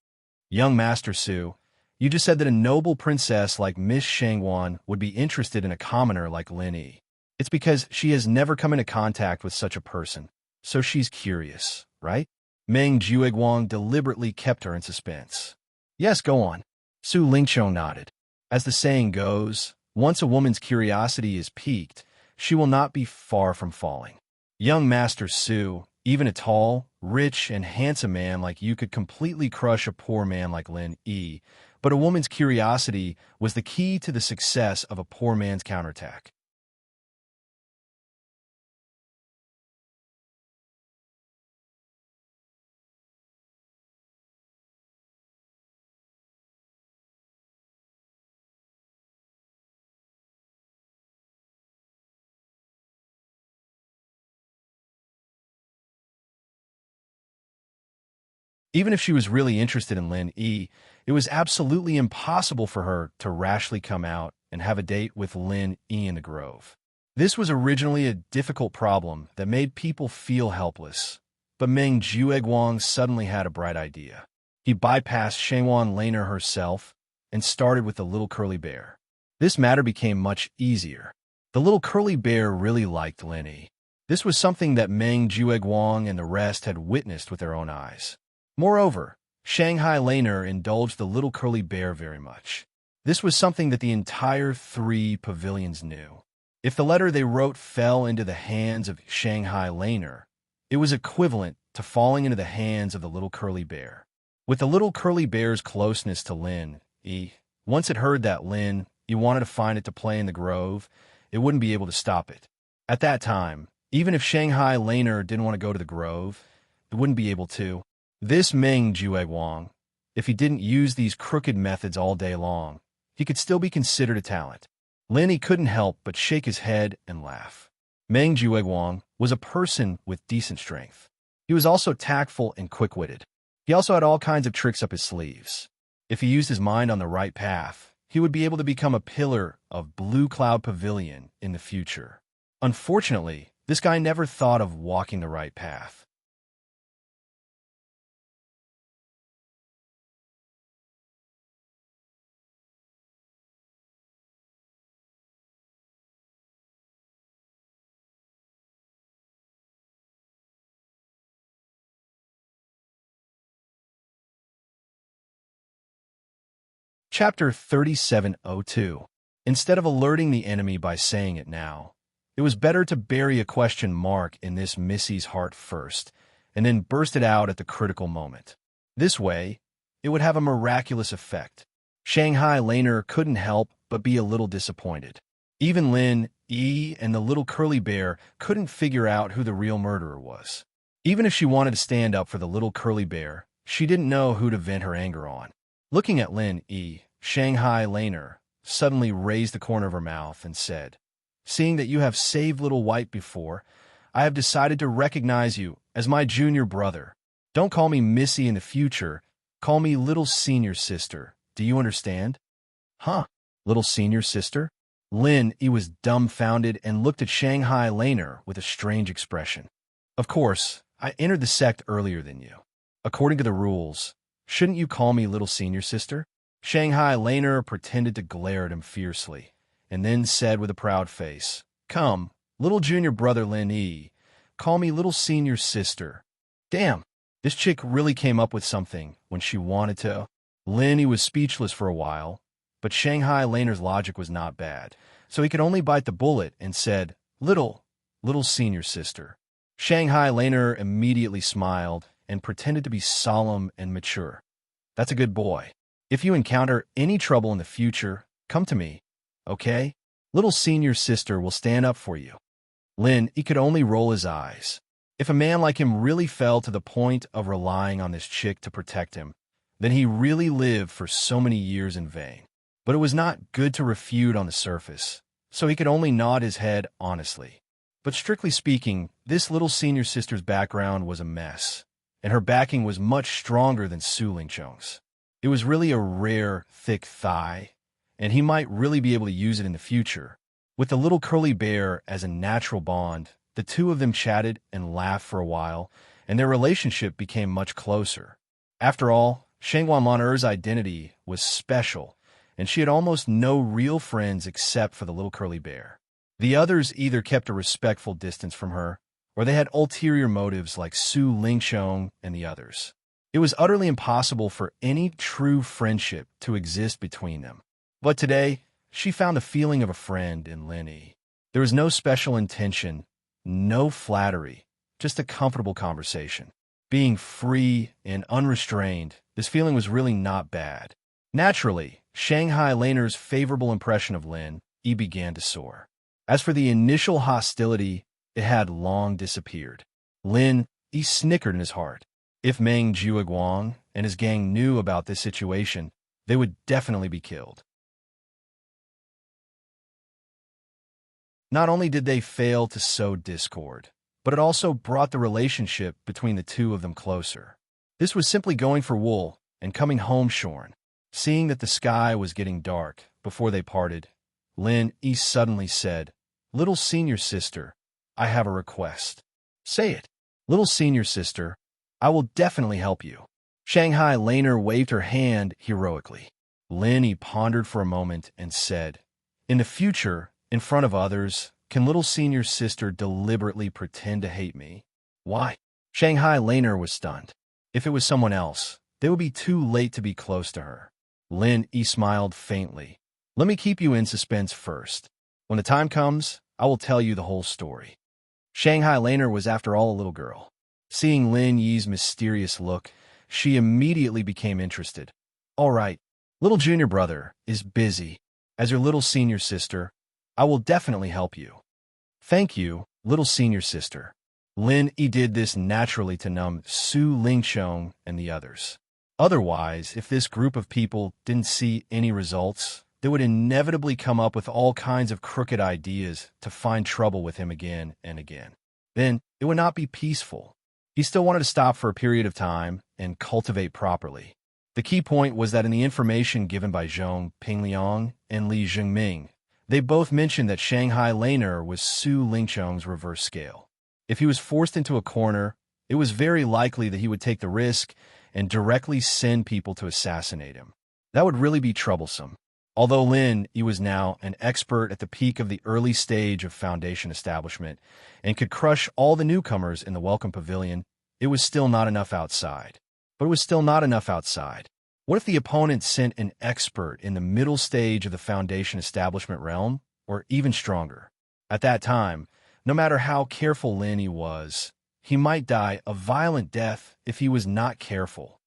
Young Master Su, you just said that a noble princess like Miss Shangguan would be interested in a commoner like Lin Yi. It's because she has never come into contact with such a person, so she's curious, right? Meng Jueguang deliberately kept her in suspense. Yes, go on. Su Lingqiong nodded. As the saying goes, once a woman's curiosity is piqued, she will not be far from falling. Young Master Su, even a tall, rich, and handsome man like you could completely crush a poor man like Lin Yi, but a woman's curiosity was the key to the success of a poor man's counterattack. Even if she was really interested in Lin Yi, it was absolutely impossible for her to rashly come out and have a date with Lin Yi in the Grove. This was originally a difficult problem that made people feel helpless, but Meng Jueguang suddenly had a bright idea. He bypassed Shangguan Lan'er herself and started with the little curly bear. This matter became much easier. The little curly bear really liked Lin Yi. This was something that Meng Jueguang and the rest had witnessed with their own eyes. Moreover, Shanghai Lan'er indulged the little curly bear very much. This was something that the entire 3 pavilions knew. If the letter they wrote fell into the hands of Shanghai Lan'er, it was equivalent to falling into the hands of the little curly bear. With the little curly bear's closeness to Lin Yi, once it heard that Lin Yi wanted to find it to play in the Grove, it wouldn't be able to stop it. At that time, even if Shanghai Lan'er didn't want to go to the Grove, it wouldn't be able to. This Meng Jueguang, if he didn't use these crooked methods all day long, he could still be considered a talent. Lin Yi couldn't help but shake his head and laugh. Meng Jueguang was a person with decent strength. He was also tactful and quick-witted. He also had all kinds of tricks up his sleeves. If he used his mind on the right path, he would be able to become a pillar of Blue Cloud Pavilion in the future. Unfortunately, this guy never thought of walking the right path. Chapter 3702. Instead of alerting the enemy by saying it now, it was better to bury a question mark in this Missy's heart first, and then burst it out at the critical moment. This way, it would have a miraculous effect. Shanghai Lan'er couldn't help but be a little disappointed. Even Lin Yi and the little curly bear couldn't figure out who the real murderer was. Even if she wanted to stand up for the little curly bear, she didn't know who to vent her anger on. Looking at Lin Yi, Shanghai Lan'er suddenly raised the corner of her mouth and said, Seeing that you have saved Little White before, I have decided to recognize you as my junior brother. Don't call me Missy in the future. Call me Little Senior Sister. Do you understand? Huh? Little Senior Sister? Lin Yi was dumbfounded and looked at Shanghai Laner with a strange expression. Of course, I entered the sect earlier than you. According to the rules, shouldn't you call me Little Senior Sister? Shanghai Laner pretended to glare at him fiercely, and then said with a proud face, Come, little junior brother Lin Yi, call me Little Senior Sister. Damn, this chick really came up with something when she wanted to. Lin Yi was speechless for a while, but Shanghai Laner's logic was not bad, so he could only bite the bullet and said, Little Senior Sister. Shanghai Laner immediately smiled and pretended to be solemn and mature. That's a good boy. If you encounter any trouble in the future, come to me, okay? Little Senior Sister will stand up for you. Lin, he could only roll his eyes. If a man like him really fell to the point of relying on this chick to protect him, then he really lived for so many years in vain. But it was not good to refute on the surface, so he could only nod his head honestly. But strictly speaking, this Little Senior Sister's background was a mess, and her backing was much stronger than Su Lingchong's. It was really a rare, thick thigh, and he might really be able to use it in the future. With the little curly bear as a natural bond, the two of them chatted and laughed for a while, and their relationship became much closer. After all, Shang Wanlaner's identity was special, and she had almost no real friends except for the little curly bear. The others either kept a respectful distance from her, or they had ulterior motives like Su Lingchong and the others. It was utterly impossible for any true friendship to exist between them. But today, she found the feeling of a friend in Lin Yi. There was no special intention, no flattery, just a comfortable conversation. Being free and unrestrained, this feeling was really not bad. Naturally, Shanghai Laner's favorable impression of Lin Yi began to soar. As for the initial hostility, it had long disappeared. Lin Yi snickered in his heart. If Meng Jueguang and his gang knew about this situation, they would definitely be killed. Not only did they fail to sow discord, but it also brought the relationship between the two of them closer. This was simply going for wool and coming home shorn. Seeing that the sky was getting dark before they parted, Lin Yi suddenly said, Little Senior Sister, I have a request. Say it. Little Senior Sister, I will definitely help you. Shanghai Laner waved her hand heroically. Lin Yi pondered for a moment and said, In the future, in front of others, can Little Senior Sister deliberately pretend to hate me? Why? Shanghai Laner was stunned. If it was someone else, they would be too late to be close to her. Lin Yi smiled faintly. Let me keep you in suspense first. When the time comes, I will tell you the whole story. Shanghai Laner was after all a little girl. Seeing Lin Yi's mysterious look, she immediately became interested. All right, little junior brother is busy. As your little senior sister, I will definitely help you. Thank you, little senior sister. Lin Yi did this naturally to numb Su Lingchong and the others. Otherwise, if this group of people didn't see any results, they would inevitably come up with all kinds of crooked ideas to find trouble with him again and again. Then it would not be peaceful. He still wanted to stop for a period of time and cultivate properly. The key point was that in the information given by Zhong Pingliang and Li Jingming, they both mentioned that Shanghai Laner was Su Lingchong's reverse scale. If he was forced into a corner, it was very likely that he would take the risk and directly send people to assassinate him. That would really be troublesome. Although Lin Yi was now an expert at the peak of the early stage of Foundation establishment and could crush all the newcomers in the Welcome Pavilion, it was still not enough outside. But it was still not enough outside. What if the opponent sent an expert in the middle stage of the Foundation establishment realm, or even stronger? At that time, no matter how careful Lin Yi was, he might die a violent death if he was not careful.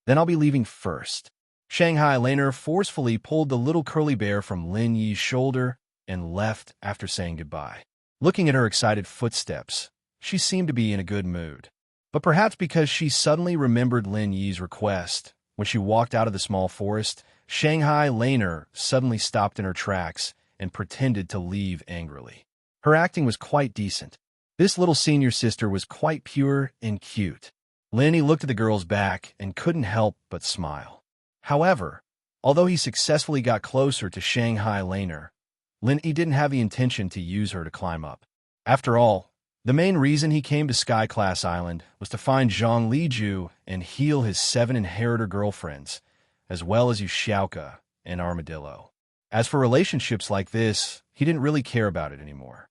Then I'll be leaving first. Shanghai Laner forcefully pulled the little curly bear from Lin Yi's shoulder and left after saying goodbye. Looking at her excited footsteps, she seemed to be in a good mood. But perhaps because she suddenly remembered Lin Yi's request, when she walked out of the small forest, Shanghai Laner suddenly stopped in her tracks and pretended to leave angrily. Her acting was quite decent. This little senior sister was quite pure and cute. Lin Yi looked at the girl's back and couldn't help but smile. However, although he successfully got closer to Shanghai Laner, Lin Yi didn't have the intention to use her to climb up. After all, the main reason he came to Sky Class Island was to find Zhang Liju and heal his 7 inheritor girlfriends, as well as Yushaoka and Armadillo. As for relationships like this, he didn't really care about it anymore.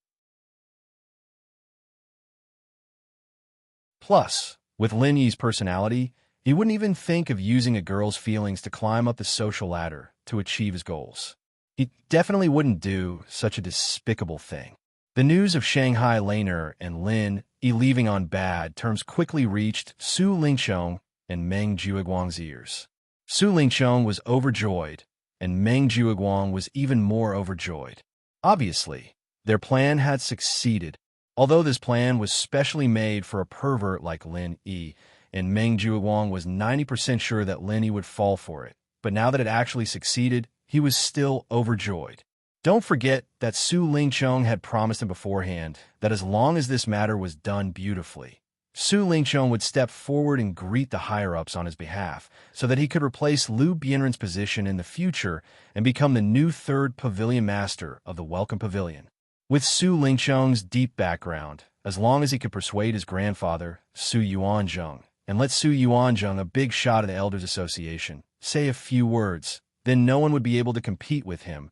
Plus, with Lin Yi's personality, he wouldn't even think of using a girl's feelings to climb up the social ladder to achieve his goals. He definitely wouldn't do such a despicable thing. The news of Shanghai Laner and Lin Yi leaving on bad terms quickly reached Su Lingqiong and Meng Juiguang's ears. Su Lingqiong was overjoyed, and Meng Juiguang was even more overjoyed. Obviously, their plan had succeeded, although this plan was specially made for a pervert like Lin Yi, and Meng Juiguang was 90% sure that Lin Yi would fall for it. But now that it actually succeeded, he was still overjoyed. Don't forget that Su Lingqiong had promised him beforehand that as long as this matter was done beautifully, Su Lingqiong would step forward and greet the higher-ups on his behalf so that he could replace Liu Bianren's position in the future and become the new 3rd Pavilion Master of the Welcome Pavilion. With Su Lingqiong's deep background, as long as he could persuade his grandfather, Su Yuanzheng, and let Su Yuanzheng, a big shot of the Elders Association, say a few words, then no one would be able to compete with him,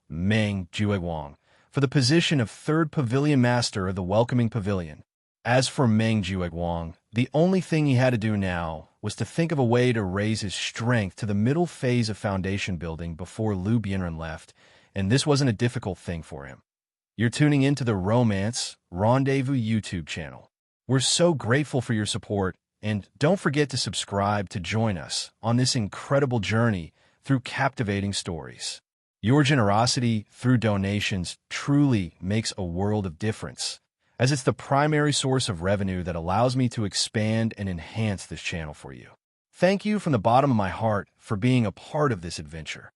Meng Juiguang, for the position of 3rd Pavilion Master of the Welcoming Pavilion. As for Meng Juiguang, the only thing he had to do now was to think of a way to raise his strength to the middle phase of foundation building before Liu Bianren left, and this wasn't a difficult thing for him. You're tuning into the Romance Rendezvous YouTube channel. We're so grateful for your support, and don't forget to subscribe to join us on this incredible journey through captivating stories. Your generosity through donations truly makes a world of difference, as it's the primary source of revenue that allows me to expand and enhance this channel for you. Thank you from the bottom of my heart for being a part of this adventure.